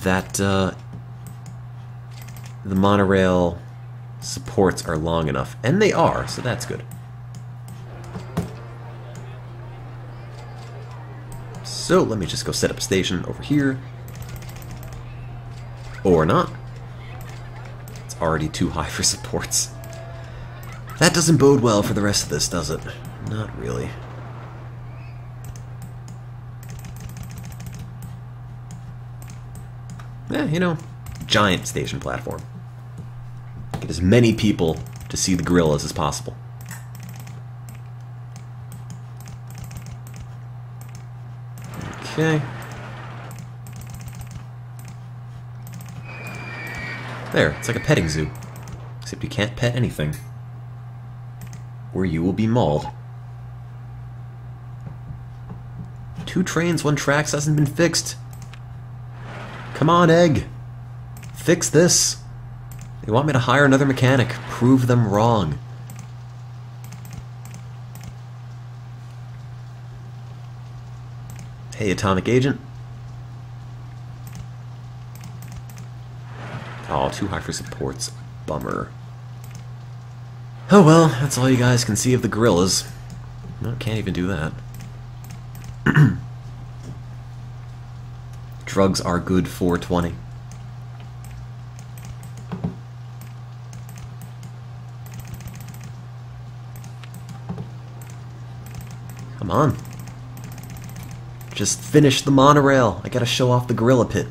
that the monorail supports are long enough. And they are, so that's good. So, let me just go set up a station over here. Or not. It's already too high for supports. That doesn't bode well for the rest of this, does it? Not really. You know, giant station platform. Get as many people to see the gorillas as possible. Okay. There, it's like a petting zoo. Except you can't pet anything. Or you will be mauled. 2 trains, 1 tracks hasn't been fixed. Come on, Egg. Fix this. They want me to hire another mechanic. Prove them wrong. Hey, Atomic Agent. Oh, too high for supports. Bummer. Oh well, that's all you guys can see of the gorillas. No, can't even do that. Drugs are good for 20. Come on. Just finish the monorail. I gotta show off the gorilla pit.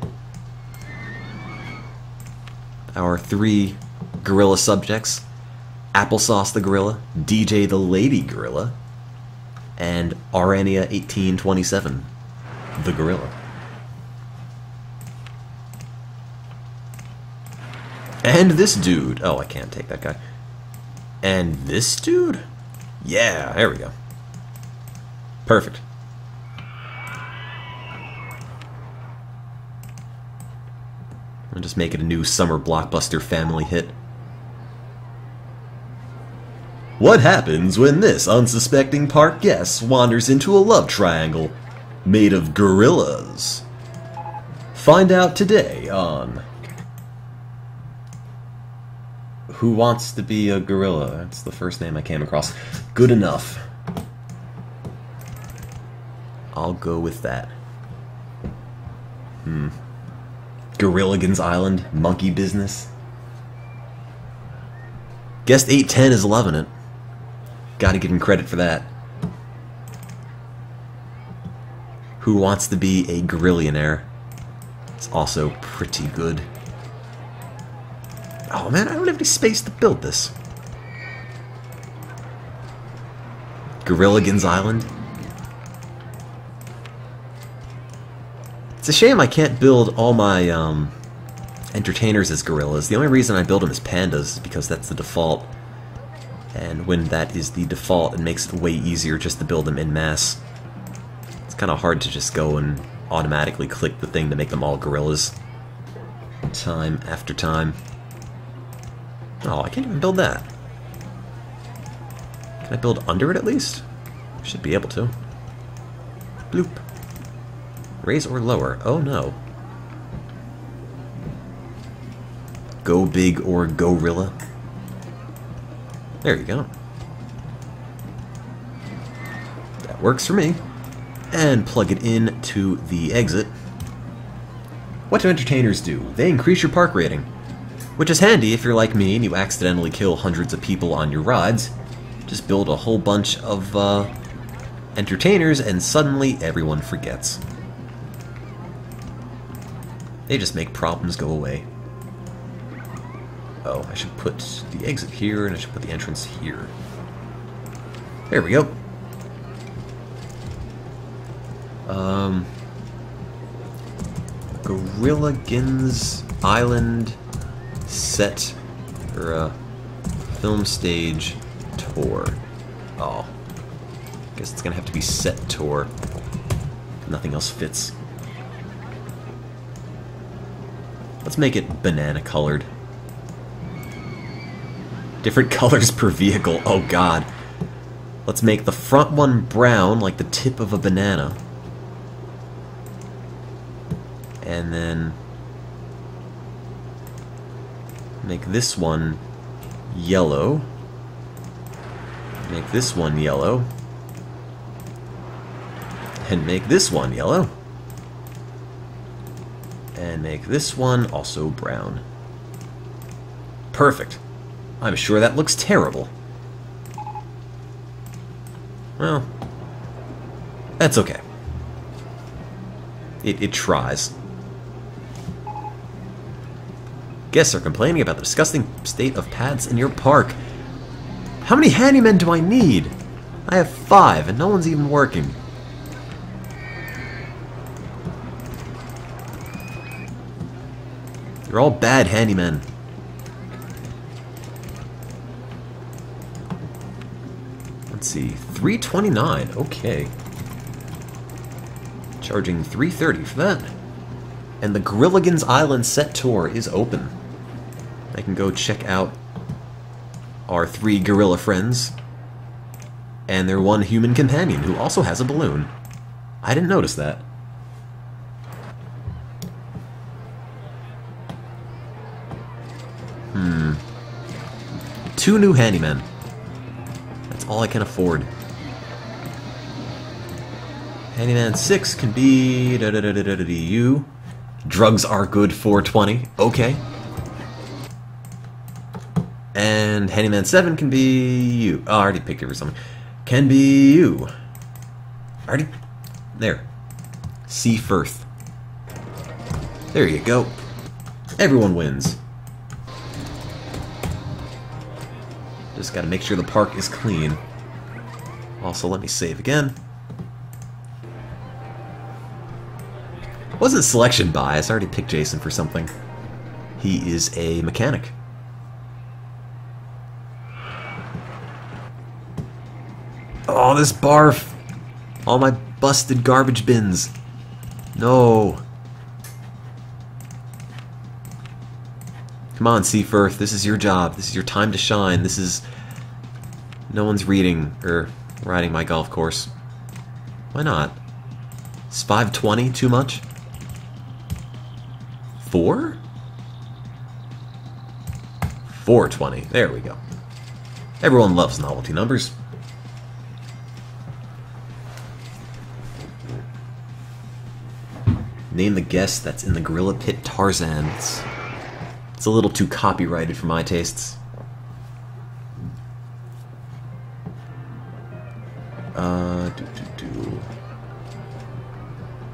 Our 3 gorilla subjects. Applesauce the gorilla, DJ the lady gorilla, and Arania 1827 the gorilla. And this dude. Oh, I can't take that guy. And this dude? Yeah, there we go. Perfect. I'll just make it a new summer blockbuster family hit. What happens when this unsuspecting park guest wanders into a love triangle made of gorillas? Find out today on Who Wants to Be a Gorilla? That's the first name I came across. Good enough. I'll go with that. Gorilligans Island, monkey business. Guest 810 is loving it. Gotta give him credit for that. Who Wants to Be a Gorillionaire? It's also pretty good. Oh man, I don't have any space to build this. Gorilligans Island. It's a shame I can't build all my entertainers as gorillas. The only reason I build them as pandas is because that's the default. And when that is the default, it makes it way easier just to build them en masse. It's kind of hard to just go and automatically click the thing to make them all gorillas. Time after time. Oh, I can't even build that. Can I build under it at least? I should be able to. Bloop. Raise or lower? Oh no. Go big or gorilla. There you go. That works for me. and plug it in to the exit. What do entertainers do? They increase your park rating, which is handy if you're like me and you accidentally kill hundreds of people on your rides. Just build a whole bunch of entertainers and suddenly everyone forgets. They just make problems go away. Oh, I should put the exit here and I should put the entrance here. There we go. Gorilligans Island set or film stage tour. Oh, guess it's gonna have to be set tour. Nothing else fits. Let's make it banana colored. Different colors per vehicle. Oh god. Let's make the front one brown like the tip of a banana. And then make this one yellow. Make this one yellow. And make this one yellow. And make this one also brown. Perfect. I'm sure that looks terrible. Well, that's okay. It tries. Guests are complaining about the disgusting state of paths in your park. How many handymen do I need? I have 5 and no one's even working. You're all bad handymen. Let's see, $3.29. Okay. Charging $3.30 for that. And the Gorilligans Island set tour is open. I can go check out our 3 gorilla friends and their 1 human companion who also has a balloon. I didn't notice that. Two new handymen. That's all I can afford. Handyman 6 can be you. Drugs are good for 20. Okay. And Handyman 7 can be you. Oh, I already picked it for something. Can be you. Already? There. See Firth. There you go. Everyone wins. Just gotta make sure the park is clean. Also, let me save again. Wasn't selection bias. I already picked Jason for something. He is a mechanic. Oh, this barf! All my busted garbage bins. No. Come on, Seafirth. This is your job. This is your time to shine. This is... No one's reading or riding my golf course. Why not? Is 520 too much? 4? 420. There we go. Everyone loves novelty numbers. Name the guest that's in the Gorilla Pit Tarzan. It's a little too copyrighted for my tastes.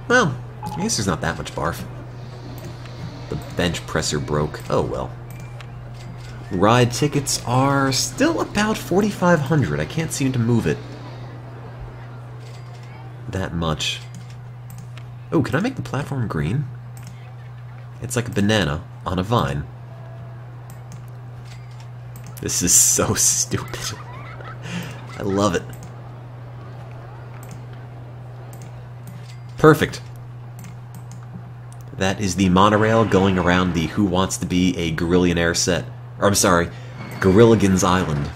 Well, I guess there's not that much barf. The bench presser broke. Oh well. Ride tickets are still about 4,500. I can't seem to move it that much. Oh, can I make the platform green? It's like a banana on a vine. This is so stupid. I love it. Perfect. That is the monorail going around the Who Wants to Be a Gorillionaire set. Or, I'm sorry, Gorilligans Island.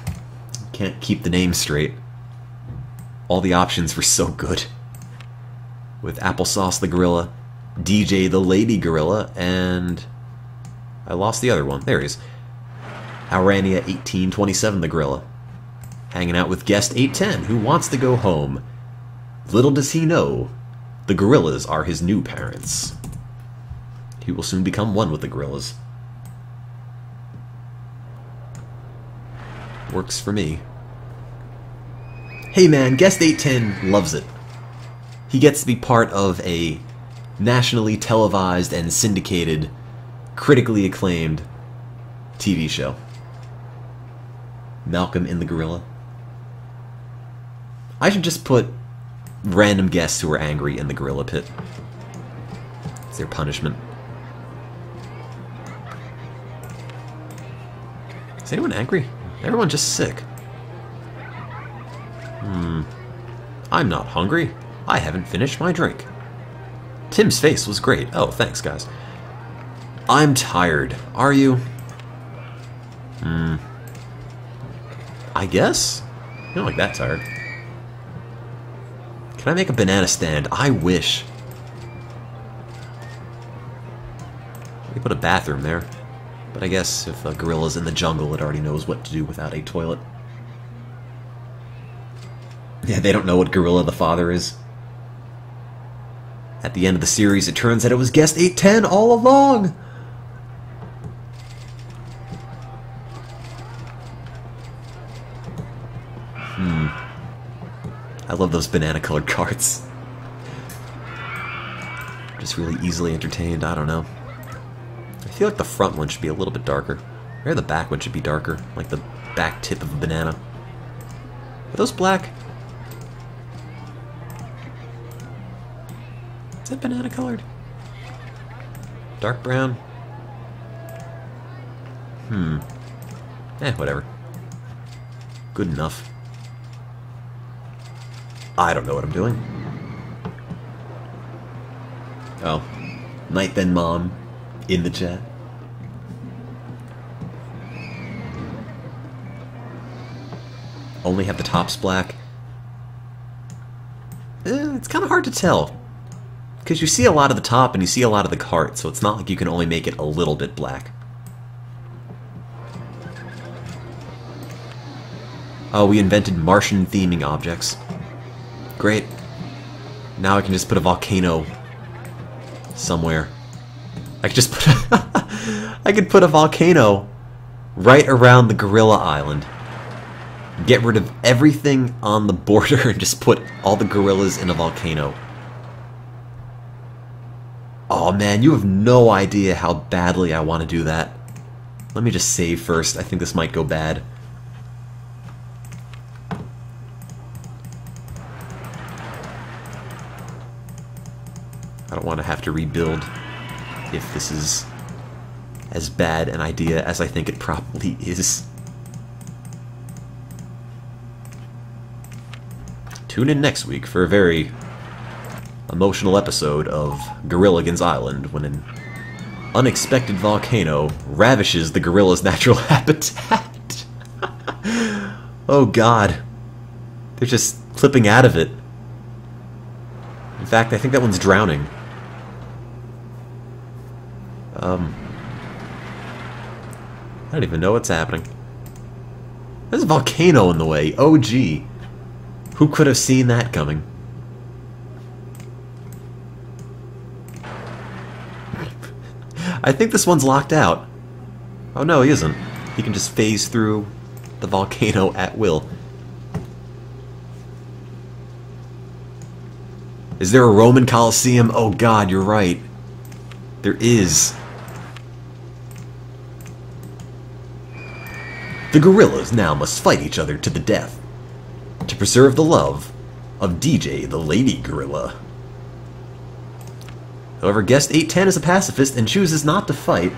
Can't keep the name straight. All the options were so good. With Applesauce the Gorilla, DJ the Lady Gorilla, and... I lost the other one. There he is. Aurania 1827 the Gorilla. Hanging out with guest 810, who wants to go home. Little does he know The gorillas are his new parents. He will soon become one with the gorillas. Works for me. Hey man, Guest 810 loves it. He gets to be part of a nationally televised and syndicated, critically acclaimed TV show. Malcolm in the Gorilla. I should just put random guests who are angry in the gorilla pit. It's their punishment. Is anyone angry? Everyone's just sick. I'm not hungry. I haven't finished my drink. Tim's face was great. Oh, thanks, guys. I'm tired. Are you? I guess? You're not like that tired. Can I make a banana stand? I wish. We could put a bathroom there. But I guess if a gorilla's in the jungle, it already knows what to do without a toilet. Yeah, they don't know what gorilla the father is. At the end of the series, it turns out it was Guest 810 all along! I love those banana-colored carts. Just really easily entertained, I don't know. I feel like the front one should be a little bit darker. Or the back one should be darker, like the back tip of a banana. Are those black? Is that banana colored? Dark brown? Whatever. Good enough. I don't know what I'm doing. Oh. Night then, Mom. In the chat. Only have the tops black. It's kind of hard to tell. Because you see a lot of the top and you see a lot of the cart, so it's not like you can only make it a little bit black. Oh, we invented Martian theming objects. Great. Now I can just put a volcano somewhere. I could just put I could put a volcano right around the gorilla island. Get rid of everything on the border and just put all the gorillas in a volcano. Oh man, you have no idea how badly I want to do that. Let me just save first. I think this might go bad. I don't want to have to rebuild if this is as bad an idea as I think it probably is. Tune in next week for a very emotional episode of Gorilligan's Island when an unexpected volcano ravishes the gorilla's natural habitat. Oh god. They're just clipping out of it. In fact, I think that one's drowning. I don't even know what's happening. There's a volcano in the way. Oh gee. Who could have seen that coming? I think this one's locked out. Oh no, he isn't. He can just phase through the volcano at will. Is there a Roman Colosseum? Oh god, you're right. There is. The gorillas now must fight each other to the death to preserve the love of DJ the Lady Gorilla. However, Guest 810 is a pacifist and chooses not to fight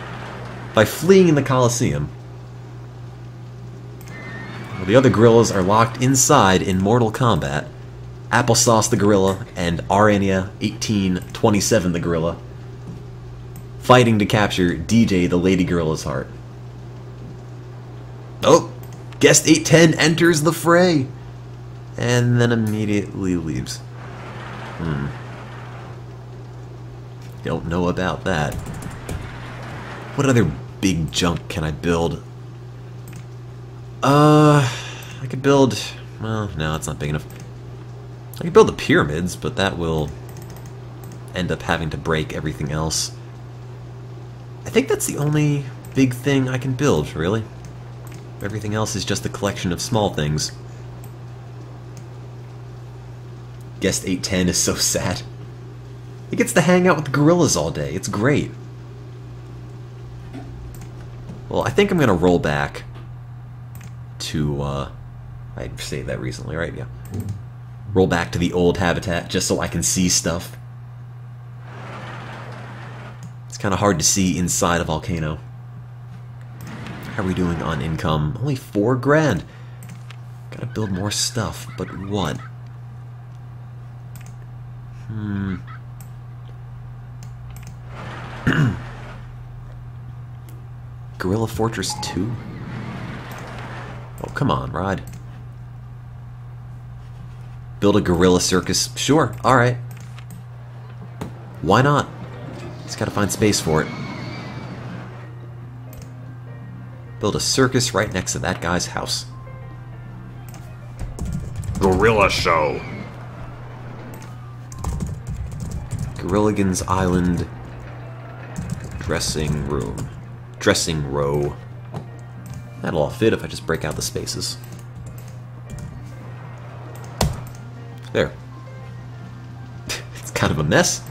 by fleeing the Colosseum. Well, the other gorillas are locked inside in mortal combat. Applesauce the gorilla and Arania 1827 the gorilla fighting to capture DJ the Lady Gorilla's heart. Oh! Guest 810 enters the fray! And then immediately leaves. Don't know about that. What other big junk can I build? I could build... Well, no, it's not big enough. I could build the pyramids, but that will end up having to break everything else. I think that's the only big thing I can build, really. Everything else is just a collection of small things. Guest 810 is so sad. He gets to hang out with the gorillas all day. It's great. Well, I think I'm going to roll back to, I saved that recently, right? Yeah. Roll back to the old habitat just so I can see stuff. It's kind of hard to see inside a volcano. How are we doing on income? Only 4 grand. Gotta build more stuff, but what? Gorilla Fortress 2? Oh, come on, Rod. Build a gorilla circus? Sure, alright. Why not? Just gotta find space for it. Build a circus right next to that guy's house. Gorilla Show. Gorilligan's Island dressing room. Dressing row. That'll all fit if I just break out the spaces. There. It's kind of a mess,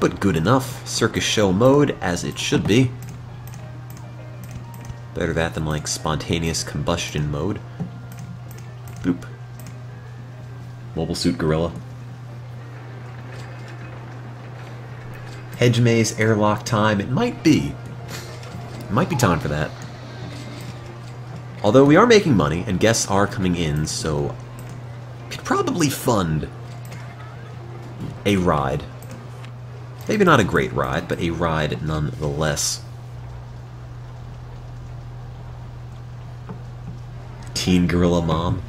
but good enough. Circus show mode, as it should be. Better that than, like, spontaneous combustion mode. Boop. Mobile suit gorilla. Hedge maze airlock time. It might be. It might be time for that. Although we are making money, and guests are coming in, so could probably fund a ride. Maybe not a great ride, but a ride nonetheless. Teen gorilla mom.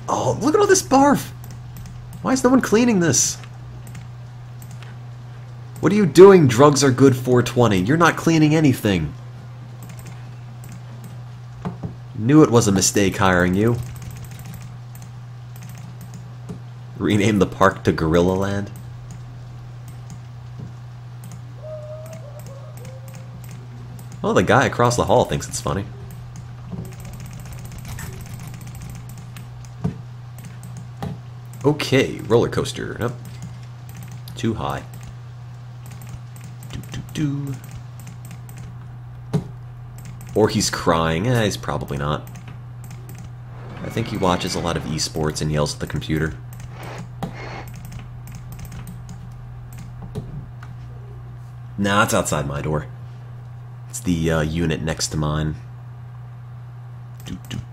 Oh, look at all this barf! Why is no one cleaning this? What are you doing, Drugs Are Good 420? You're not cleaning anything. Knew it was a mistake hiring you. Rename the park to Gorilla Land. Oh, the guy across the hall thinks it's funny. Okay, roller coaster. Nope. Too high. Do. Or he's crying. He's probably not. I think he watches a lot of esports and yells at the computer. Nah, it's outside my door. It's the unit next to mine.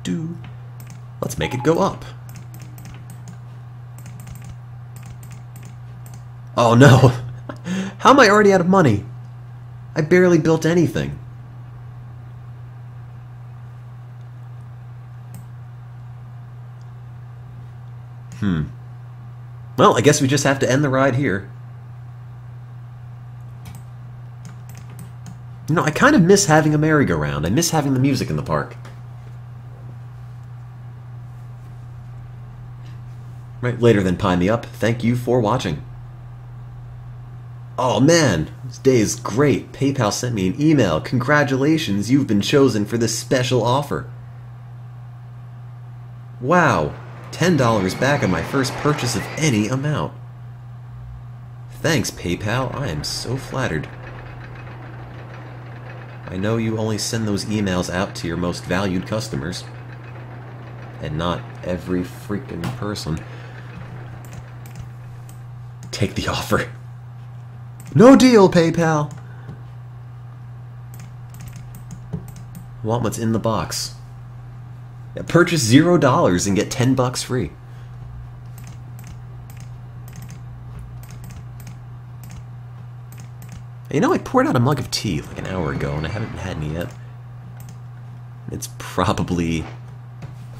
Do. Let's make it go up. Oh no! How am I already out of money? I barely built anything. Well, I guess we just have to end the ride here. You know, I kind of miss having a merry-go-round. I miss having the music in the park. Right, later than Pie Me Up. Thank you for watching. Oh man, this day is great. PayPal sent me an email. Congratulations, you've been chosen for this special offer. Wow, $10 back on my first purchase of any amount. Thanks, PayPal. I am so flattered. I know you only send those emails out to your most valued customers. And not every freaking person. Take the offer. No deal, PayPal! Want what's in the box. Yeah, purchase $0 and get $10 free. You know, I poured out a mug of tea like an hour ago and I haven't had any yet. It's probably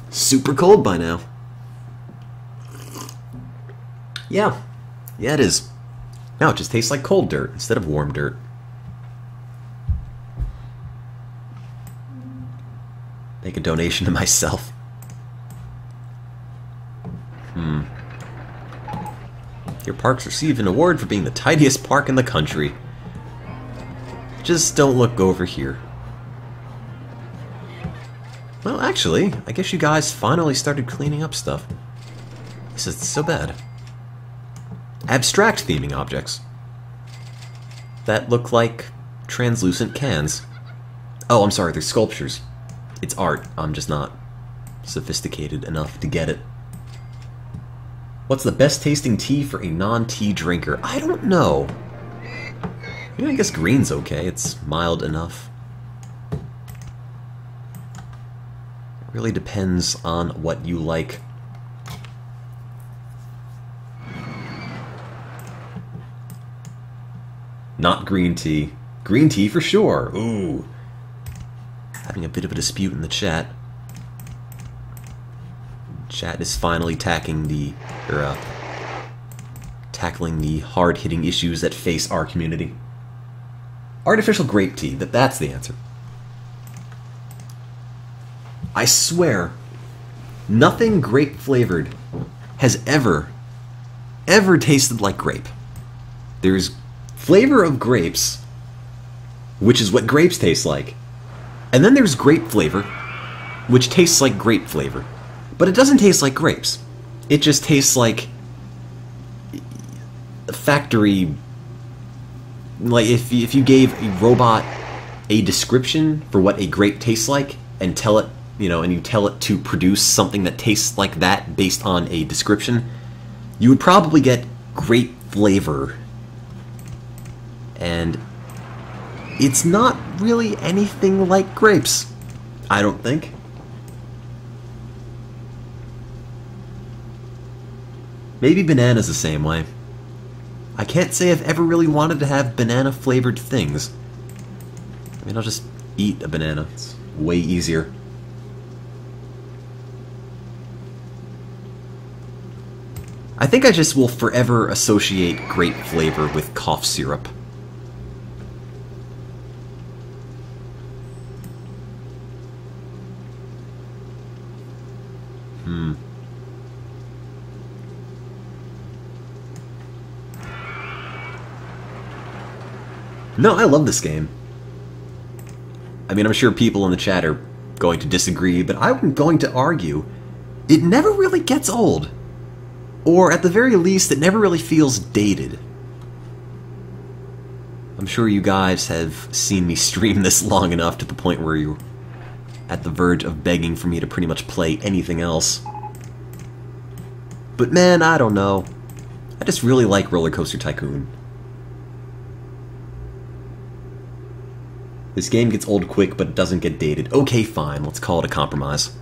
super cold by now. Yeah, it is. Now it just tastes like cold dirt instead of warm dirt. Make a donation to myself. Your parks received an award for being the tidiest park in the country. Just don't look over here. Well, actually, I guess you guys finally started cleaning up stuff. This isn't so bad. Abstract theming objects. That look like translucent cans. Oh, I'm sorry, they're sculptures. It's art. I'm just not sophisticated enough to get it. What's the best tasting tea for a non-tea drinker? I don't know. Yeah, I guess green's okay. It's mild enough. Really depends on what you like. Not green tea. Green tea for sure. Ooh. Having a bit of a dispute in the chat. Chat is finally tackling the hard-hitting issues that face our community. Artificial grape tea. That's the answer. I swear, nothing grape-flavored has ever tasted like grape. There's flavor of grapes, which is what grapes taste like. And then there's grape flavor, which tastes like grape flavor. But it doesn't taste like grapes. It just tastes like factory... Like, if you gave a robot a description for what a grape tastes like, and tell it, and you tell it to produce something that tastes like that based on a description, you would probably get grape flavor. And it's not really anything like grapes, I don't think. Maybe banana's the same way. I can't say I've ever really wanted to have banana-flavored things. I mean, I'll just eat a banana. It's way easier. I think I just will forever associate grape flavor with cough syrup. No, I love this game. I mean, I'm sure people in the chat are going to disagree, but I'm going to argue it never really gets old. Or, at the very least, it never really feels dated. I'm sure you guys have seen me stream this long enough to the point where you're at the verge of begging for me to pretty much play anything else. But man, I don't know. I just really like Roller Coaster Tycoon. This game gets old quick, but it doesn't get dated. Okay, fine. Let's call it a compromise.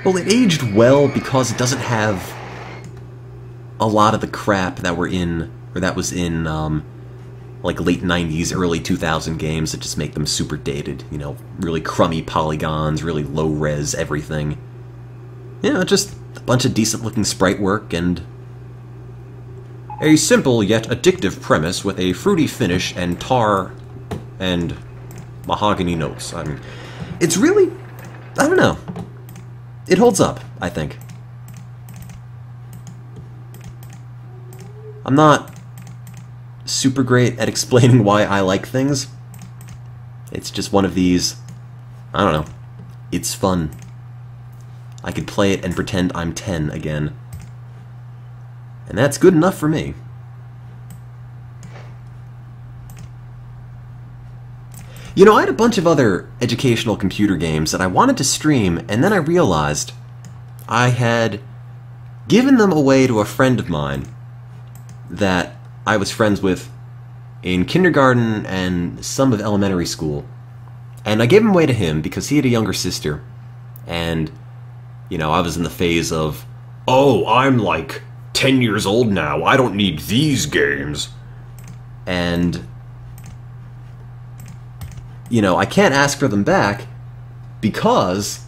Well, it aged well because it doesn't have a lot of the crap that was in, like, late 90s, early 2000 games that just make them super dated. Really crummy polygons, really low-res everything. Just a bunch of decent-looking sprite work and a simple yet addictive premise with a fruity finish and tar and mahogany notes. I mean, it's really... I don't know. It holds up, I think. I'm not super great at explaining why I like things. It's just one of these... I don't know. It's fun. I could play it and pretend I'm 10 again. And that's good enough for me. I had a bunch of other educational computer games that I wanted to stream, and then I realized I had given them away to a friend of mine that I was friends with in kindergarten and some of elementary school. And I gave them away to him because he had a younger sister, and I was in the phase of, oh, I'm like 10 years old now, I don't need these games. And, I can't ask for them back because,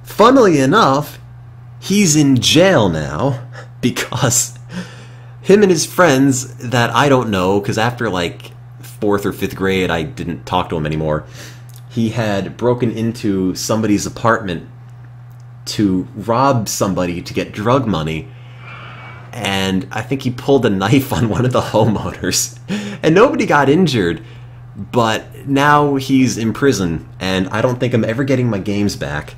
funnily enough, he's in jail now because him and his friends that I don't know, because after, like, 4th or 5th grade, I didn't talk to him anymore. he had broken into somebody's apartment to rob somebody to get drug money, and I think he pulled a knife on one of the homeowners, and nobody got injured, but now he's in prison, and I don't think I'm ever getting my games back.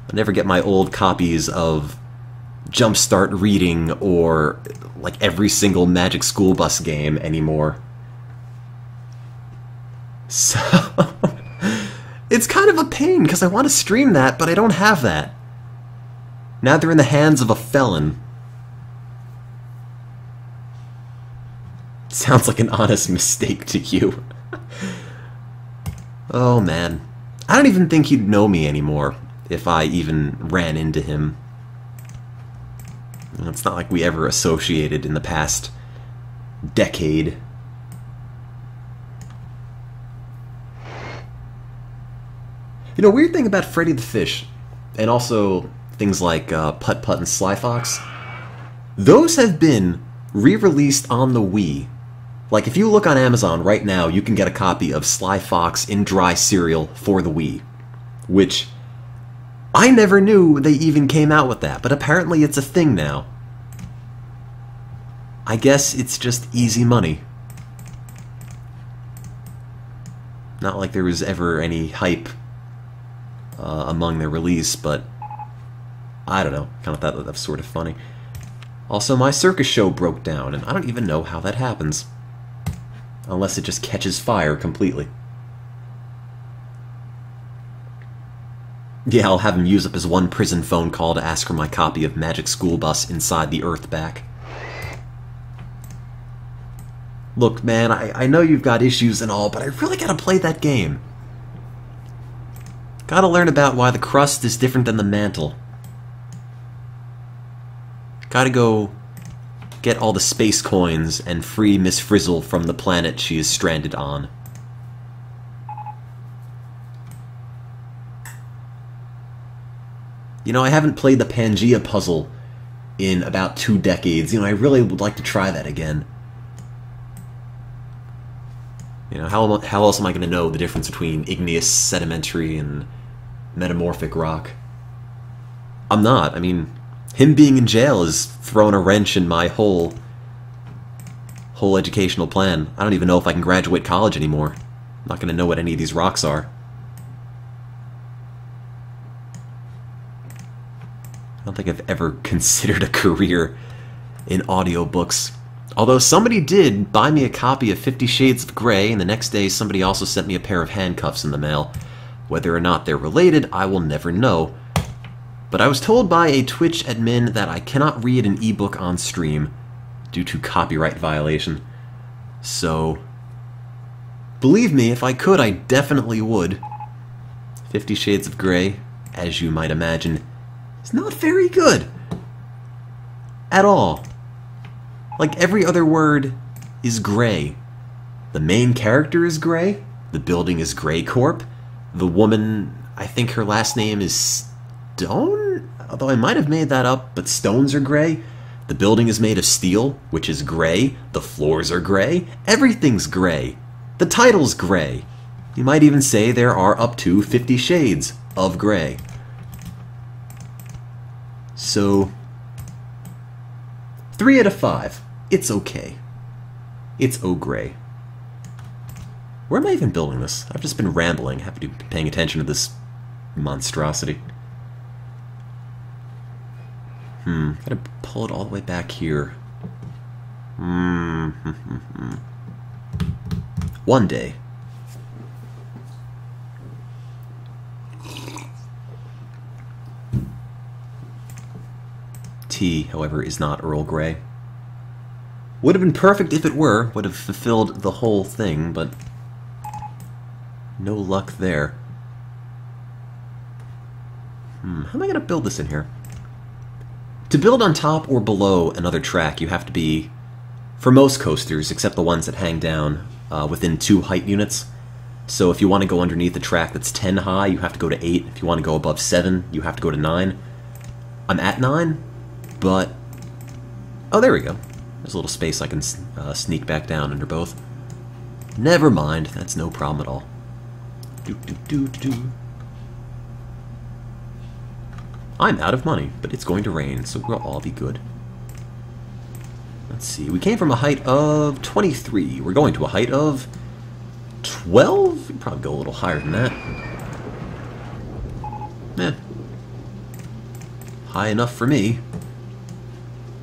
I'll never get my old copies of Jumpstart Reading or like every single Magic School Bus game anymore. So it's kind of a pain because I want to stream that, but I don't have that. Now they're in the hands of a felon. Sounds like an honest mistake to you. Oh man. I don't even think he'd know me anymore if I even ran into him. It's not like we ever associated in the past decade. You know, weird thing about Freddy the Fish, and also things like Putt Putt and Sly Fox, those have been re-released on the Wii. Like, if you look on Amazon right now, you can get a copy of Sly Fox in dry cereal for the Wii. Which, I never knew they even came out with that, but apparently it's a thing now. I guess it's just easy money. Not like there was ever any hype among their release, but I don't know. Kind of thought that was sort of funny. Also, my circus show broke down, and I don't even know how that happens. Unless it just catches fire completely. Yeah, I'll have him use up his one prison phone call to ask for my copy of Magic School Bus Inside the Earth back. Look, man, I know you've got issues and all, but I really gotta play that game. Gotta learn about why the crust is different than the mantle. Gotta go get all the space coins and free Miss Frizzle from the planet she is stranded on. You know, I haven't played the Pangea puzzle in about 2 decades. You know, I really would like to try that again. You know, how else am I going to know the difference between igneous, sedimentary, and metamorphic rock? I'm not. I mean, him being in jail has thrown a wrench in my whole educational plan. I don't even know if I can graduate college anymore. I'm not going to know what any of these rocks are. I don't think I've ever considered a career in audiobooks. Although somebody did buy me a copy of 50 Shades of Grey, and the next day somebody also sent me a pair of handcuffs in the mail. Whether or not they're related, I will never know. But I was told by a Twitch admin that I cannot read an ebook on stream due to copyright violation. So, believe me, if I could, I definitely would. 50 Shades of Grey, as you might imagine, is not very good. At all. Like, every other word is gray. The main character is gray. The building is Grey Corp. The woman, I think her last name is Stone? Although I might have made that up, but stones are gray. The building is made of steel, which is gray. The floors are gray. Everything's gray. The title's gray. You might even say there are up to 50 shades of gray. So, 3 out of 5. It's okay. It's gray. Where am I even building this? I've just been rambling. I haven't been paying attention to this monstrosity. Gotta pull it all the way back here. One day. Tea, however, is not Earl Grey. Would have been perfect if it were. Would have fulfilled the whole thing, but no luck there. How am I going to build this in here? To build on top or below another track, you have to be, for most coasters, except the ones that hang down, within 2 height units. So if you want to go underneath a track that's 10 high, you have to go to 8. If you want to go above 7, you have to go to 9. I'm at 9, but... oh, there we go. There's a little space I can sneak back down under both. Never mind, that's no problem at all. Do, do, do, do, do. I'm out of money, but it's going to rain, so we'll all be good. Let's see. We came from a height of 23. We're going to a height of 12? We'd probably go a little higher than that. Eh. High enough for me.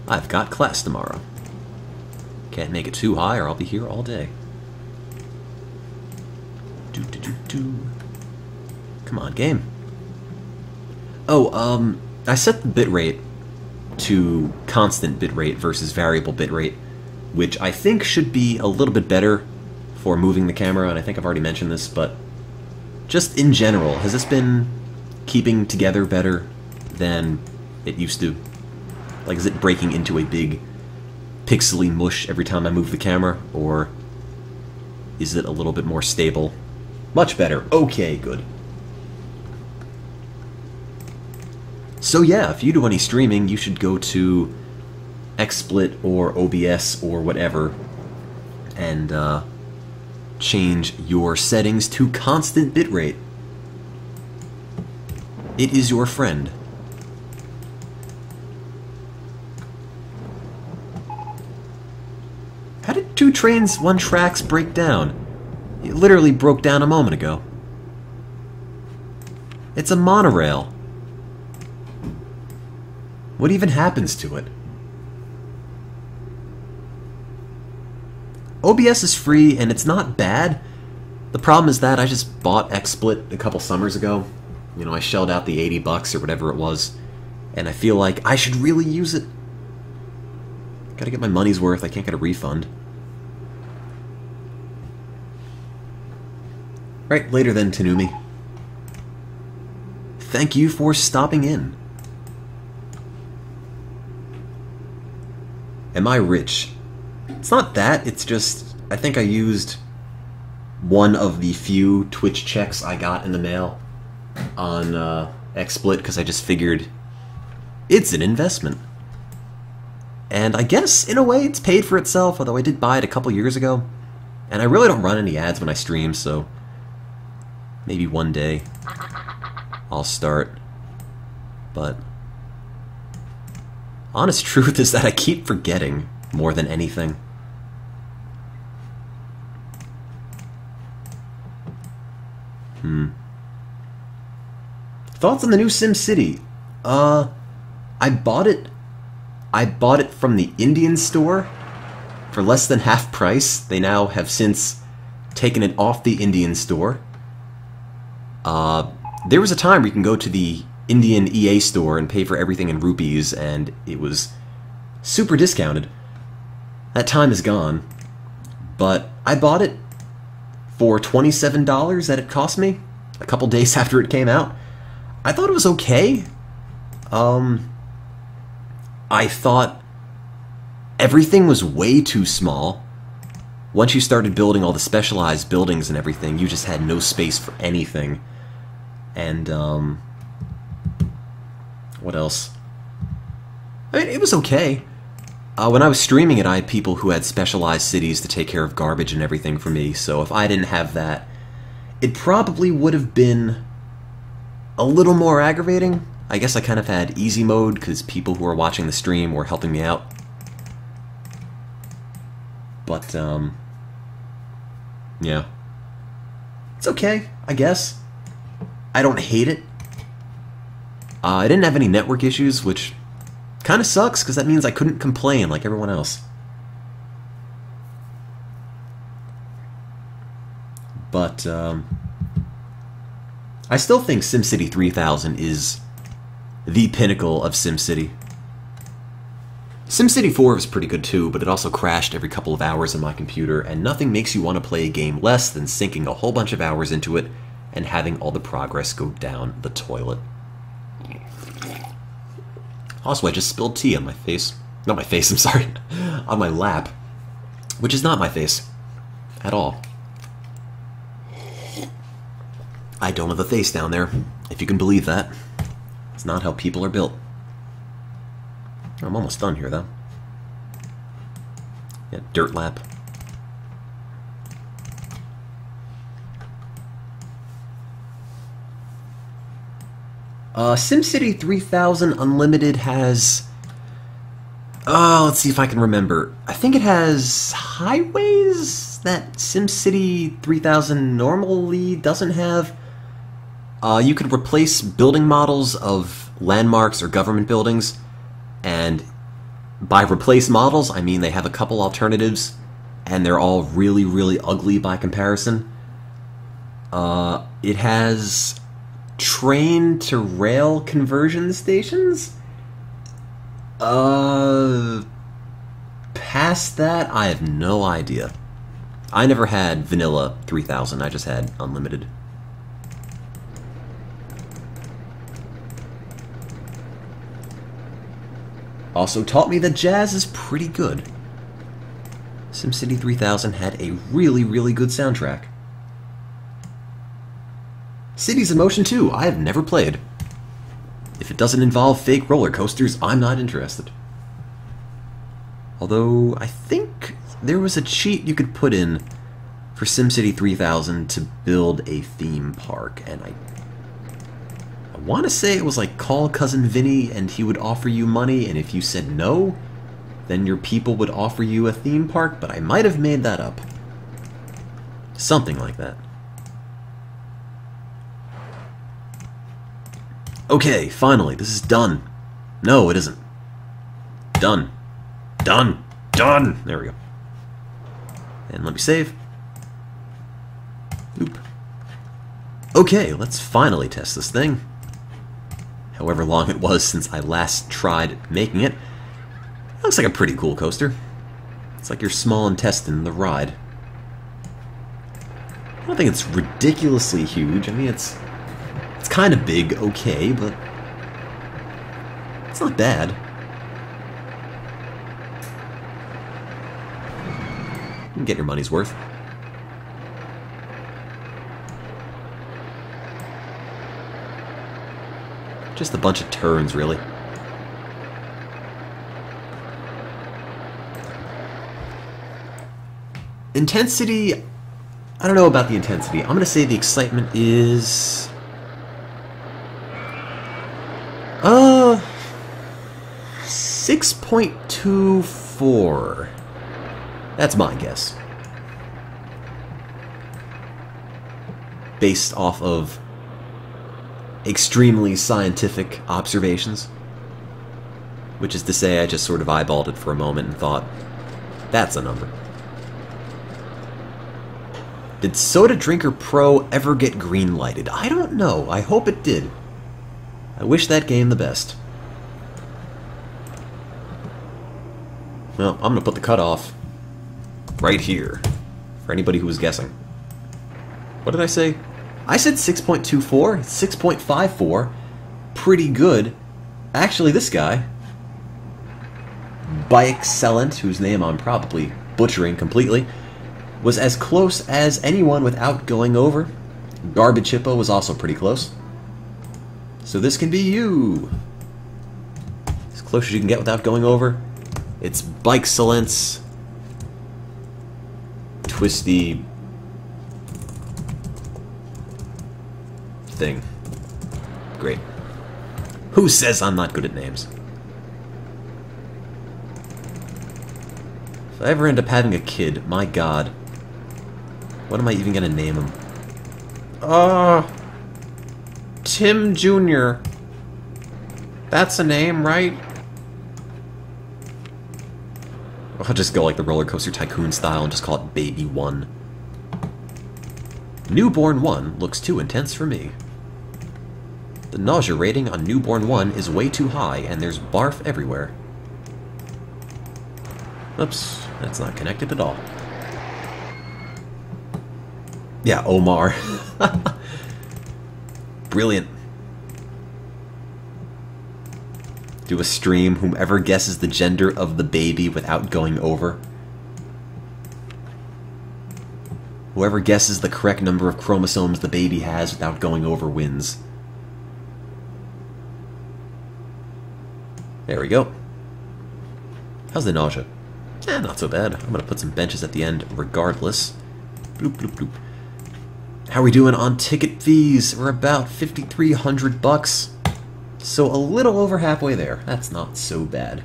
I've got class tomorrow. Can't make it too high or I'll be here all day. Do, do, do, do. Come on, game. Oh, I set the bitrate to constant bitrate versus variable bitrate, which I think should be a little bit better for moving the camera, and I think I've already mentioned this, but just in general, has this been keeping together better than it used to? Like, is it breaking into a big pixely mush every time I move the camera, or is it a little bit more stable? Much better. Okay, good. So yeah, if you do any streaming, you should go to XSplit or OBS or whatever and change your settings to constant bitrate. It is your friend. How did 2 trains, 1 tracks break down? It literally broke down a moment ago. It's a monorail. What even happens to it? OBS is free, and it's not bad. The problem is that I just bought XSplit a couple summers ago. You know, I shelled out the 80 bucks or whatever it was, and I feel like I should really use it. Gotta get my money's worth. I can't get a refund. Right, later then, Tanumi. Thank you for stopping in. Am I rich? It's not that, it's just, I think I used one of the few Twitch checks I got in the mail on XSplit because I just figured it's an investment. And I guess, in a way, it's paid for itself, although I did buy it a couple years ago. And I really don't run any ads when I stream, so maybe one day I'll start. But honest truth is that I keep forgetting more than anything. Thoughts on the new SimCity? I bought it from the Indian store for less than half price. They now have since taken it off the Indian store. There was a time where you can go to the Indian EA store and pay for everything in rupees, and it was super discounted. That time is gone. But I bought it for $27 that it cost me a couple days after it came out. I thought it was okay. I thought everything was way too small. Once you started building all the specialized buildings and everything, you just had no space for anything. And, what else? I mean, it was okay. When I was streaming it, I had people who had specialized cities to take care of garbage and everything for me, so if I didn't have that, it probably would have been a little more aggravating. I guess I kind of had easy mode, because people who were watching the stream were helping me out. But, yeah. It's okay, I guess. I don't hate it. I didn't have any network issues, which kind of sucks, because that means I couldn't complain like everyone else. But, I still think SimCity 3000 is the pinnacle of SimCity. SimCity 4 was pretty good too, but it also crashed every couple of hours on my computer, and nothing makes you want to play a game less than sinking a whole bunch of hours into it and having all the progress go down the toilet. Also, I just spilled tea on my face. Not my face, I'm sorry. On my lap. Which is not my face. At all. I don't have a face down there, if you can believe that. It's not how people are built. I'm almost done here, though. Yeah, dirt lap. SimCity 3000 Unlimited has... let's see if I can remember. I think it has highways that SimCity 3000 normally doesn't have. You could replace building models of landmarks or government buildings, and by replace models, I mean they have a couple alternatives, and they're all really, really ugly by comparison. It has train to rail conversion stations. Past that, I have no idea. I never had vanilla 3000, I just had unlimited. Also taught me that jazz is pretty good. SimCity 3000 had a really, really good soundtrack. Cities in Motion 2, I have never played. If it doesn't involve fake roller coasters, I'm not interested. Although, I think there was a cheat you could put in for SimCity 3000 to build a theme park, and I want to say it was like call Cousin Vinny and he would offer you money, and if you said no, then your people would offer you a theme park, but I might have made that up. Something like that. Okay, finally, this is done. No, it isn't. Done. Done. Done! There we go. And let me save. Oop. Okay, let's finally test this thing. However long it was since I last tried making it. It looks like a pretty cool coaster. It's like your small intestine, the ride. I don't think it's ridiculously huge. I mean, it's kind of big, okay, but it's not bad. You can get your money's worth. Just a bunch of turns, really. Intensity, I don't know about the intensity. I'm going to say the excitement is... 6.24. That's my guess. Based off of extremely scientific observations. Which is to say, I just sort of eyeballed it for a moment and thought, that's a number. Did Soda Drinker Pro ever get green-lighted? I don't know. I hope it did. I wish that game the best. Well, I'm gonna put the cutoff right here, for anybody who was guessing. What did I say? I said 6.24, 6.54. Pretty good. Actually, this guy, Bikeccellent, whose name I'm probably butchering completely, was as close as anyone without going over. Garbage Hippo was also pretty close. So this can be you. As close as you can get without going over. It's Bikeccellent's twisty thing. Great. Who says I'm not good at names? If I ever end up having a kid, my god. What am I even gonna name him? Tim Jr. That's a name, right? I'll just go like the Roller Coaster Tycoon style and just call it Baby 1. Newborn 1 looks too intense for me. The nausea rating on Newborn 1 is way too high, and there's barf everywhere. Oops, that's not connected at all. Yeah, Omar. Brilliant. Do a stream, whomever guesses the gender of the baby without going over. Whoever guesses the correct number of chromosomes the baby has without going over wins. There we go. How's the nausea? Not so bad. I'm gonna put some benches at the end regardless. Bloop, bloop, bloop. How are we doing on ticket fees? We're about $5,300. So a little over halfway there. That's not so bad.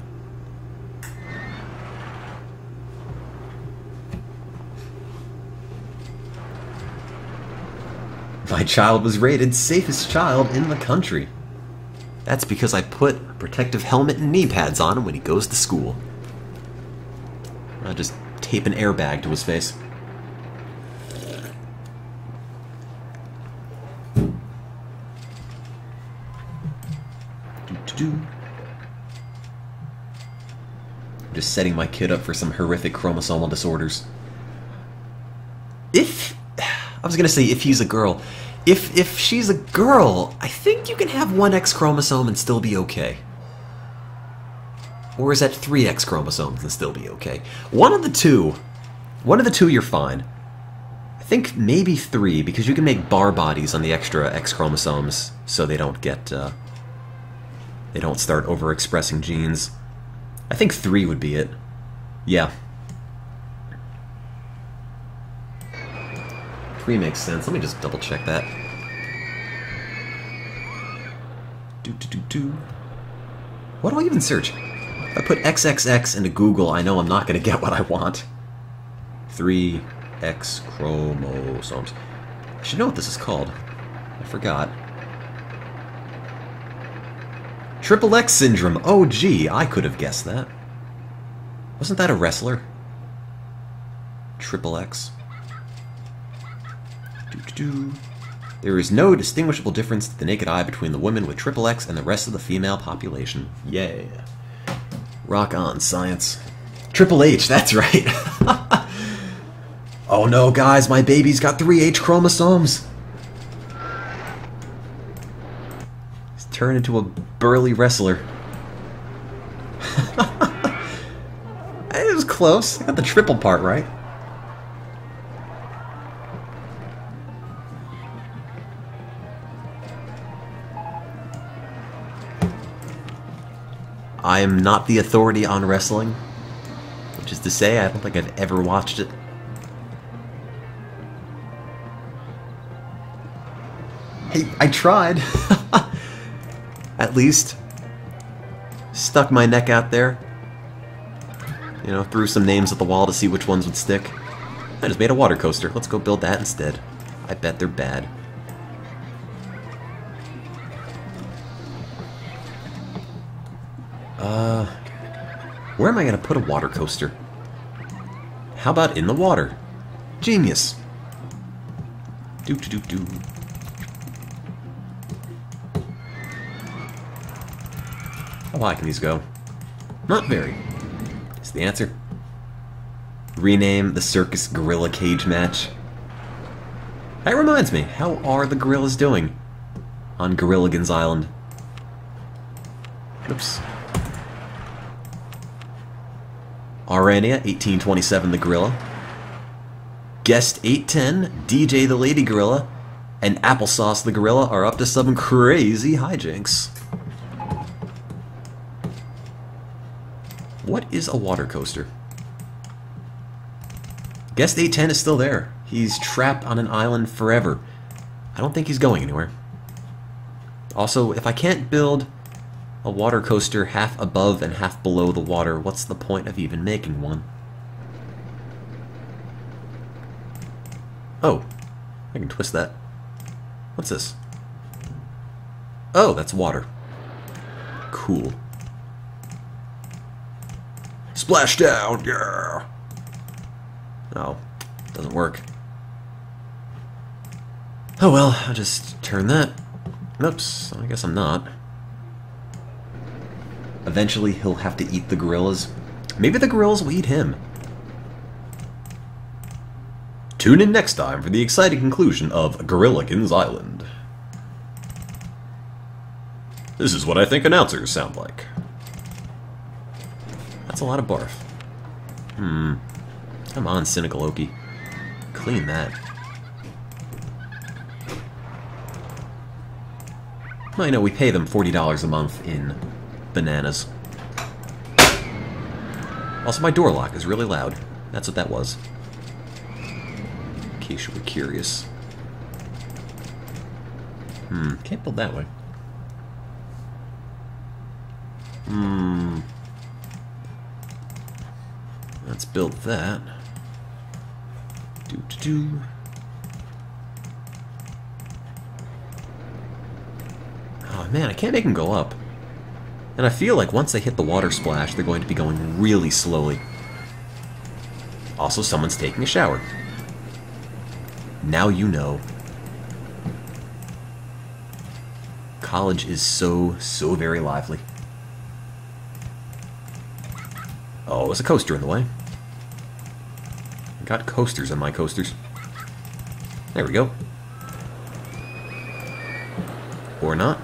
My child was rated safest child in the country. That's because I put a protective helmet and knee pads on him when he goes to school. I'll just tape an airbag to his face. I'm just setting my kid up for some horrific chromosomal disorders. I was gonna say if he's a girl. If she's a girl, I think you can have one X chromosome and still be okay. Or is that 3 X chromosomes and still be okay? One of the two you're fine. I think maybe 3, because you can make bar bodies on the extra X chromosomes so they don't get, they don't start overexpressing genes. I think 3 would be it. Yeah. 3 makes sense. Let me just double check that. What do I even search? If I put XXX into Google, I know I'm not going to get what I want. 3 X chromosomes. I should know what this is called. I forgot. Triple X syndrome. Oh, gee, I could have guessed that. Wasn't that a wrestler? Triple X. There is no distinguishable difference to the naked eye between the women with triple X and the rest of the female population. Yeah. Rock on, science. Triple H, that's right. Oh no, guys, my baby's got 3 H chromosomes. He's turned into a burly wrestler. It was close. I got the triple part right. I am not the authority on wrestling, which is to say, I don't think I've ever watched it. Hey, I tried. At least. Stuck my neck out there. You know, threw some names at the wall to see which ones would stick. I just made a water coaster. Let's go build that instead. I bet they're bad. Where am I going to put a water coaster? How about in the water? Genius. Do. How high can these go? Not very. Is the answer. Rename the circus gorilla cage match. That reminds me, how are the gorillas doing on Gorilligan's Island? Oops. Arania, 1827 the Gorilla. Guest 810, DJ the Lady Gorilla, and Applesauce the Gorilla are up to some crazy hijinks. What is a water coaster? Guest 810 is still there. He's trapped on an island forever. I don't think he's going anywhere. Also, if I can't build a water coaster half above and half below the water, what's the point of even making one? Oh, I can twist that. What's this? Oh, that's water. Cool. Splash down, yeah! Oh, doesn't work. Oh well, I'll just turn that. Oops, I guess I'm not. Eventually, he'll have to eat the gorillas. Maybe the gorillas will eat him. Tune in next time for the exciting conclusion of Gorilligan's Island. This is what I think announcers sound like. That's a lot of barf. Come on, Cynical Oki. Clean that. Well, you know, we pay them $40 a month in bananas. Also, my door lock is really loud. That's what that was. In case you were curious. Can't build that way. Let's build that. Do. Oh man, I can't make them go up. And I feel like once they hit the water splash, they're going to be going really slowly. Also, someone's taking a shower. Now you know. College is so very lively. Oh, there's a coaster in the way. I got coasters on my coasters. There we go. Or not.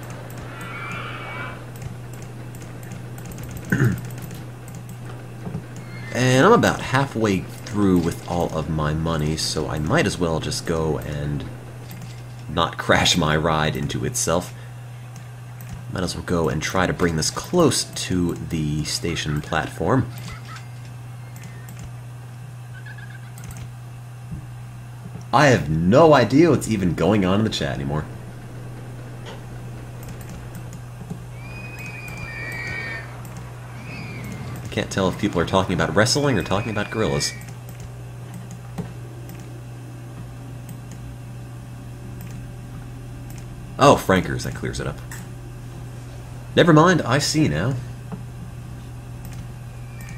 And I'm about halfway through with all of my money, so I might as well just go and not crash my ride into itself. Might as well go and try to bring this close to the station platform. I have no idea what's even going on in the chat anymore. I can't tell if people are talking about wrestling or talking about gorillas. Oh, Frankers, that clears it up. Never mind, I see now.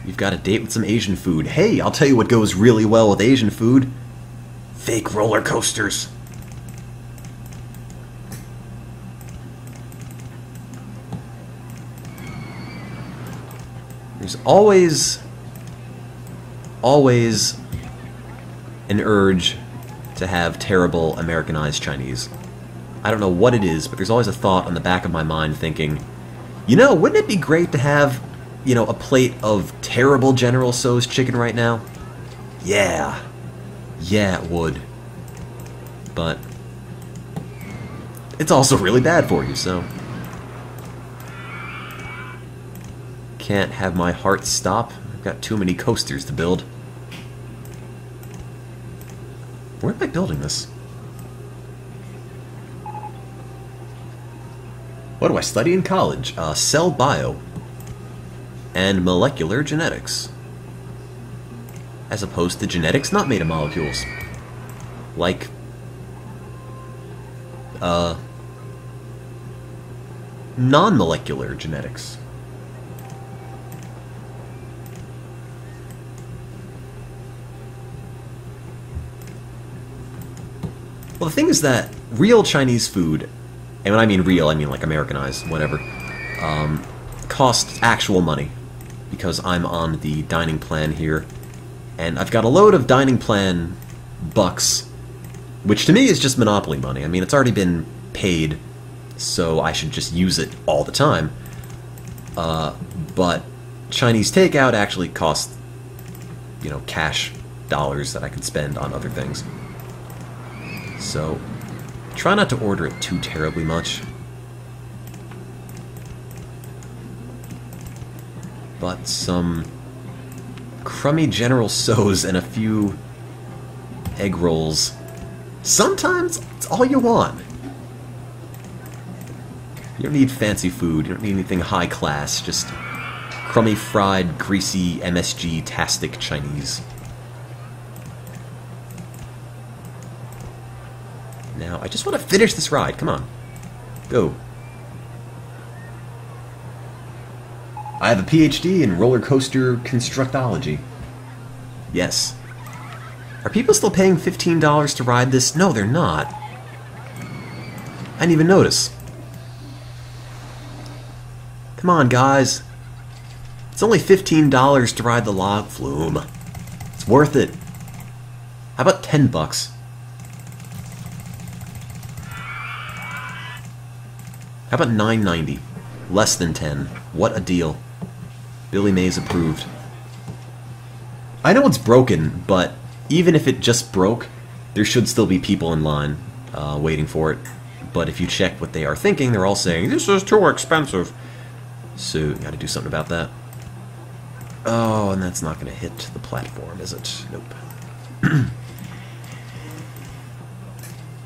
You've got a date with some Asian food. Hey, I'll tell you what goes really well with Asian food. Fake roller coasters. There's always an urge to have terrible Americanized Chinese. I don't know what it is, but there's always a thought on the back of my mind thinking, you know, wouldn't it be great to have, you know, a plate of terrible General Tso's chicken right now? Yeah. Yeah, it would. But it's also really bad for you, so can't have my heart stop. I've got too many coasters to build. Where am I building this? What do I study in college? Cell bio and molecular genetics, as opposed to genetics not made of molecules, like non-molecular genetics. Well, the thing is that real Chinese food, and when I mean real, I mean like Americanized, whatever, costs actual money, because I'm on the dining plan here, and I've got a load of dining plan bucks, which to me is just Monopoly money. I mean, it's already been paid, so I should just use it all the time. But Chinese takeout actually costs, you know, cash dollars that I can spend on other things. So, try not to order it too terribly much. But some crummy General Tso's and a few egg rolls. Sometimes it's all you want. You don't need fancy food, you don't need anything high class, just crummy, fried, greasy, MSG-tastic Chinese. Now, I just want to finish this ride, come on. Go. I have a PhD in roller coaster constructology. Yes. Are people still paying $15 to ride this? No, they're not. I didn't even notice. Come on, guys. It's only $15 to ride the log flume. It's worth it. How about $10? How about $9.90? Less than 10. What a deal. Billy Mays approved. I know it's broken, but even if it just broke, there should still be people in line waiting for it. But if you check what they are thinking, they're all saying, this is too expensive. So, you gotta do something about that. Oh, and that's not gonna hit the platform, is it? Nope.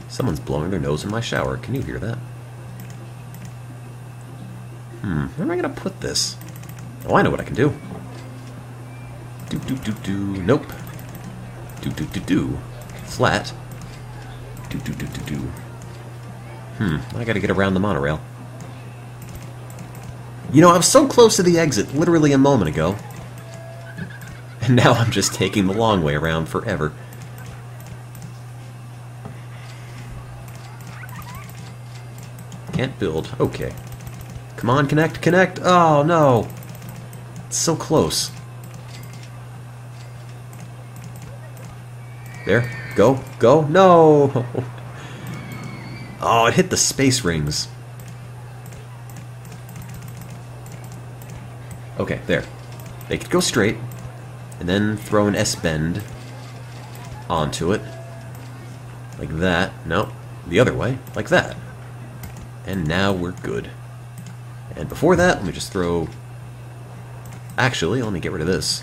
Someone's blowing their nose in my shower. Can you hear that? Where am I gonna put this? Oh, I know what I can do. Do. Nope. Do. Flat. Do. I gotta get around the monorail. You know, I was so close to the exit literally a moment ago. And now I'm just taking the long way around forever. Can't build. Okay. Come on, connect! Oh, no! It's so close. There. Go! No! Oh, it hit the space rings. Okay, there. Make it go straight, and then throw an S-bend onto it. Like that. No, the other way. Like that. And now we're good. And before that, let me just throw... Actually, let me get rid of this.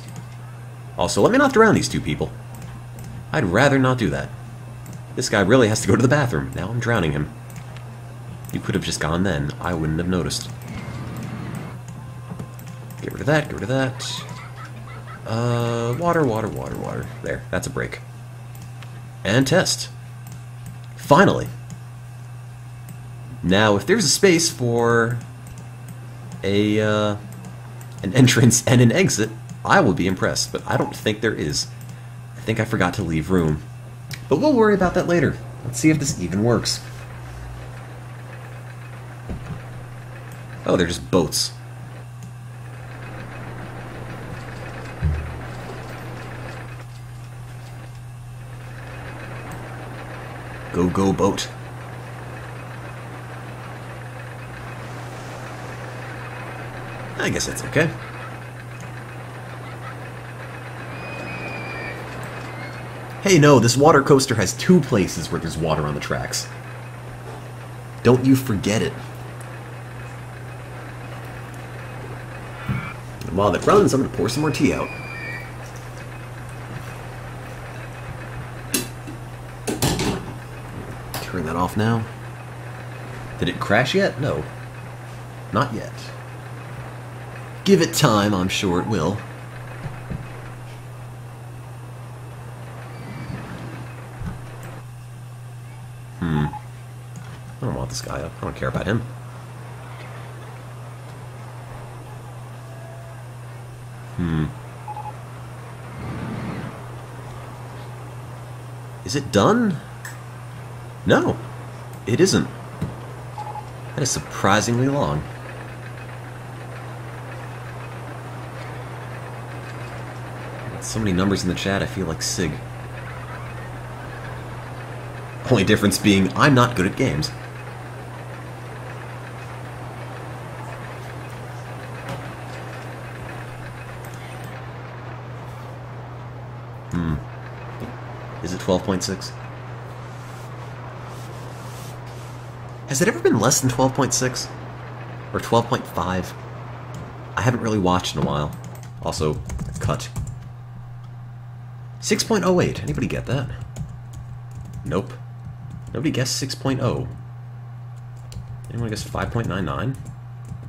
Also, let me not drown these two people. I'd rather not do that. This guy really has to go to the bathroom. Now I'm drowning him. You could have just gone then. I wouldn't have noticed. Get rid of that. Water. There, that's a break. And test. Finally. Now, if there's a space for an entrance and an exit, I will be impressed, but I don't think there is. I think I forgot to leave room. But we'll worry about that later. Let's see if this even works. Oh, they're just boats. Go, boat. I guess that's okay. Hey, no, this water coaster has two places where there's water on the tracks. Don't you forget it. And while that runs, I'm going to pour some more tea out. Turn that off now. Did it crash yet? No. Not yet. Give it time, I'm sure it will. I don't want this guy up. I don't care about him. Is it done? No, it isn't. That is surprisingly long. So many numbers in the chat, I feel like Sig. Only difference being, I'm not good at games. Is it 12.6? Has it ever been less than 12.6? Or 12.5? I haven't really watched in a while. Also, cut. 6.08. Anybody get that? Nope. Nobody guessed 6.0. Anyone guess 5.99?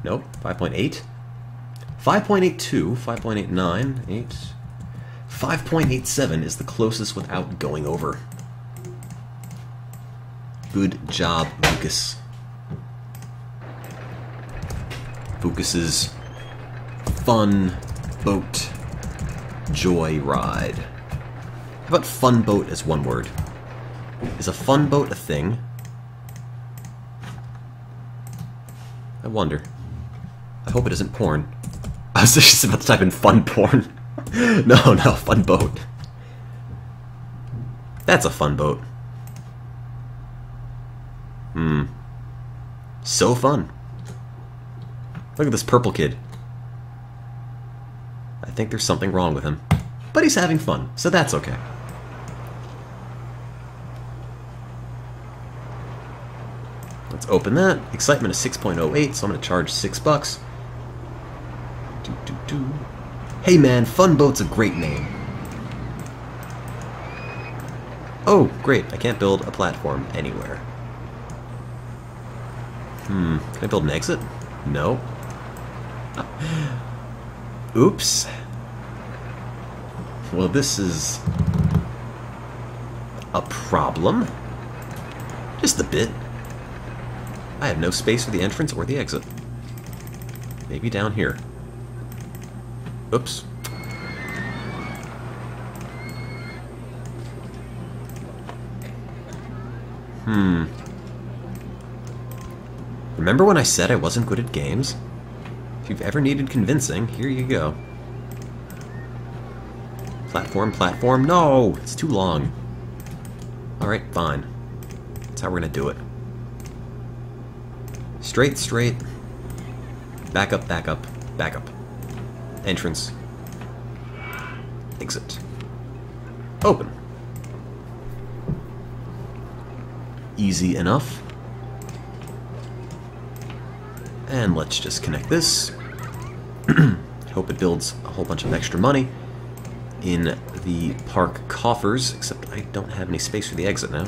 Nope. 5.8? 5.82, 5.89, 8. 5.87 is the closest without going over. Good job, Lucas. Lucas's fun boat joy ride. How about fun boat as one word? Is a fun boat a thing? I wonder. I hope it isn't porn. I was just about to type in fun porn. No, fun boat. That's a fun boat. So fun. Look at this purple kid. I think there's something wrong with him. But he's having fun, so that's okay. Let's open that. Excitement is 6.08, so I'm going to charge $6. Hey man, Fun Boat's a great name. Oh, great. I can't build a platform anywhere. Can I build an exit? No. Oops. Well, this is a problem. Just a bit. I have no space for the entrance or the exit. Maybe down here. Oops. Remember when I said I wasn't good at games? If you've ever needed convincing, here you go. Platform, platform. No! It's too long. Alright, fine. That's how we're gonna do it. Straight, straight. Back up, back up, back up. Entrance. Exit. Open. Easy enough. And let's just connect this. Hope it builds a whole bunch of extra money in the park coffers, except I don't have any space for the exit now.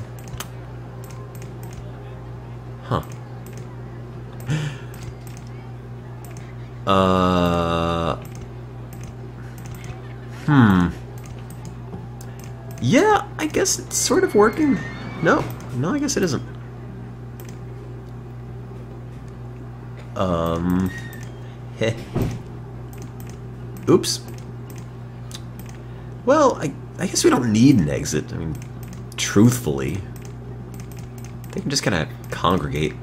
Huh. Yeah, I guess it's sort of working. No, I guess it isn't. Heh. Oops. Well, I guess we don't need an exit. I mean, truthfully. They can just kind of congregate.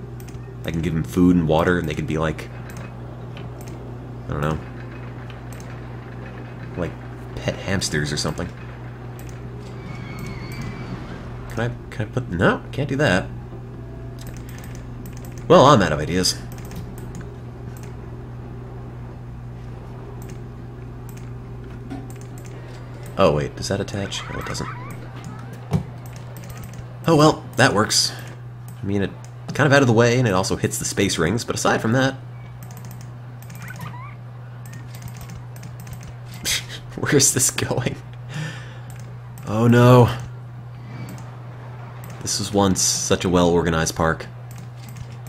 I can give them food and water, and they could be like, I don't know, like pet hamsters or something. Can I put... No, can't do that. Well, I'm out of ideas. Oh, wait, does that attach? No, it doesn't. Oh, well, that works. I mean, it's kind of out of the way, and it also hits the space rings, but aside from that... Where's this going? Oh, no. This was once such a well-organized park.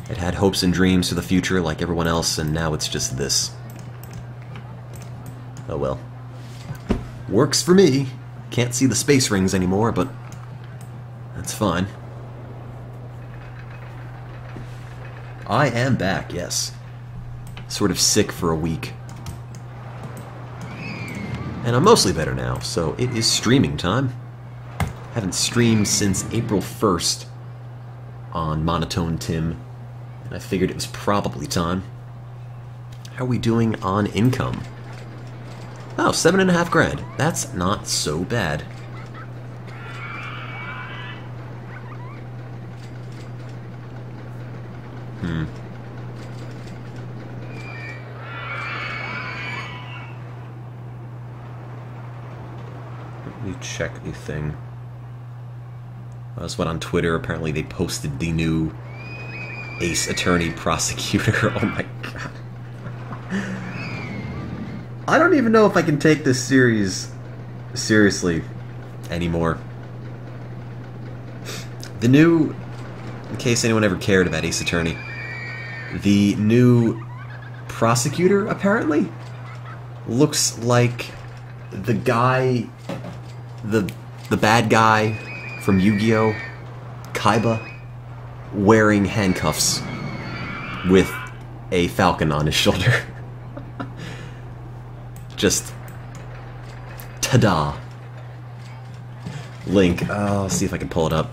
It had hopes and dreams for the future like everyone else, and now it's just this. Oh, well. Works for me. Can't see the space rings anymore, but that's fine. I am back, yes. Sort of sick for a week. And I'm mostly better now, so it is streaming time. Haven't streamed since April 1st on MonotoneTim, and I figured it was probably time. How are we doing on income? Oh, 7.5 grand. That's not so bad. Let me check a thing. I just went on Twitter. Apparently they posted the new Ace Attorney Prosecutor. Oh my god. I don't even know if I can take this series seriously anymore. The new, in case anyone ever cared about Ace Attorney, the new prosecutor apparently looks like the guy, the bad guy from Yu-Gi-Oh! Kaiba, wearing handcuffs with a falcon on his shoulder. Just ta-da. Link. I'll see if I can pull it up.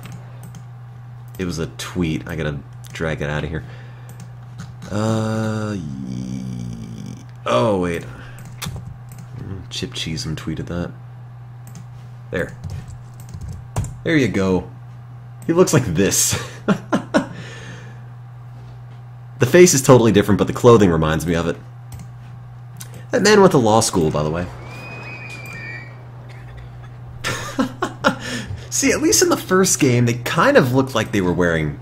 It was a tweet. I gotta drag it out of here. Oh, wait. Chip Cheesem tweeted that. There. There you go. He looks like this. The face is totally different, but the clothing reminds me of it. That man went to law school, by the way. See, at least in the first game, they kind of looked like they were wearing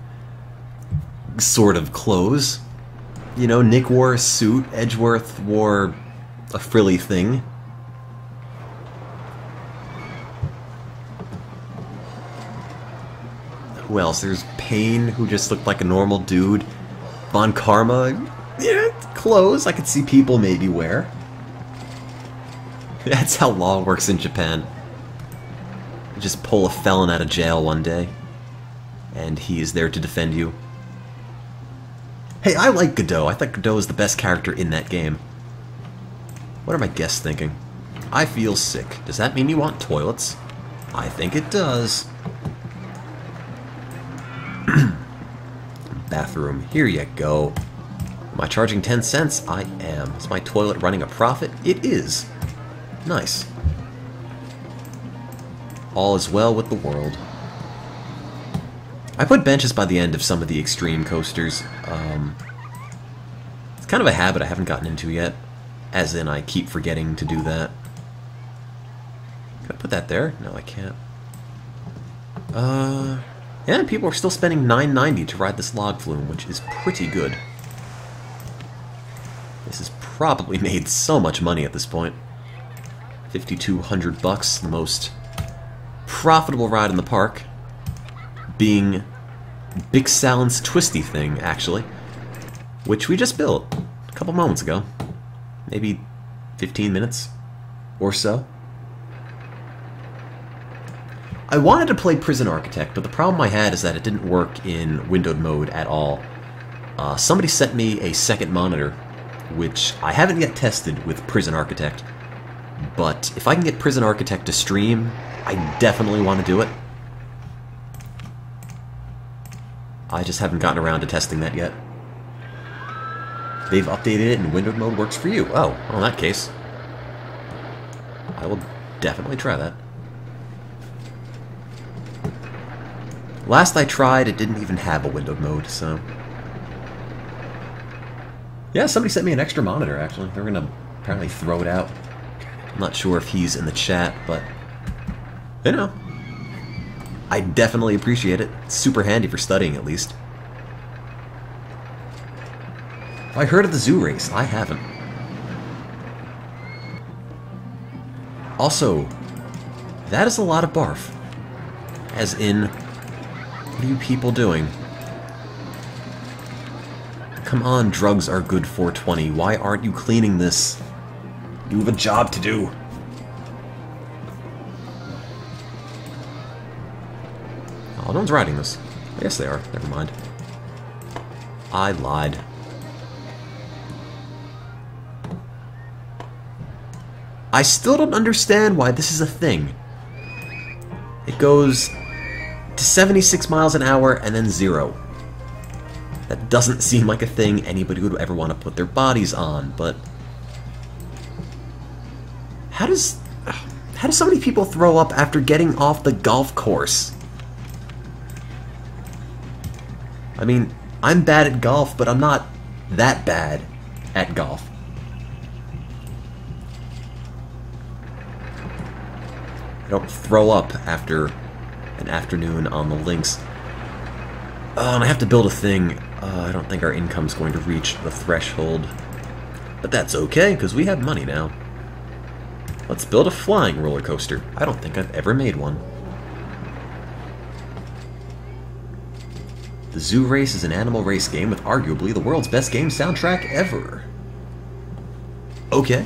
sort of clothes. You know, Nick wore a suit, Edgeworth wore a frilly thing. Who else? There's Payne, who just looked like a normal dude. Von Karma, yeah, clothes I could see people maybe wear. That's how law works in Japan. You just pull a felon out of jail one day, and he is there to defend you. Hey, I like Godot. I thought Godot is the best character in that game. What are my guests thinking? I feel sick. Does that mean you want toilets? I think it does. Bathroom. Here you go. Am I charging 10 cents? I am. Is my toilet running a profit? It is. Nice. All is well with the world. I put benches by the end of some of the extreme coasters. It's kind of a habit I haven't gotten into yet. As in, I keep forgetting to do that. Can I put that there? No, I can't. Yeah, people are still spending $9.90 to ride this log flume, which is pretty good. This has probably made so much money at this point. 5,200 bucks, the most profitable ride in the park, being Big Salon's twisty thing, actually, which we just built a couple moments ago. Maybe 15 minutes or so. I wanted to play Prison Architect, but the problem I had is that it didn't work in windowed mode at all. Somebody sent me a second monitor, which I haven't yet tested with Prison Architect, but if I can get Prison Architect to stream, I definitely want to do it. I just haven't gotten around to testing that yet. They've updated it and windowed mode works for you. Oh, well, in that case, I will definitely try that. Last I tried, it didn't even have a windowed mode, so... Yeah, somebody sent me an extra monitor, actually. They're gonna apparently throw it out. I'm not sure if he's in the chat, but... you know. I definitely appreciate it. It's super handy for studying, at least. Have I heard of the zoo race? I haven't. Also, that is a lot of barf. As in, what are you people doing? Come on, drugs are good 420. Why aren't you cleaning this? You have a job to do. Oh, no one's riding this. Yes, they are. Never mind. I lied. I still don't understand why this is a thing. It goes to 76 miles an hour and then 0. That doesn't seem like a thing anybody would ever want to put their bodies on, but... How do so many people throw up after getting off the golf course? I mean, I'm bad at golf, but I'm not that bad at golf. I don't throw up after an afternoon on the links. And I have to build a thing. I don't think our income's going to reach the threshold. But that's okay, because we have money now. Let's build a flying roller coaster. I don't think I've ever made one. The Zoo Race is an animal race game with arguably the world's best game soundtrack ever. Okay.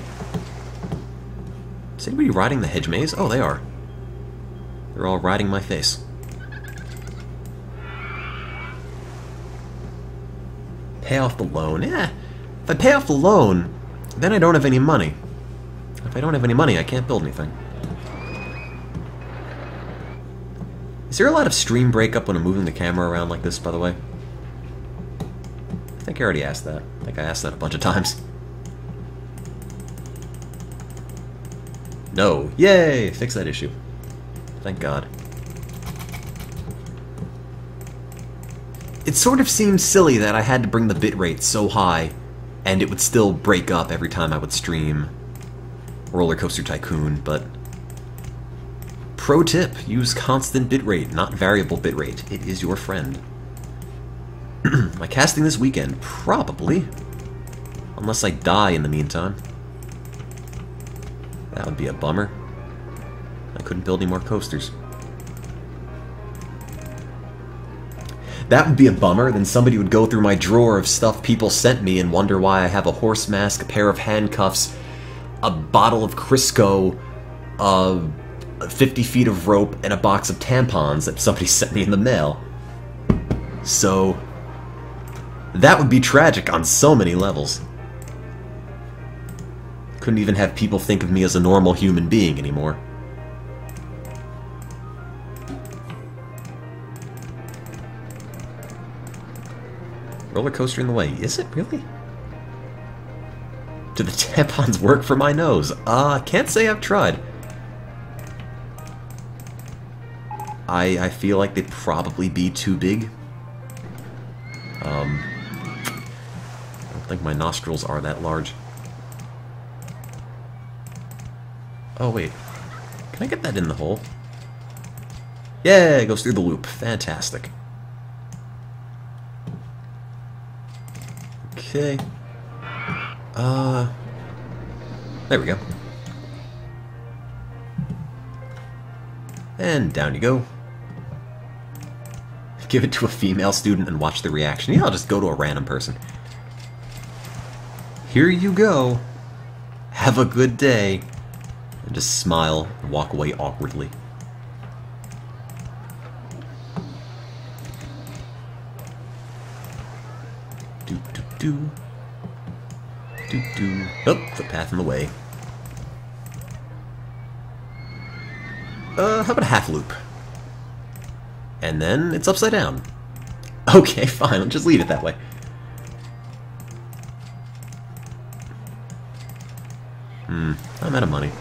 Is anybody riding the hedge maze? Oh, they are. They're all riding my face. Pay off the loan. Yeah. If I pay off the loan, then I don't have any money. If I don't have any money, I can't build anything. Is there a lot of stream breakup when I'm moving the camera around like this, by the way? I think I already asked that. I think I asked that a bunch of times. No. Yay! Fix that issue. Thank God. It sort of seems silly that I had to bring the bitrate so high, and it would still break up every time I would stream Roller Coaster Tycoon, but... Pro tip, use constant bitrate, not variable bitrate. It is your friend. Am I casting this weekend? Probably. Unless I die in the meantime. That would be a bummer. I couldn't build any more coasters. That would be a bummer, then somebody would go through my drawer of stuff people sent me and wonder why I have a horse mask, a pair of handcuffs, a bottle of Crisco, 50 feet of rope, and a box of tampons that somebody sent me in the mail. So, that would be tragic on so many levels. Couldn't even have people think of me as a normal human being anymore. Roller coaster in the way. Is it really? Do the tampons work for my nose? Can't say I've tried. I feel like they'd probably be too big. I don't think my nostrils are that large. Oh, wait. Can I get that in the hole? Yeah, it goes through the loop. Fantastic. Okay. There we go. And down you go. Give it to a female student and watch the reaction. Yeah, I'll just go to a random person. Here you go. Have a good day. And just smile and walk away awkwardly. Do. Oh, footpath in the way. How about a half loop? And then it's upside down. Okay, fine, I'll just leave it that way. I'm out of money.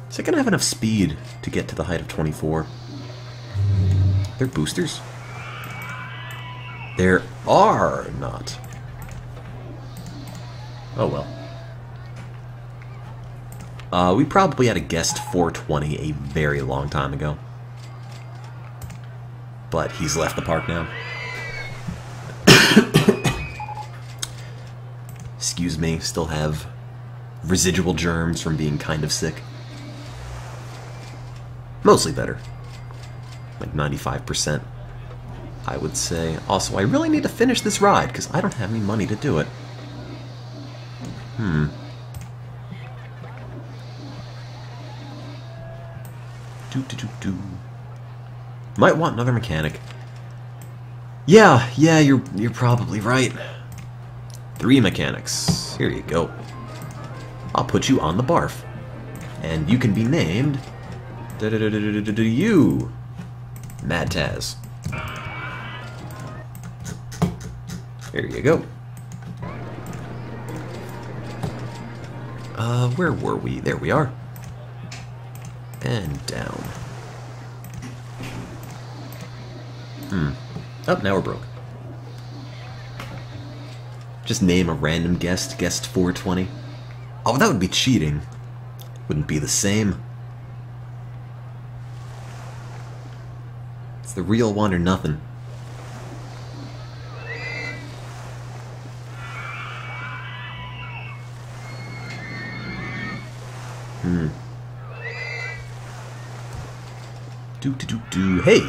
Is it gonna have enough speed to get to the height of 24? They're boosters? There are not. Oh well. We probably had a guessed 420 a very long time ago. But he's left the park now. Excuse me, still have residual germs from being kind of sick. Mostly better. Like 95%, I would say. Also, I really need to finish this ride, because I don't have any money to do it. Might want another mechanic. Yeah, you're probably right. 3 mechanics. Here you go. I'll put you on the barf. And you can be named... you. Mad Taz. Here you go. Where were we? There we are. And down. Oh, now we're broke. Just name a random guest, guest 420. Oh, that would be cheating. Wouldn't be the same. It's the real one or nothing. Hey!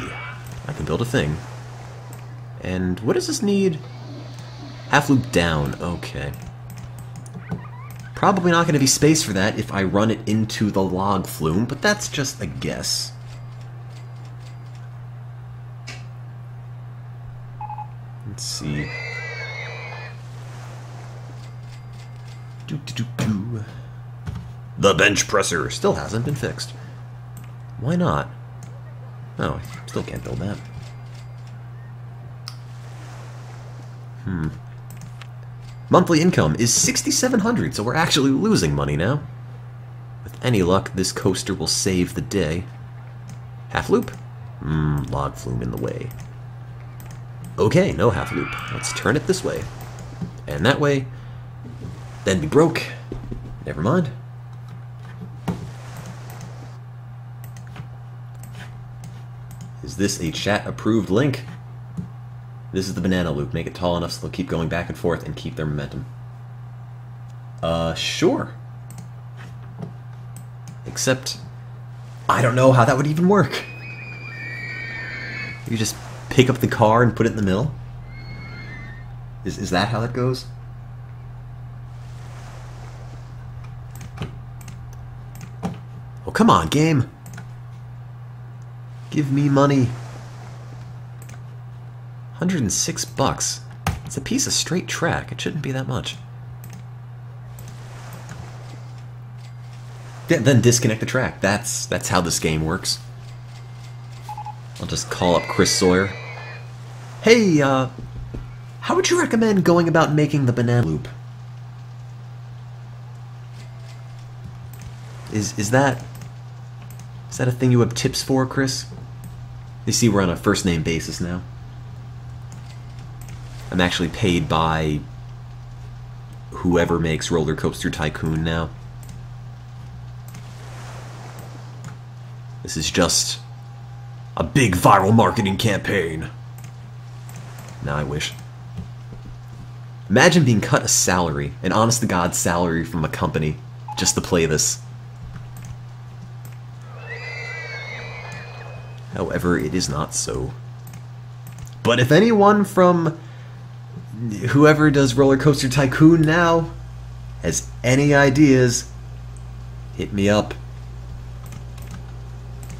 I can build a thing. And what does this need? Half loop down. Okay. Probably not going to be space for that if I run it into the log flume, but that's just a guess. Let's see. The bench presser still hasn't been fixed. Why not? Oh, I still can't build that. Monthly income is 6,700, so we're actually losing money now. With any luck, this coaster will save the day. Half loop? Log flume in the way. Okay, no half loop. Let's turn it this way. And that way. Then be broke. Never mind. Is this a chat-approved link? This is the banana loop. Make it tall enough so they'll keep going back and forth and keep their momentum. Sure. Except, I don't know how that would even work. You just pick up the car and put it in the middle? Is that how that goes? come on, game. Give me money. 106 bucks. It's a piece of straight track. It shouldn't be that much. Then disconnect the track. That's how this game works. I'll just call up Chris Sawyer. Hey, how would you recommend going about making the banana loop? Is that a thing you have tips for, Chris? You see, we're on a first name basis now. I'm actually paid by whoever makes Roller Coaster Tycoon now. This is just a big viral marketing campaign. Now I wish. Imagine being cut a salary, an honest-to-God salary from a company, just to play this. However, it is not so. But if anyone from whoever does Roller Coaster Tycoon now has any ideas, hit me up.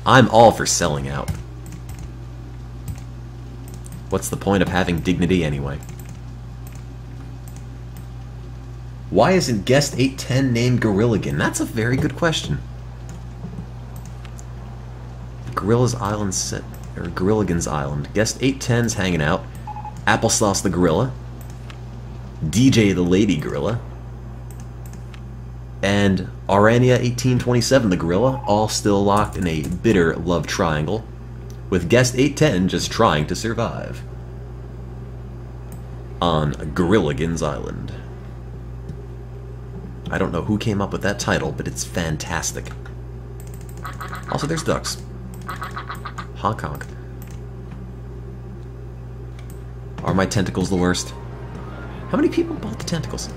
I'm all for selling out. What's the point of having dignity anyway? Why isn't Guest 810 named Gorilligan? That's a very good question. Gorilla's Island set, or Gorilligan's Island. Guest 810's hanging out. Applesauce the Gorilla. DJ the Lady Gorilla. And Arania 1827 the Gorilla, all still locked in a bitter love triangle, with Guest 810 just trying to survive. On Gorilligan's Island. I don't know who came up with that title, but it's fantastic. Also, there's ducks. Honk honk. Are my tentacles the worst? How many people bought the tentacles?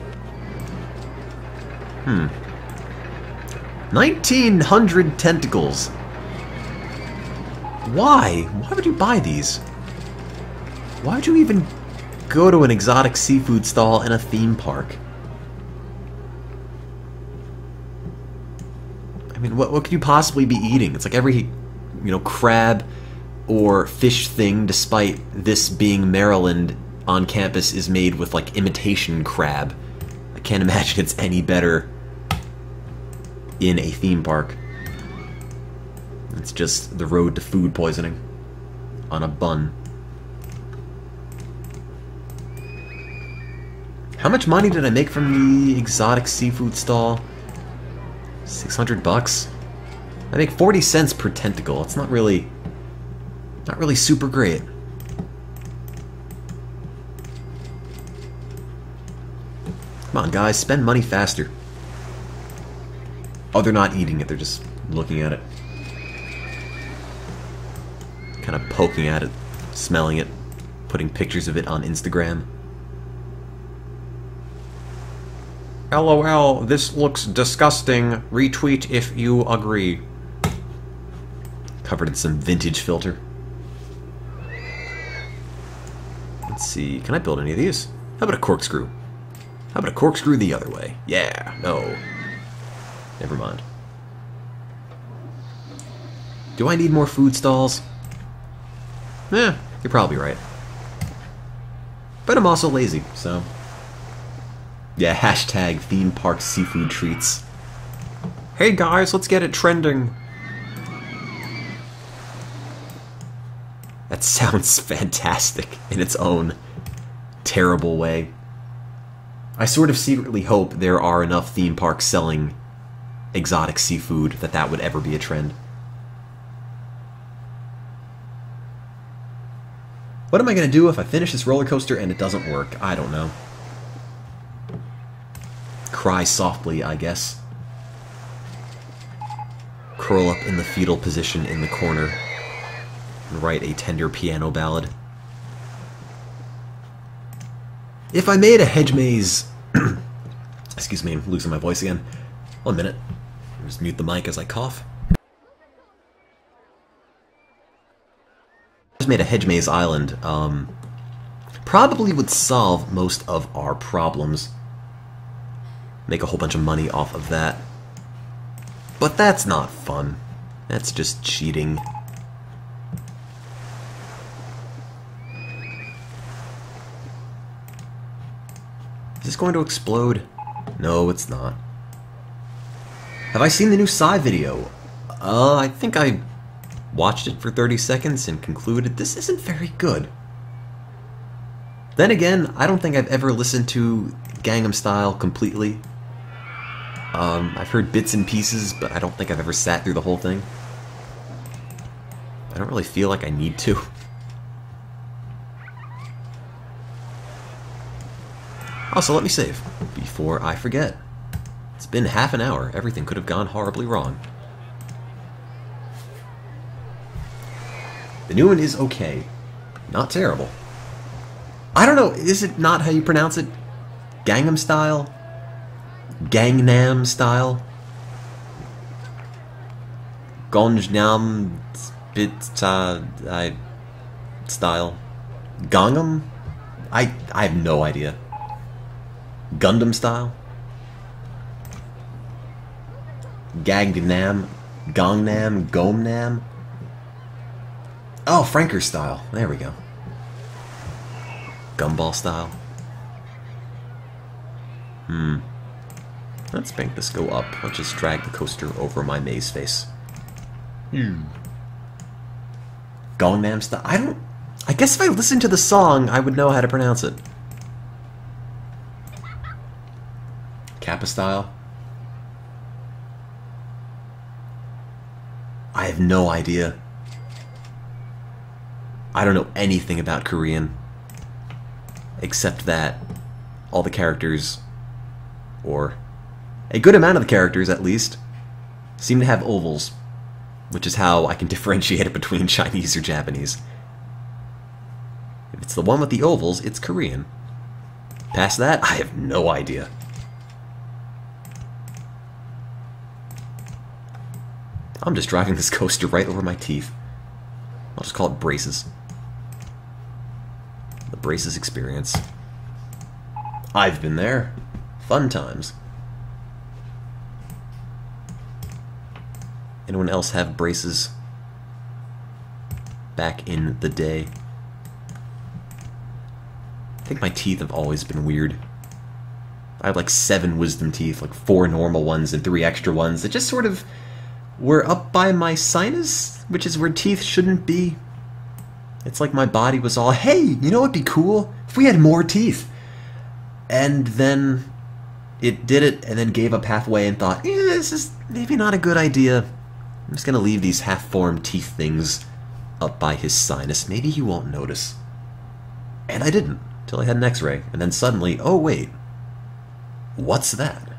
1,900 tentacles. Why? Why would you buy these? Why would you even go to an exotic seafood stall in a theme park? I mean, what could you possibly be eating? It's like every, crab or fish thing, despite this being Maryland on campus, is made with, like, imitation crab. I can't imagine it's any better in a theme park. It's just the road to food poisoning on a bun. How much money did I make from the exotic seafood stall? 600 bucks? I make 40 cents per tentacle. It's not really super great. Come on, guys, spend money faster. Oh, they're not eating it, they're just looking at it. Kind of poking at it, smelling it, putting pictures of it on Instagram. LOL, this looks disgusting. Retweet if you agree. Covered in some vintage filter. Let's see, can I build any of these? How about a corkscrew? How about a corkscrew the other way? Yeah, no. Never mind. Do I need more food stalls? You're probably right. But I'm also lazy, so... Yeah, hashtag theme park seafood treats. Hey guys, let's get it trending. That sounds fantastic in its own terrible way. I sort of secretly hope there are enough theme parks selling exotic seafood that would ever be a trend. What am I going to do if I finish this roller coaster and it doesn't work? I don't know. Cry softly, I guess. Curl up in the fetal position in the corner and write a tender piano ballad. If I made a hedge maze... Excuse me, I'm losing my voice again. 1 minute. I'll just mute the mic as I cough. I just made a hedge maze island. Probably would solve most of our problems. Make a whole bunch of money off of that. But that's not fun. That's just cheating. Is this going to explode? No, it's not. Have I seen the new Psy video? I think I watched it for 30 seconds and concluded this isn't very good. Then again, I don't think I've ever listened to Gangnam Style completely. I've heard bits and pieces, but I don't think I've ever sat through the whole thing. I don't really feel like I need to. Also, let me save, before I forget. It's been half an hour. Everything could have gone horribly wrong. The new one is okay. Not terrible. I don't know, is it not how you pronounce it? Gangnam Style? Gangnam Style? Gangnam Style? Gangnam? I have no idea. Gundam Style? Gangnam? Gangnam? Gomnam? Oh, Franker Style. There we go. Gumball Style? Let's make this go up. Let's just drag the coaster over my maze face. Gangnam Style? I guess if I listened to the song, I would know how to pronounce it. Kappa Style? I have no idea. I don't know anything about Korean. Except that all the characters, or a good amount of the characters at least, seem to have ovals, which is how I can differentiate it between Chinese or Japanese. If it's the one with the ovals, it's Korean. Past that, I have no idea. I'm just driving this coaster right over my teeth. I'll just call it braces. The braces experience. I've been there. Fun times. Anyone else have braces back in the day? I think my teeth have always been weird. I have like 7 wisdom teeth, like 4 normal ones and 3 extra ones that just sort of were up by my sinus, which is where teeth shouldn't be. It's like my body was all, hey, you know what'd be cool? If we had more teeth. And then it did it and then gave up halfway and thought, yeah, this is maybe not a good idea. I'm just going to leave these half-formed teeth things up by his sinus. Maybe he won't notice. And I didn't, till I had an x-ray. And then suddenly, oh wait, what's that?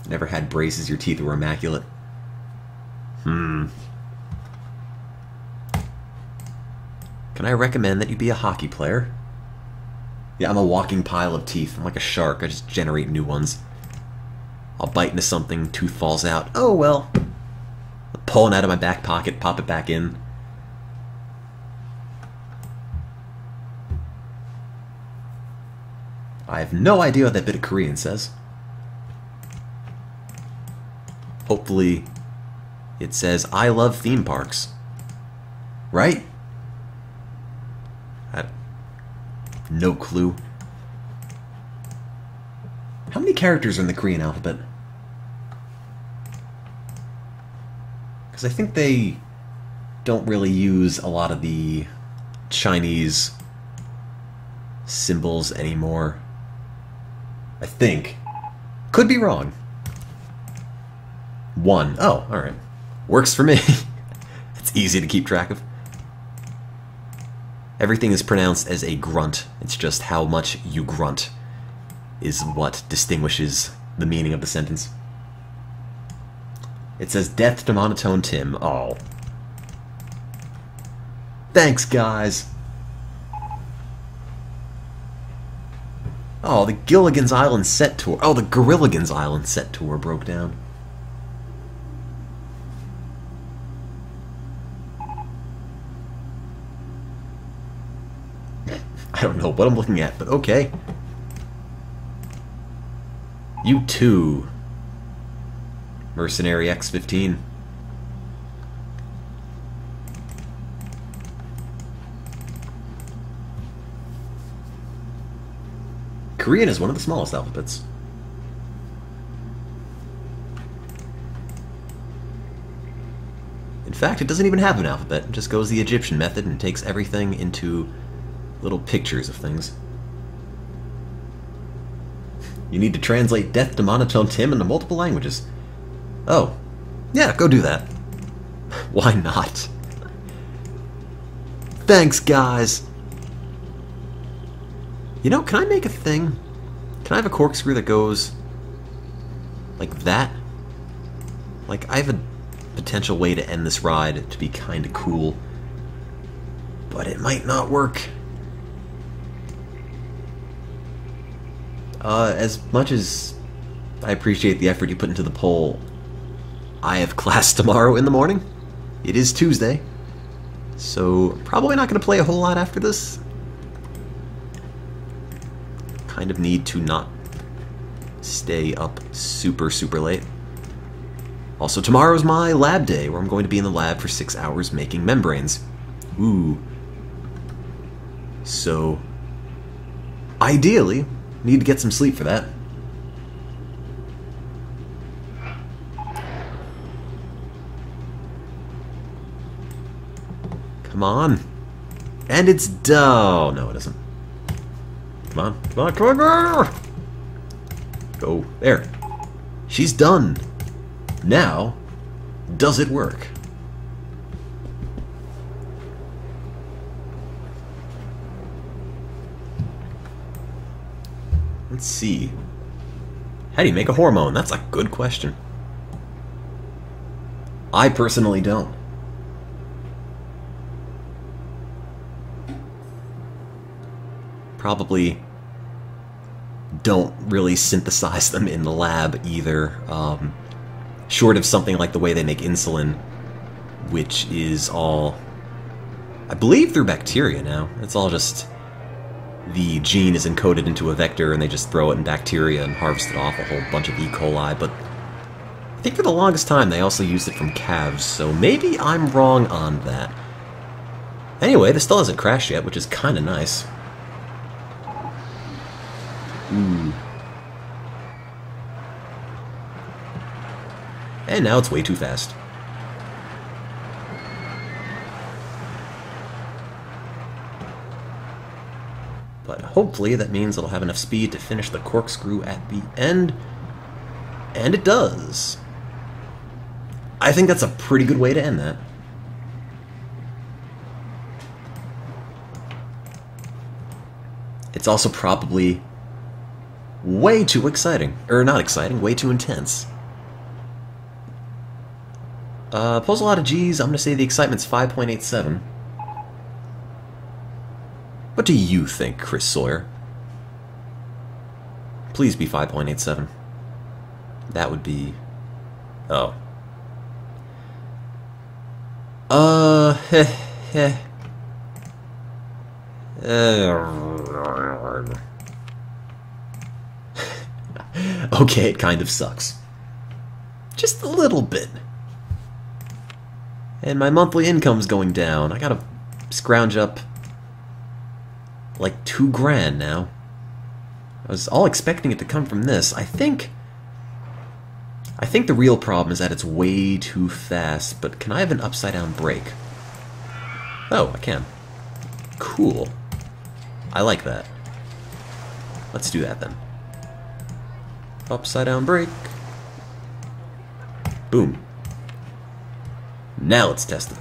Never had braces, your teeth were immaculate. Can I recommend that you be a hockey player? Yeah, I'm a walking pile of teeth. I'm like a shark. I just generate new ones. I'll bite into something, tooth falls out. Oh well. I'll pull it out of my back pocket, pop it back in. I have no idea what that bit of Korean says. Hopefully it says, I love theme parks. Right? No clue. How many characters are in the Korean alphabet? Because I think they don't really use a lot of the Chinese symbols anymore. I think. Could be wrong. 1. Oh, alright. Works for me. It's easy to keep track of. Everything is pronounced as a grunt. It's just how much you grunt is what distinguishes the meaning of the sentence. It says, death to MonotoneTim. Oh. Thanks, guys. Oh, the Gilligan's Island set tour. Oh, the Gorilligan's Island set tour broke down. I don't know what I'm looking at, but okay. You too, Mercenary X-15. Korean is one of the smallest alphabets. In fact, it doesn't even have an alphabet. It just goes the Egyptian method and takes everything into little pictures of things. You need to translate Death to MonotoneTim into multiple languages. Oh. Yeah, go do that. Why not? Thanks, guys! You know, can I make a thing? Can I have a corkscrew that goes like that? Like, I have a potential way to end this ride to be kind of cool, but it might not work. As much as I appreciate the effort you put into the poll, I have class tomorrow in the morning. It is Tuesday, so probably not going to play a whole lot after this. Kind of need to not stay up super late. Also, tomorrow's my lab day, where I'm going to be in the lab for 6 hours making membranes. Ooh. So, ideally, need to get some sleep for that. Come on. And it's done. Oh, no, it isn't. Come on. Come on, come on, girl! Go. There. She's done. Now, does it work? Let's see. How do you make a hormone? That's a good question. I personally don't. Probably don't really synthesize them in the lab either. Short of something like the way they make insulin, which is all, I believe, through bacteria now. It's all just the gene is encoded into a vector and they just throw it in bacteria and harvest it off a whole bunch of E. coli, but I think for the longest time they also used it from calves, so maybe I'm wrong on that. Anyway, this still hasn't crashed yet, which is kind of nice. Ooh. And now it's way too fast. But hopefully that means it'll have enough speed to finish the corkscrew at the end. And it does. I think that's a pretty good way to end that. It's also probably way too exciting. Or not exciting, way too intense. Pulls a lot of G's. I'm going to say the excitement's 5.87. What do you think, Chris Sawyer? Please be 5.87. That would be... Oh. Okay, it kind of sucks. Just a little bit. And my monthly income's going down. I gotta scrounge up like $2,000 now. I was all expecting it to come from this. I think the real problem is that it's way too fast, but can I have an upside down brake? Oh, I can. Cool. I like that. Let's do that then. Upside down brake. Boom. Now let's test it.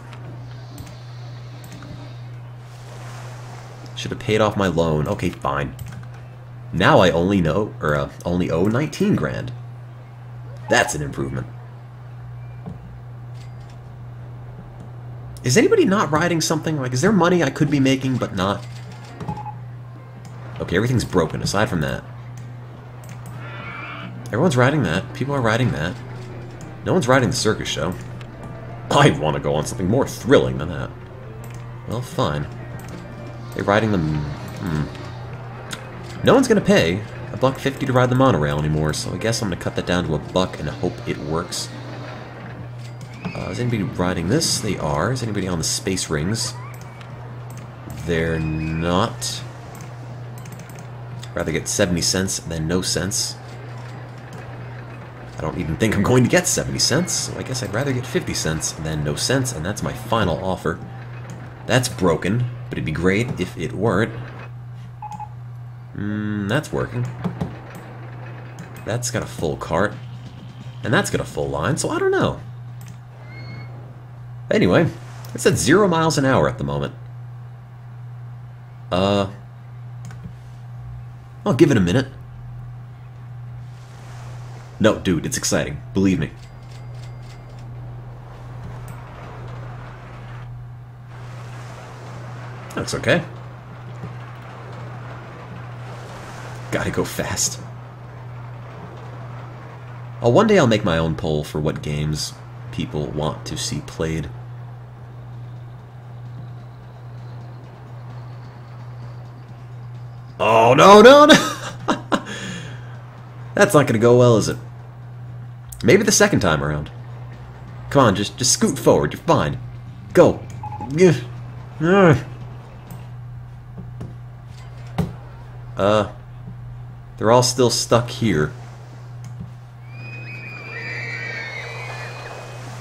Should have paid off my loan. Okay, fine. Now I only owe 19 grand. That's an improvement. Is anybody not riding something? Like, is there money I could be making but not? Okay, everything's broken aside from that. Everyone's riding that. People are riding that. No one's riding the circus show. I want to go on something more thrilling than that. Well, fine. They're riding them... No one's gonna pay. $1.50 to ride the monorail anymore, so I guess I'm gonna cut that down to $1 and hope it works. Is anybody riding this? They are. Is anybody on the space rings? They're not. Rather get 70 cents than no cents. I don't even think I'm going to get 70 cents, so I guess I'd rather get 50 cents than no cents, and that's my final offer. That's broken, but it'd be great if it weren't. That's working. That's got a full cart, and that's got a full line, so I don't know. Anyway, it's at 0 miles an hour at the moment. I'll give it a minute. No, dude, it's exciting. Believe me. That's okay. Gotta go fast. One day I'll make my own poll for what games people want to see played. Oh, no, no, no! That's not gonna go well, is it? Maybe the second time around. Come on, just scoot forward, you're fine. Go. They're all still stuck here.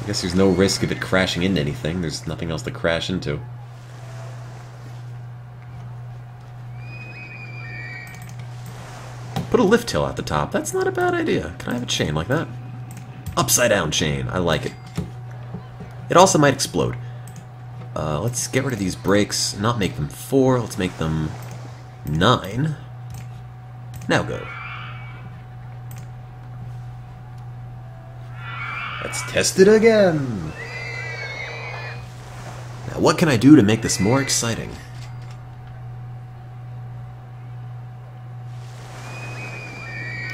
I guess there's no risk of it crashing into anything. There's nothing else to crash into. Put a lift hill at the top. That's not a bad idea. Can I have a chain like that? Upside down chain. I like it. It also might explode. Let's get rid of these brakes. Not make them 4. Let's make them 9. Now go. Let's test it again. Now what can I do to make this more exciting?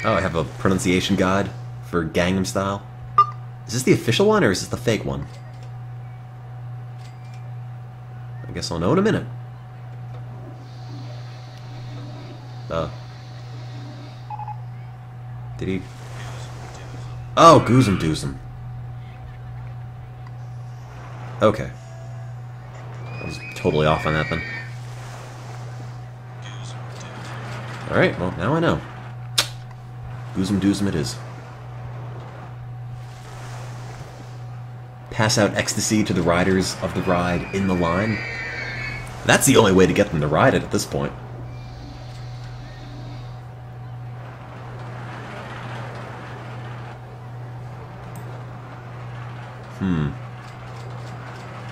Oh, I have a pronunciation guide for Gangnam Style. Is this the official one or is this the fake one? I guess I'll know in a minute. Did he? Oh, Goozum Doozum. Okay. I was totally off on that then. Alright, well, now I know. Goozum Doozum it is. Pass out ecstasy to the riders of the ride in the line. That's the only way to get them to ride it at this point.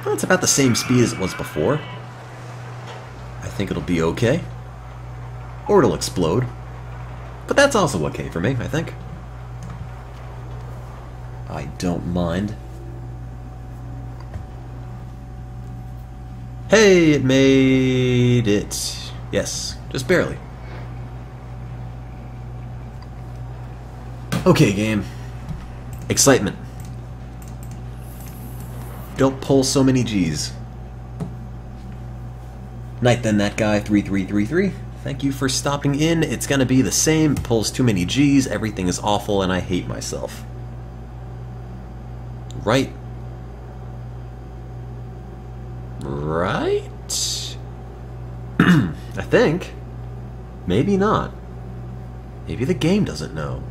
Well, it's about the same speed as it was before. I think it'll be okay. Or it'll explode. But that's also okay for me, I think. I don't mind. Hey, it made it. Yes, just barely. Okay, game. Excitement. Don't pull so many G's. Night then, that guy, 3333. Thank you for stopping in. It's gonna be the same. Pulls too many G's. Everything is awful, and I hate myself. Right? Right? I think. Maybe not. Maybe the game doesn't know.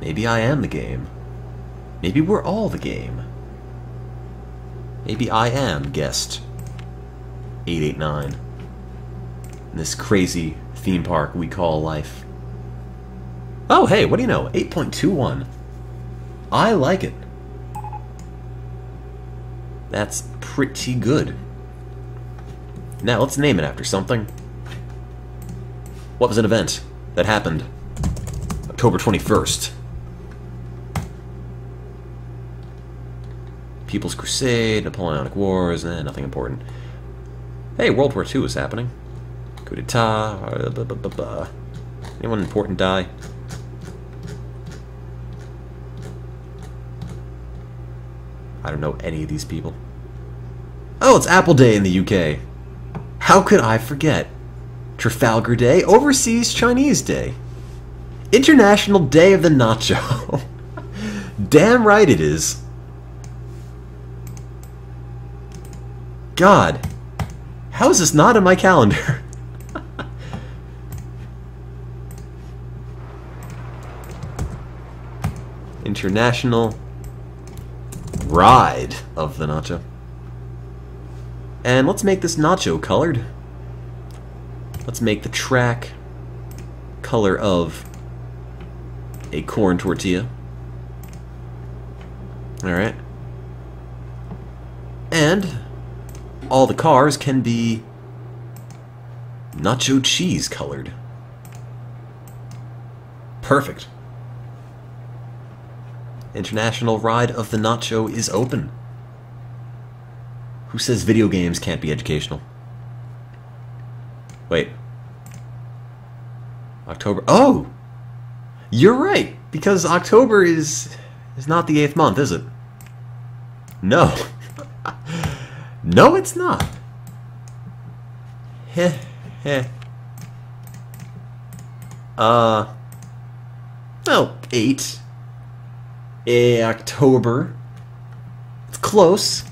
Maybe I am the game. Maybe we're all the game. Maybe I am guest 889 in this crazy theme park we call life. Oh, hey, what do you know? 8.21. I like it. That's pretty good. Now, let's name it after something. What was an event that happened October 21st? People's Crusade, Napoleonic Wars, nothing important. Hey, World War II is happening. Coup d'etat, anyone important die? I don't know any of these people. Oh, it's Apple Day in the UK. How could I forget? Trafalgar Day, Overseas Chinese Day. International Day of the Nacho. Damn right it is. God. How is this not in my calendar? International Ride of the Nacho. And let's make this nacho colored. Let's make the track color of a corn tortilla. Alright. And all the cars can be nacho cheese colored. Perfect. International Ride of the Nacho is open. Who says video games can't be educational? Wait. October. Oh! You're right! Because October is not the 8th month, is it? No. No, it's not. Heh, heh. Well, 8. October. It's close.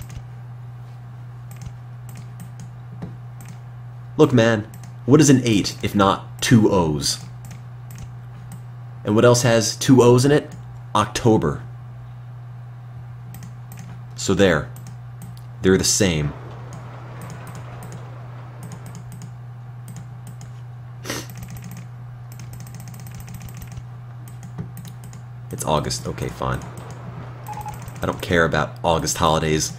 Look, man, what is an 8 if not 2 O's? And what else has 2 O's in it? October. So there. They're the same. It's August. Okay, fine. I don't care about August holidays.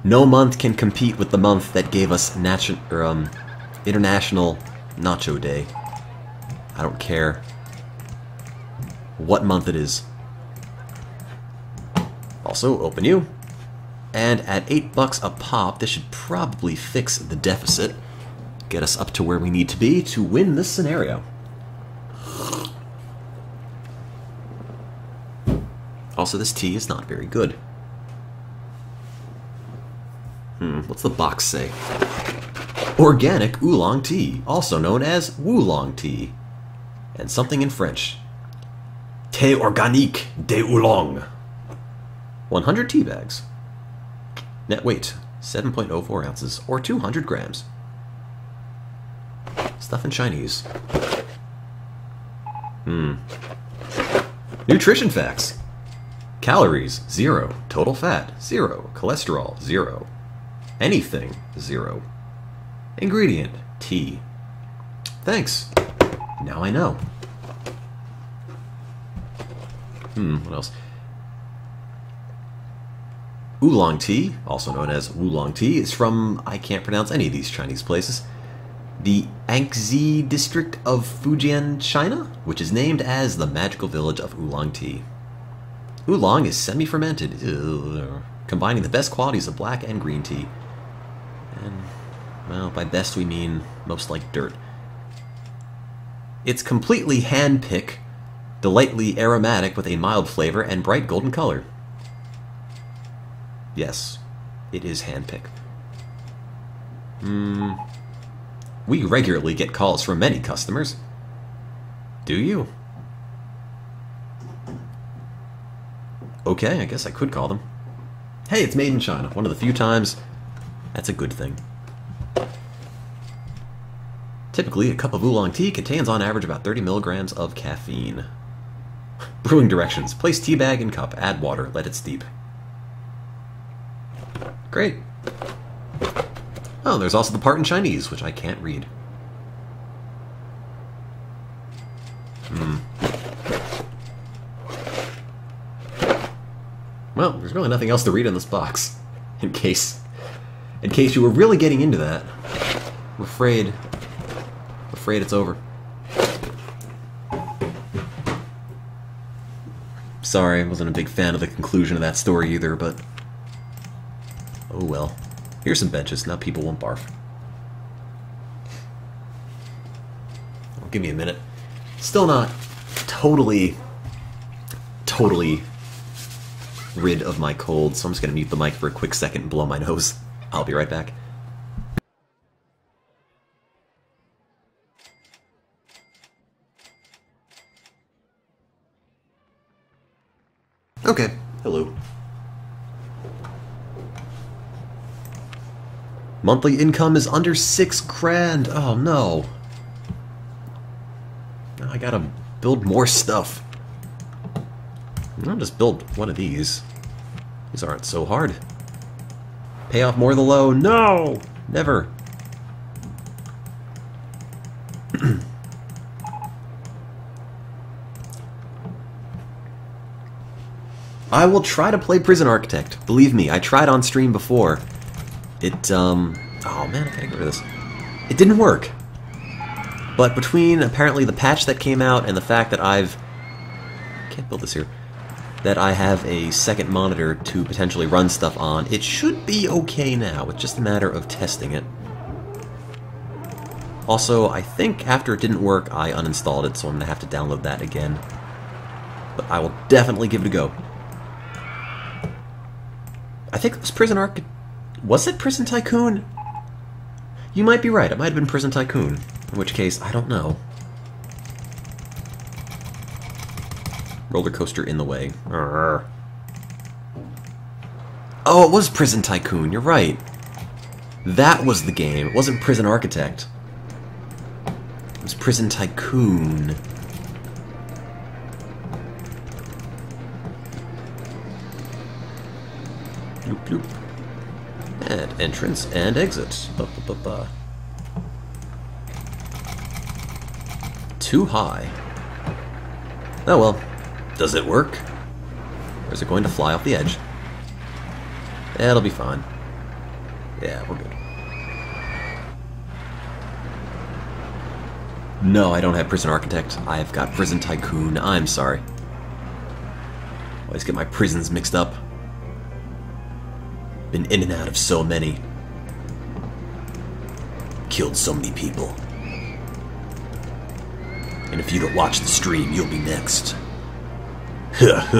No month can compete with the month that gave us International Nacho Day. I don't care what month it is. Also, open you. And at $8 a pop, this should probably fix the deficit. Get us up to where we need to be to win this scenario. Also, this tea is not very good. What's the box say? Organic oolong tea, also known as Woolong tea. And something in French. Thé organique de oolong. 100 tea bags. Net weight, 7.04 ounces, or 200 grams. Stuff in Chinese. Nutrition facts. Calories, 0. Total fat, 0. Cholesterol, 0. Anything, 0. Ingredient, tea. Thanks. Now I know. What else? Oolong tea, also known as Woolong tea, is from, I can't pronounce any of these Chinese places, the Anxi district of Fujian, China, which is named as the magical village of oolong tea. Oolong is semi-fermented, combining the best qualities of black and green tea. And, well, by best we mean most like dirt. It's completely hand-pick, delightfully aromatic with a mild flavor and bright golden color. Yes, it is hand-pick. We regularly get calls from many customers. Do you? Okay, I guess I could call them. Hey, it's made in China. One of the few times. That's a good thing. Typically, a cup of oolong tea contains on average about 30 milligrams of caffeine. Brewing directions. Place tea bag in cup. Add water. Let it steep. Great. Oh, there's also the part in Chinese, which I can't read. Well, there's really nothing else to read in this box. In case you were really getting into that. I'm afraid it's over. Sorry, I wasn't a big fan of the conclusion of that story either, but oh well. Here's some benches, now people won't barf. Well, give me a minute. Still not totally rid of my cold, so I'm just going to mute the mic for a quick second and blow my nose. I'll be right back. Okay, hello. Monthly income is under $6,000. Oh no. Now I gotta build more stuff. I'll just build one of these. These aren't so hard. Pay off more of the loan. No! Never. I will try to play Prison Architect. Believe me, I tried on stream before. It, oh man, I gotta get rid of this. It didn't work. But between apparently the patch that came out and the fact that can't build this here. That I have a second monitor to potentially run stuff on, it should be okay now. It's just a matter of testing it. Also, I think after it didn't work, I uninstalled it, so I'm going to have to download that again. But I will definitely give it a go. I think it was Prison Architect. Was it Prison Tycoon? You might be right. It might have been Prison Tycoon. In which case, I don't know. Roller coaster in the way. Arrgh. Oh, it was Prison Tycoon. You're right. That was the game. It wasn't Prison Architect. It was Prison Tycoon. Bloop, bloop. And entrance and exit. Ba, ba, ba, ba. Too high. Oh well. Does it work? Or is it going to fly off the edge? It'll be fine. Yeah, we're good. No, I don't have Prison Architect. I've got Prison Tycoon. I'm sorry. Always get my prisons mixed up. Been in and out of so many. Killed so many people. And if you don't watch the stream, you'll be next. That's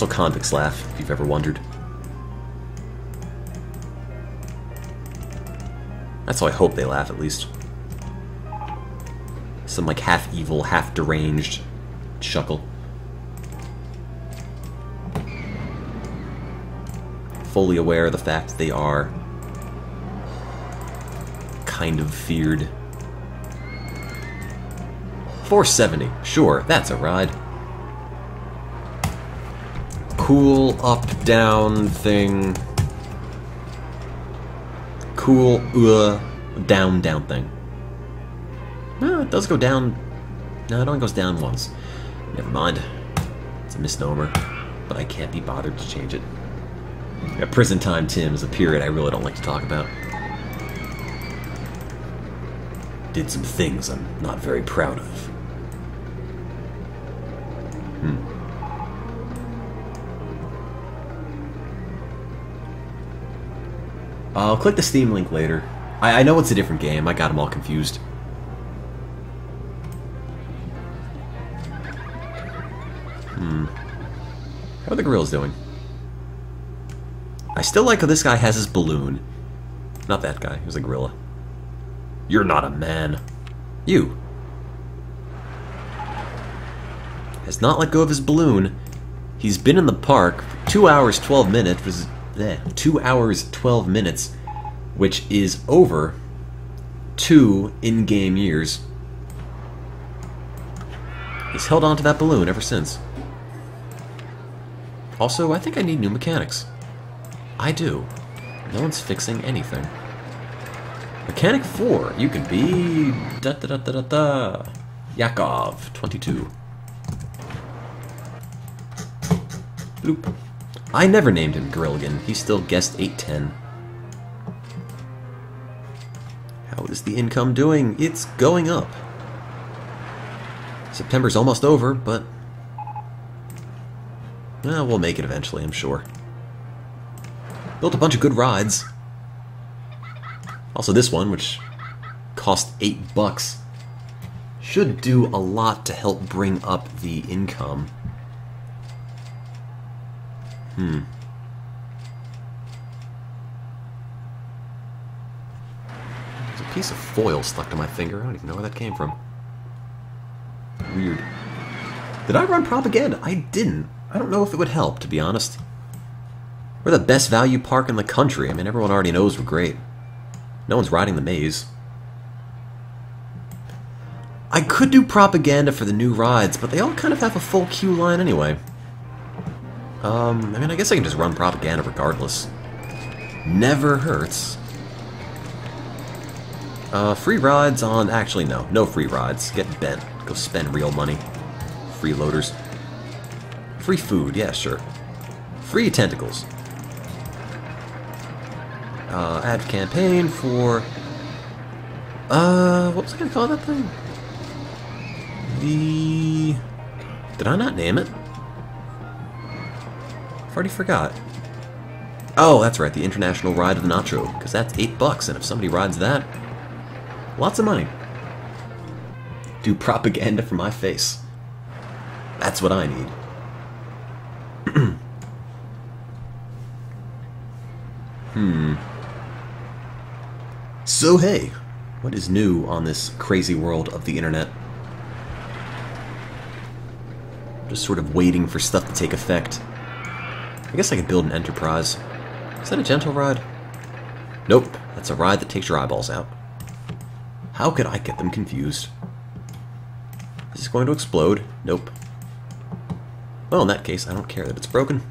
how convicts laugh, if you've ever wondered. That's how I hope they laugh, at least. Some, like, half-evil, half-deranged chuckle. Fully aware of the fact that they are kind of feared. 470. Sure, that's a ride. Cool up-down thing. Cool down-down thing. No, it does go down. No, it only goes down once. Never mind. It's a misnomer, but I can't be bothered to change it. Yeah, Prison Time Tim is a period I really don't like to talk about. Did some things I'm not very proud of. I'll click the Steam link later. I know it's a different game. I got them all confused. How are the gorillas doing? I still like how this guy has his balloon. Not that guy. He was a gorilla. You're not a man. You. Has not let go of his balloon. He's been in the park for 2 hours, 12 minutes. 2 hours, 12 minutes, which is over 2 in-game years. He's held on to that balloon ever since. Also, I think I need new mechanics. I do. No one's fixing anything. Mechanic 4, you can be... da-da-da-da-da-da. Yakov, 22. Bloop. I never named him Grilligan. He's still guest 810. How is the income doing? It's going up. September's almost over, but... well, we'll make it eventually, I'm sure. Built a bunch of good rides. Also this one, which cost $8, should do a lot to help bring up the income. There's a piece of foil stuck to my finger. I don't even know where that came from. Weird. Did I run propaganda? I didn't. I don't know if it would help, to be honest. We're the best value park in the country. I mean, everyone already knows we're great. No one's riding the maze. I could do propaganda for the new rides, but they all kind of have a full queue line anyway. I mean, I guess I can just run propaganda regardless. Never hurts. Free rides on... Actually, no. No free rides. Get bent. Go spend real money. Freeloaders. Free food. Yeah, sure. Free tentacles. Ad campaign for... what was I gonna call that thing? Did I not name it? I've already forgot. Oh, that's right, the International Ride of the Nacho, because that's $8, and if somebody rides that, lots of money. Do propaganda for my face. That's what I need. So hey, what is new on this crazy world of the internet? Just sort of waiting for stuff to take effect. I guess I could build an enterprise. Is that a gentle ride? Nope, that's a ride that takes your eyeballs out. How could I get them confused? Is this going to explode? Nope. Well, in that case, I don't care that it's broken.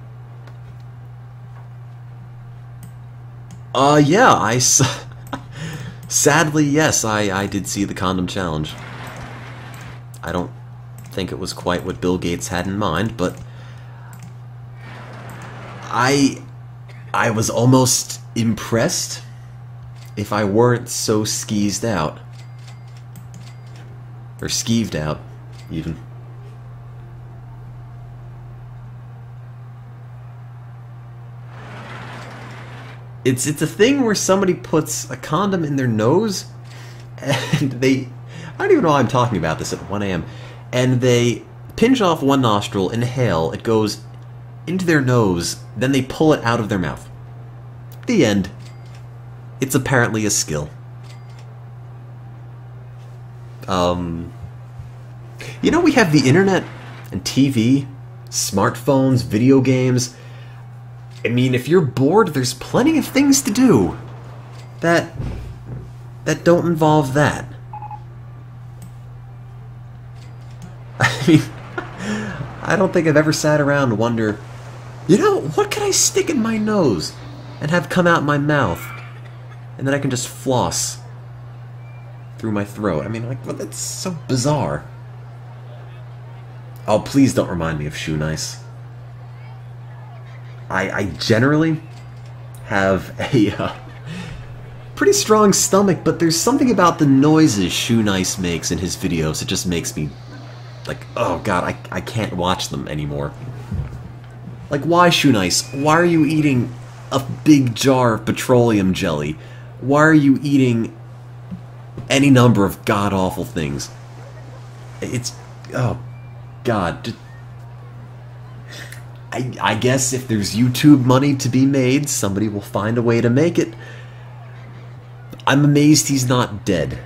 Yeah, sadly, yes, I did see the condom challenge. I don't think it was quite what Bill Gates had in mind, but I was almost impressed if I weren't so skeezed out. Or skeeved out, even. It's a thing where somebody puts a condom in their nose, and I don't even know why I'm talking about this at 1 a.m., and they pinch off one nostril, inhale, it goes into their nose, then they pull it out of their mouth. The end. It's apparently a skill. You know, we have the internet and TV, smartphones, video games. I mean, if you're bored, there's plenty of things to do that don't involve that. I mean, I don't think I've ever sat around and wonder, you know, what could I stick in my nose and have come out my mouth, and then I can just floss through my throat? I mean, like, well, that's so bizarre. Oh, please don't remind me of Shoe Nice. I generally have a pretty strong stomach, but there's something about the noises Shoe Nice makes in his videos that just makes me like, oh god, I can't watch them anymore. Like, why, Shoe Nice? Why are you eating a big jar of petroleum jelly? Why are you eating any number of god-awful things? It's... oh, god. I guess if there's YouTube money to be made, somebody will find a way to make it. I'm amazed he's not dead.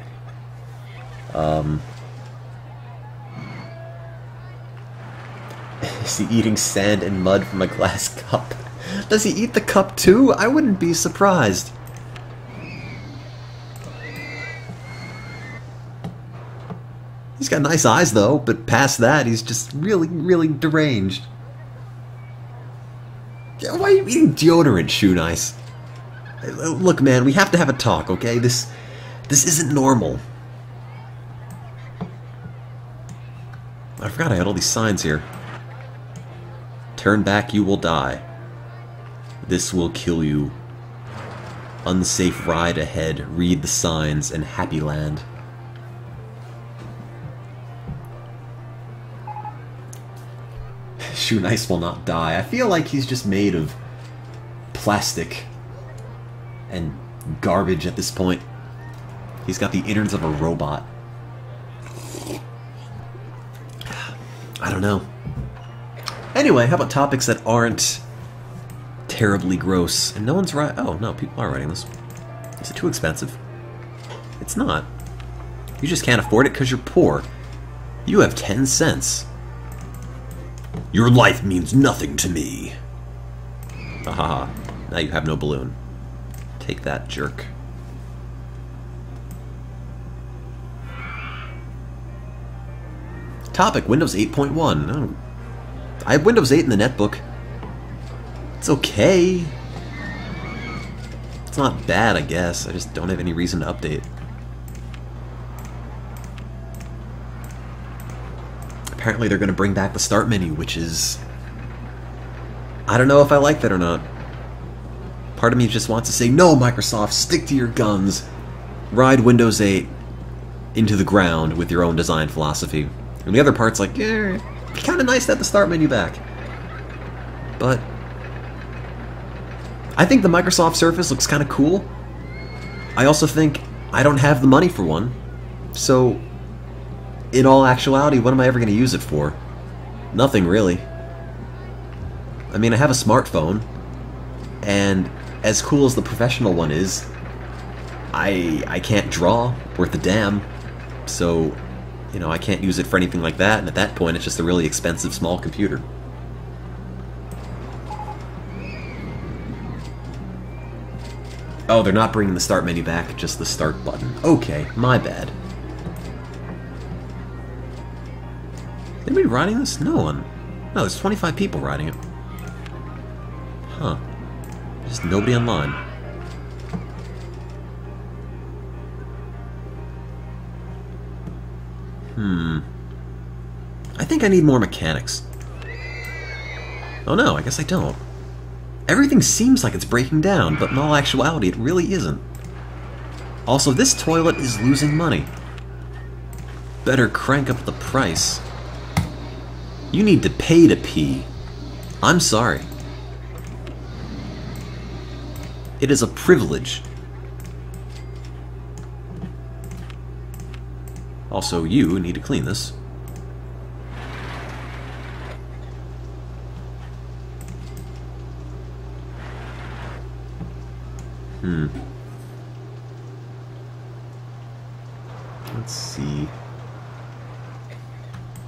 Is he eating sand and mud from a glass cup? Does he eat the cup too? I wouldn't be surprised. He's got nice eyes though, but past that he's just really, really deranged. Why are you eating deodorant, Shoe Nice? Look, man, we have to have a talk, okay? This isn't normal. I forgot I had all these signs here. Turn back, you will die. This will kill you. Unsafe ride ahead. Read the signs and Happy Land. Shoe Nice will not die. I feel like he's just made of plastic and garbage at this point. He's got the innards of a robot. I don't know. Anyway, how about topics that aren't terribly gross? And no one's right. Oh, no, people are writing this. Is it too expensive? It's not. You just can't afford it because you're poor. You have 10 cents. Your life means nothing to me. Ahaha. Now you have no balloon. Take that, jerk. Topic, Windows 8.1. Oh. I have Windows 8 in the netbook. It's okay. It's not bad, I guess. I just don't have any reason to update. Apparently they're going to bring back the start menu, which is... I don't know if I like that or not. Part of me just wants to say, no, Microsoft, stick to your guns. Ride Windows 8 into the ground with your own design philosophy. And the other part's like, yeah, it'd be kind of nice to have the start menu back. But I think the Microsoft Surface looks kind of cool. I also think I don't have the money for one. So, in all actuality, what am I ever going to use it for? Nothing, really. I mean, I have a smartphone, and as cool as the professional one is, I can't draw worth a damn, so, you know, I can't use it for anything like that, and at that point it's just a really expensive small computer. Oh, they're not bringing the start menu back, just the start button. Okay, my bad. Anybody riding this? No one. No, there's 25 people riding it. Huh. Just nobody online. I think I need more mechanics. Oh no, I guess I don't. Everything seems like it's breaking down, but in all actuality it really isn't. Also, this toilet is losing money. Better crank up the price. You need to pay to pee. I'm sorry. It is a privilege. Also, you need to clean this. Let's see.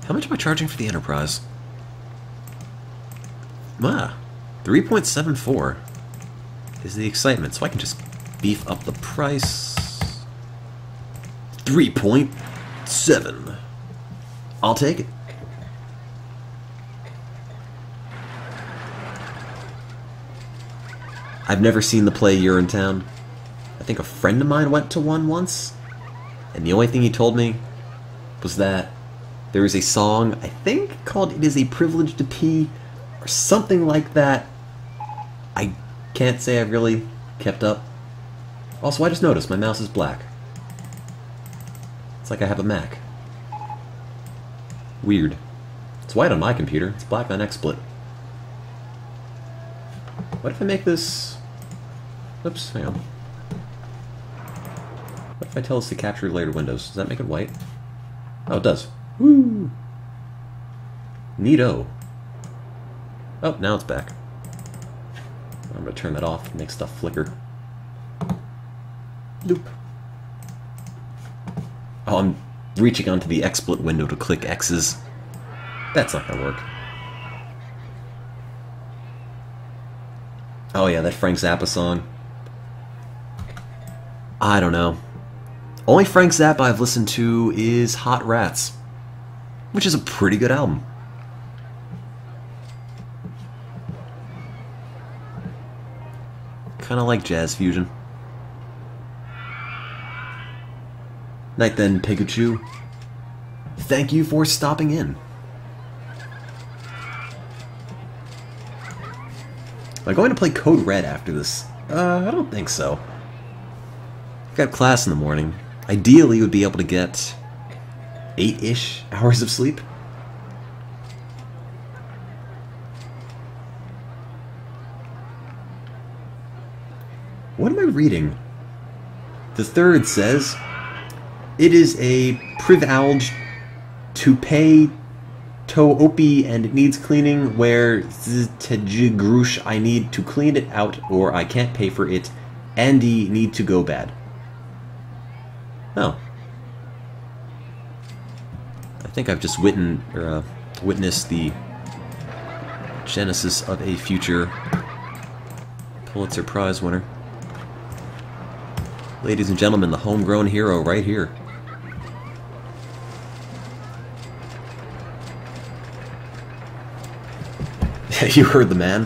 How much am I charging for the Enterprise? Ah, 3.74 is the excitement, so I can just beef up the price. 3.7. I'll take it. I've never seen the play Urinetown. I think a friend of mine went to one once, and the only thing he told me was that there is a song, I think, called It Is a Privilege to Pee, or something like that. I can't say I've really kept up. Also, I just noticed my mouse is black. It's like I have a Mac. Weird. It's white on my computer, it's black on XSplit. What if I make this... Oops, hang on. What if I tell this to capture later windows? Does that make it white? Oh, it does. Woo! Neato. Oh, now it's back. I'm gonna turn that off and make stuff flicker. Loop. Oh, I'm reaching onto the XSplit window to click X's. That's not gonna work. Oh yeah, that Frank Zappa song. I don't know. Only Frank Zappa I've listened to is Hot Rats, which is a pretty good album. Kinda like jazz fusion. Night then, Pikachu. Thank you for stopping in. Am I going to play Code Red after this? I don't think so. I've got class in the morning. Ideally, you would be able to get 8-ish hours of sleep. What am I reading? The third says, it is a privilege to pay to-opi and it needs cleaning where grush I need to clean it out or I can't pay for it and need to go bad. Oh. I think I've just witnessed the genesis of a future Pulitzer Prize winner. Ladies and gentlemen, the homegrown hero right here. You heard the man.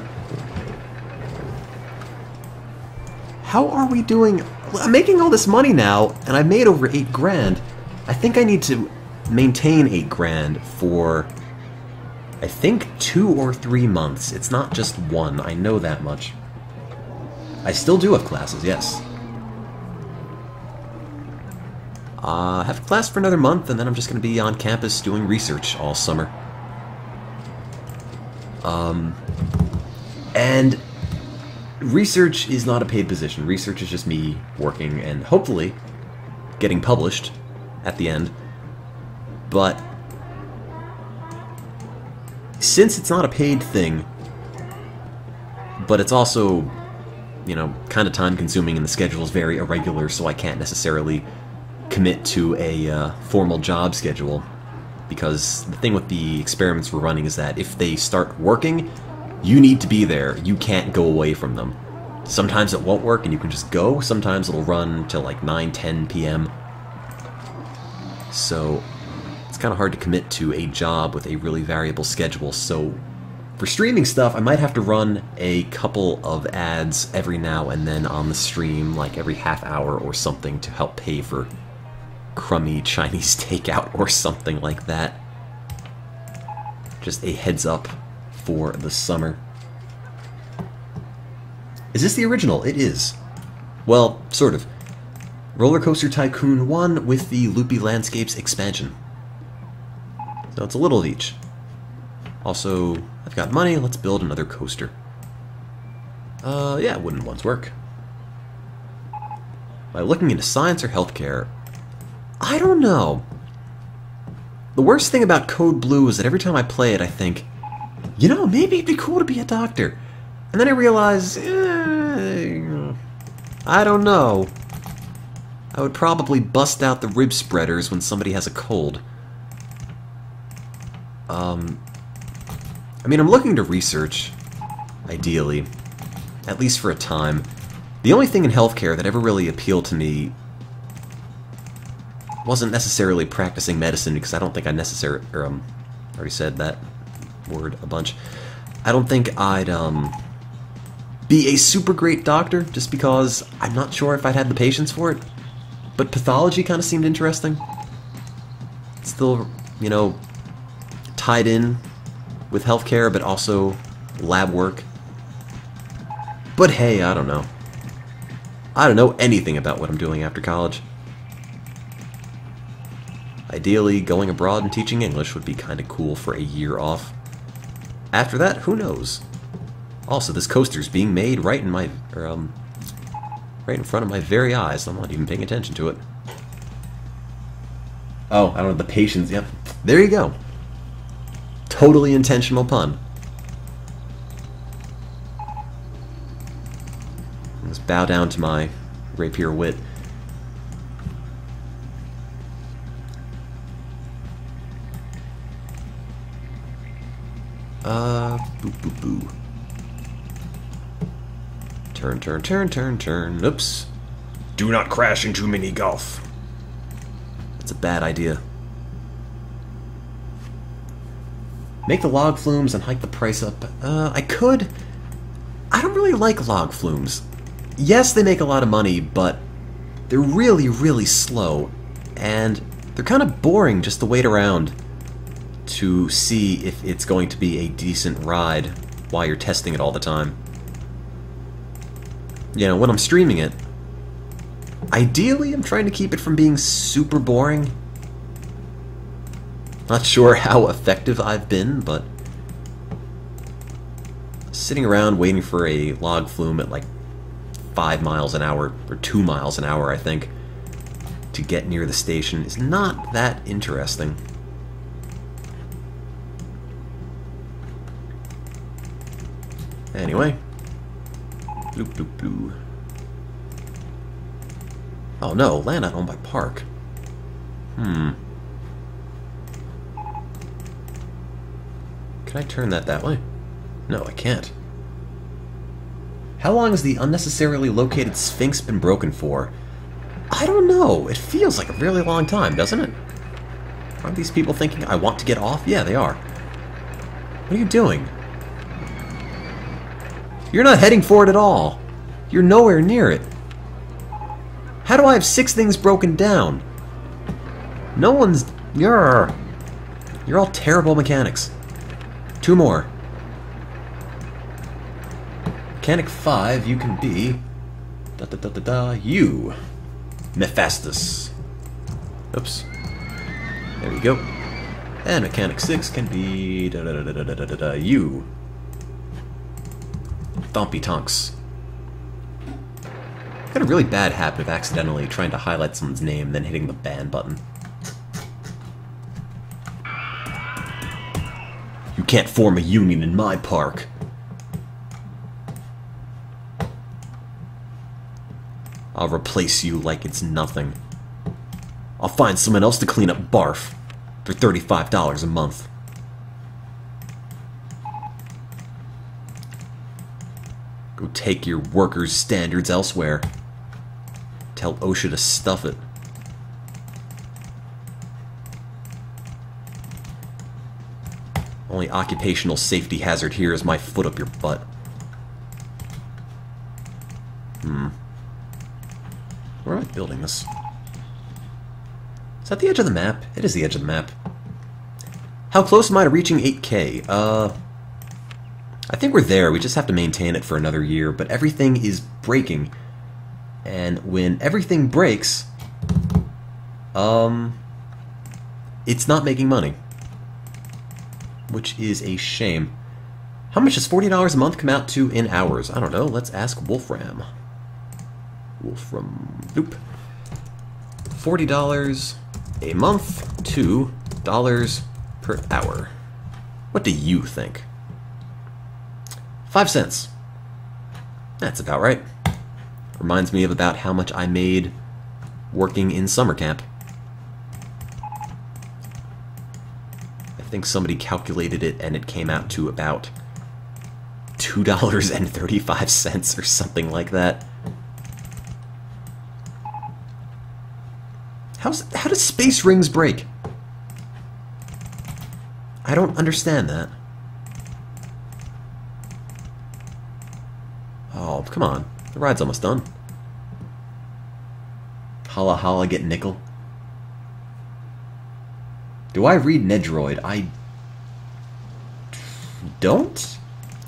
How are we doing? I'm making all this money now, and I made over 8 grand. I think I need to maintain 8 grand for, I think, 2 or 3 months. It's not just 1, I know that much. I still do have classes, yes. I have class for another month, and then I'm just going to be on campus doing research all summer. And research is not a paid position. Research is just me working and hopefully getting published at the end. But since it's not a paid thing, but it's also, you know, kind of time consuming and the schedule is very irregular, so I can't necessarily commit to a formal job schedule. Because the thing with the experiments we're running is that if they start working, you need to be there. You can't go away from them. Sometimes it won't work and you can just go. Sometimes it'll run till like 9, 10 p.m. So it's kind of hard to commit to a job with a really variable schedule. So for streaming stuff, I might have to run a couple of ads every now and then on the stream, like every half hour or something, to help pay for crummy Chinese takeout or something like that. Just a heads up for the summer. Is this the original? It is. Well, sort of. Roller Coaster Tycoon 1 with the Loopy Landscapes expansion. So it's a little of each. Also, I've got money, let's build another coaster. Yeah, wouldn't ones work. By looking into science or healthcare, I don't know. The worst thing about Code Blue is that every time I play it, I think, you know, maybe it'd be cool to be a doctor. And then I realize, I don't know. I would probably bust out the rib spreaders when somebody has a cold. I mean, I'm looking to research, ideally, at least for a time. The only thing in healthcare that ever really appealed to me wasn't necessarily practicing medicine, because I don't think I already said that word a bunch. I don't think I'd, be a super great doctor, just because I'm not sure if I'd had the patience for it. But pathology kind of seemed interesting. Still, you know, tied in with healthcare, but also lab work. But hey, I don't know. I don't know anything about what I'm doing after college. Ideally, going abroad and teaching English would be kind of cool for a year off. After that, who knows? Also, this coaster's being made right in my, right in front of my very eyes. I'm not even paying attention to it. Oh, I don't have the patience. Yep. There you go. Totally intentional pun. Let's bow down to my rapier wit. Boo, boo, boo. Turn, turn, turn, turn, turn. Oops. Do not crash into mini golf. That's a bad idea. Make the log flumes and hike the price up. I could. I don't really like log flumes. Yes, they make a lot of money, but they're really, really slow. And they're kind of boring just to wait around to see if it's going to be a decent ride while you're testing it all the time. You know, when I'm streaming it, ideally I'm trying to keep it from being super boring. Not sure how effective I've been, but sitting around waiting for a log flume at like 5 miles an hour, or 2 miles an hour, I think, to get near the station is not that interesting. Anyway. Bloop, bloop, bloop. Oh no, land not owned by Park. Can I turn that way? No, I can't. How long has the unnecessarily located Sphinx been broken for? I don't know. It feels like a really long time, doesn't it? Aren't these people thinking I want to get off? Yeah, they are. What are you doing? You're not heading for it at all. You're nowhere near it. How do I have 6 things broken down? No one's... You're all terrible mechanics. 2 more. Mechanic 5, you can be... You. Mephistus. Oops. There we go. And Mechanic 6 can be... You. Thumpy Tonks. I've got a really bad habit of accidentally trying to highlight someone's name and then hitting the ban button. You can't form a union in my park. I'll replace you like it's nothing. I'll find someone else to clean up barf for $35 a month. Go take your workers' standards elsewhere. Tell OSHA to stuff it. Only occupational safety hazard here is my foot up your butt. Where am I building this? Is that the edge of the map? It is the edge of the map. How close am I to reaching 8K? I think we're there. We just have to maintain it for another year, but everything is breaking. And when everything breaks, it's not making money. Which is a shame. How much does $40 a month come out to in hours? I don't know. Let's ask Wolfram. Wolfram. Nope. $40 a month, $2 per hour. What do you think? 5 cents. That's about right. Reminds me of about how much I made working in summer camp. I think somebody calculated it and it came out to about $2.35 or something like that. How does space rings break? I don't understand that. Oh, come on. The ride's almost done. Holla holla, get nickel. Do I read Nedroid? I don't?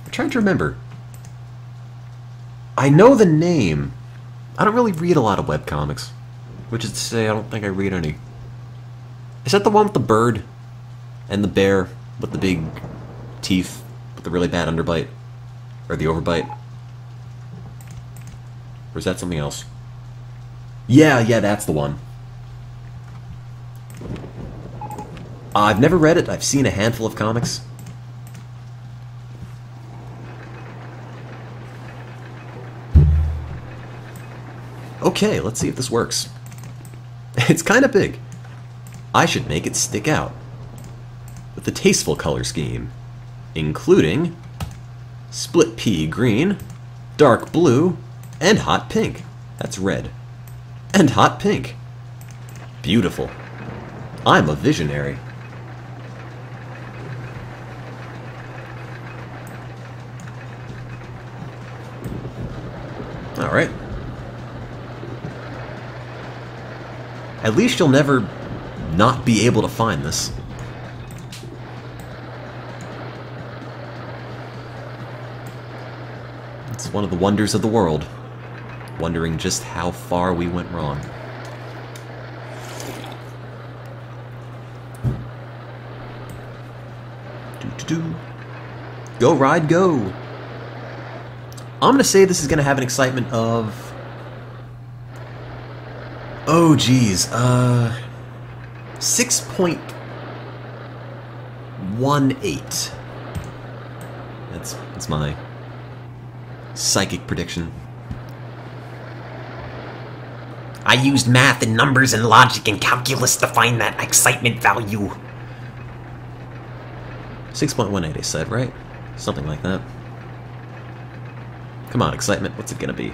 I'm trying to remember. I know the name. I don't really read a lot of webcomics. Which is to say, I don't think I read any. Is that the one with the bird? And the bear with the big teeth with the really bad underbite? Or the overbite? Or is that something else? Yeah, that's the one. I've never read it. I've seen a handful of comics. Okay, let's see if this works. It's kind of big. I should make it stick out. With a tasteful color scheme, including split pea green, dark blue, and hot pink. That's red. And hot pink. Beautiful. I'm a visionary. Alright. At least you'll never not be able to find this. It's one of the wonders of the world. Wondering just how far we went wrong. Do-do-do. Go, ride, go! I'm gonna say this is gonna have an excitement of... Oh, geez. 6.18. That's my psychic prediction. I used math and numbers and logic and calculus to find that excitement value. 6.18, I said, right? Something like that. Come on, excitement. What's it gonna be?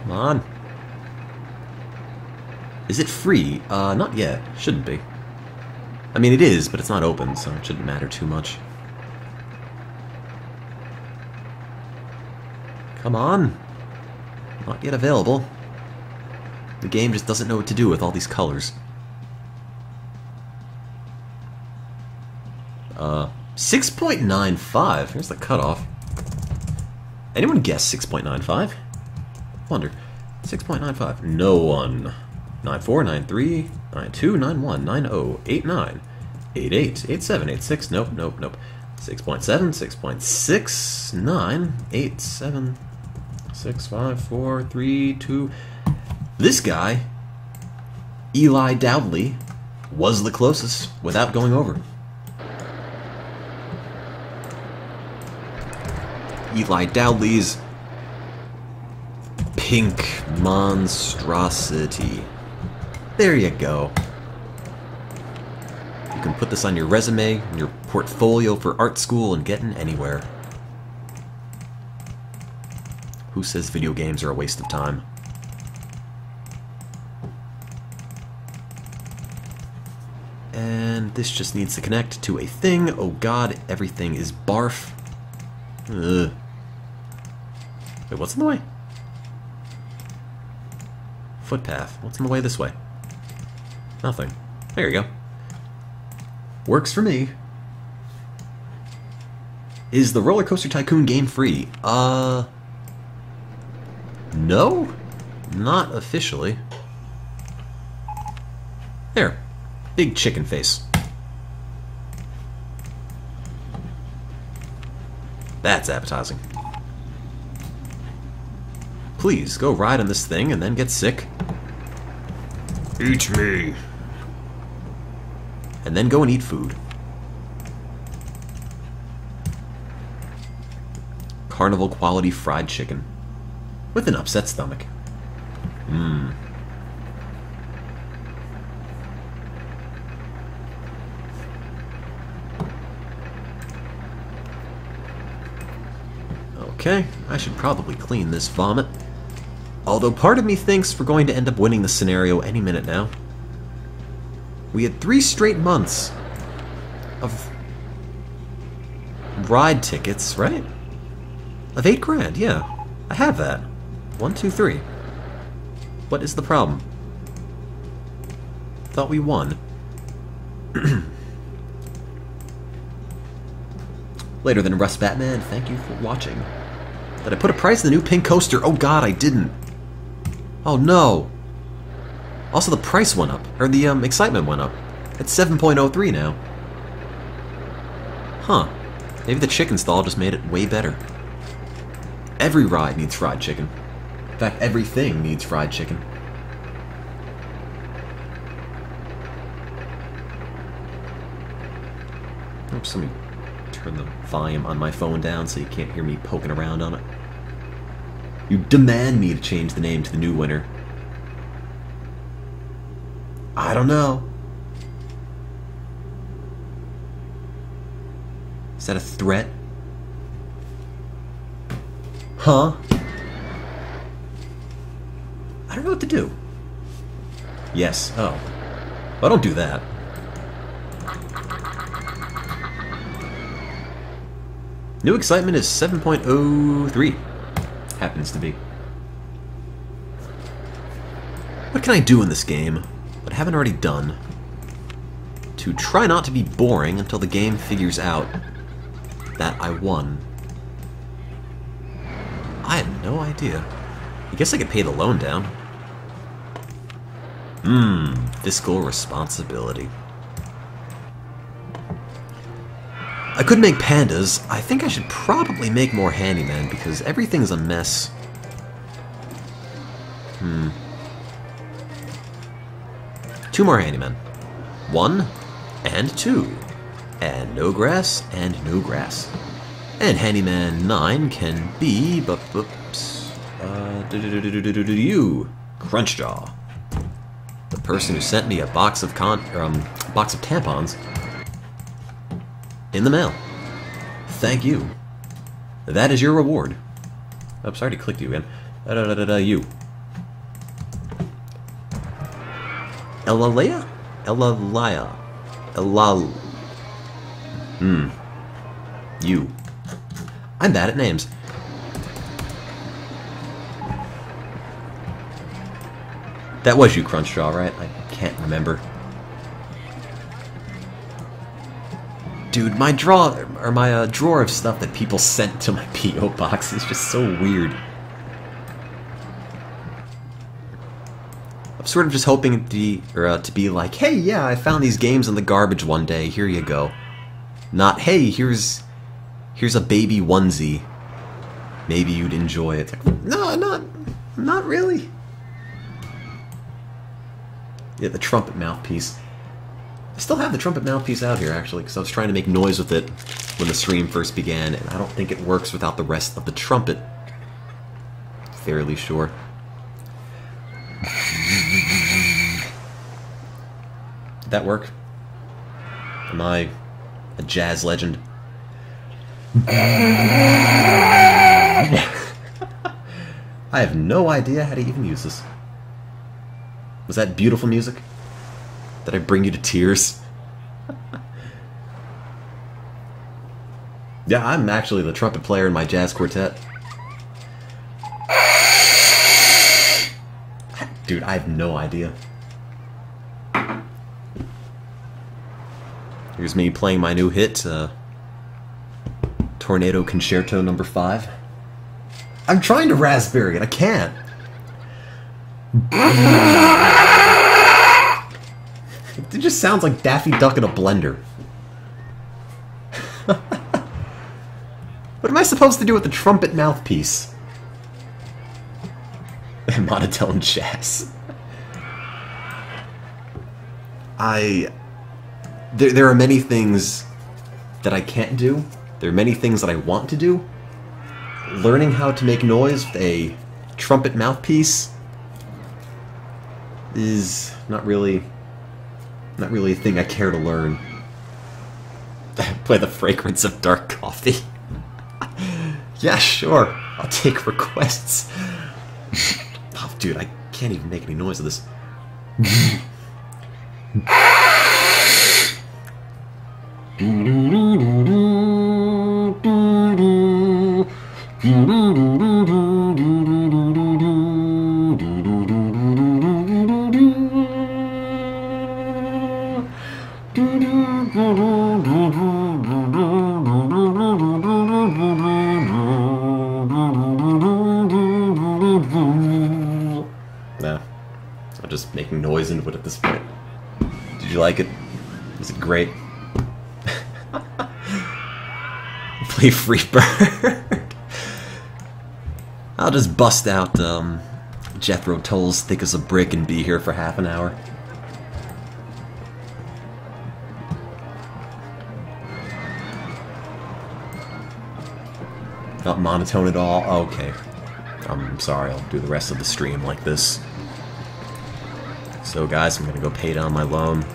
Come on. Is it free? Not yet. Shouldn't be. I mean, it is, but it's not open, so it shouldn't matter too much. Come on. Not yet available. The game just doesn't know what to do with all these colors. 6.95. Here's the cutoff. Anyone guess 6.95? Wonder. 6.95. No one. 94, 93, 92, 91, 90, 89, 88, 87, 86. Nope, nope, nope. 6.7, 6.6, 9, 8, 7, 6, 5, 4, 3, 2. This guy, Eli Dowdley, was the closest without going over. Eli Dowdley's Pink Monstrosity. There you go. You can put this on your resume, in your portfolio for art school, and getting anywhere. Who says video games are a waste of time? And this just needs to connect to a thing. Oh god, everything is barf. Ugh. Wait, what's in the way? Footpath. What's in the way this way? Nothing. There you go. Works for me. Is the Roller Coaster Tycoon game free? No? Not officially. There. Big chicken face. That's appetizing. Please, go ride on this thing and then get sick. Eat me. And then go and eat food. Carnival quality fried chicken. With an upset stomach. Mmm. Okay, I should probably clean this vomit. Although part of me thinks we're going to end up winning the scenario any minute now. We had 3 straight months of ride tickets, right? Of 8 grand, yeah. I have that. 1, 2, 3. What is the problem? Thought we won. Later than Russ Batman, thank you for watching. Did I put a price on the new pink coaster? Oh god, I didn't. Oh no. Also, the price went up, or the excitement went up. It's 7.03 now. Huh. Maybe the chicken stall just made it way better. Every ride needs fried chicken. In fact, everything needs fried chicken. Oops, let me turn the volume on my phone down so you can't hear me poking around on it. You demand me to change the name to the new winner. I don't know. Is that a threat? Huh? I don't know what to do. Yes. Oh. Well, don't do that. New excitement is 7.03. Happens to be. What can I do in this game that I haven't already done to try not to be boring until the game figures out that I won? I have no idea. I guess I could pay the loan down. Fiscal responsibility. I could make pandas. I think I should probably make more handymen because everything's a mess. 2 more handymen. 1 and 2. And no grass and no grass. And handyman 9 can be you, Crunchjaw. The person who sent me a box of tampons. In the mail. Thank you. That is your reward. Oops, I already clicked you again. You. Elalea? Elalaya. Elal... You. I'm bad at names. That was you, Crunchjaw, right? I can't remember. Dude, my drawer of stuff that people sent to my P.O. box is just so weird. I'm sort of just hoping to be like, hey, yeah, I found these games in the garbage one day. Here you go. Not, hey, here's a baby onesie. Maybe you'd enjoy it. Like, no, not really. Yeah, the trumpet mouthpiece. I still have the trumpet mouthpiece out here, actually, because I was trying to make noise with it when the stream first began, and I don't think it works without the rest of the trumpet. Fairly sure. Did that work? Am I a jazz legend? I have no idea how to even use this. Was that beautiful music? Did I bring you to tears? Yeah, I'm actually the trumpet player in my jazz quartet. Dude, I have no idea. Here's me playing my new hit, Tornado Concerto No. 5. I'm trying to raspberry it, I can't. It just sounds like Daffy Duck in a blender. What am I supposed to do with the trumpet mouthpiece? Monotone jazz. There are many things that I can't do. There are many things that I want to do. Learning how to make noise with a trumpet mouthpiece is not really a thing I care to learn. Play the fragrance of dark coffee. Yeah, sure. I'll take requests. Oh, dude, I can't even make any noise of this. No. I'm just making noise into it at this point. Did you like it? Was it great? Play Freebird. I'll just bust out Jethro Tull's Thick as a Brick and be here for half an hour. Not monotone at all? Okay. I'm sorry, I'll do the rest of the stream like this. So guys, I'm gonna go pay down my loan.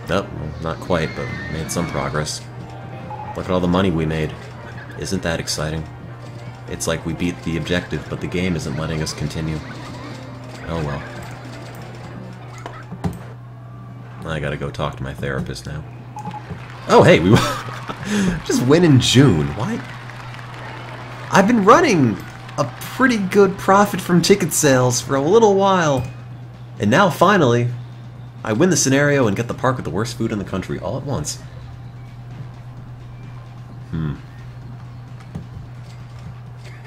Nope, well, not quite, but made some progress. Look at all the money we made. Isn't that exciting? It's like we beat the objective, but the game isn't letting us continue. Oh well. I gotta go talk to my therapist now. Oh hey, we just win in June. Why? I've been running a pretty good profit from ticket sales for a little while. And now finally, I win the scenario and get the park with the worst food in the country all at once.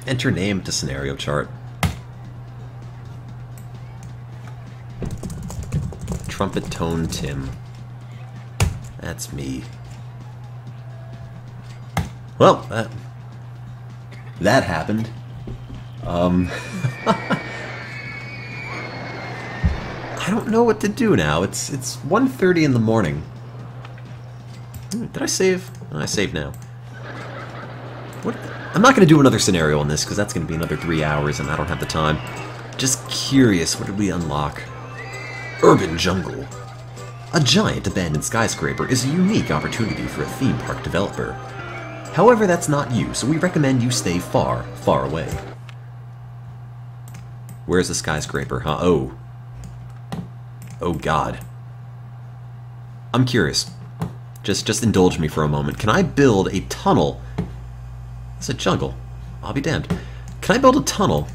Enter name to scenario chart. MonotoneTim. That's me. Well, that happened. I don't know what to do now. It's 1:30 in the morning. Did I save? Oh, I saved now. What? I'm not going to do another scenario on this because that's going to be another 3 hours and I don't have the time. Just curious, what did we unlock? Urban Jungle. A giant abandoned skyscraper is a unique opportunity for a theme park developer. However, that's not you, so we recommend you stay far, far away. Where's the skyscraper, huh? Oh. Oh god. I'm curious. Just indulge me for a moment. Can I build a tunnel? It's a jungle. I'll be damned. Can I build a tunnel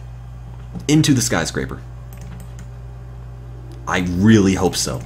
into the skyscraper? I really hope so.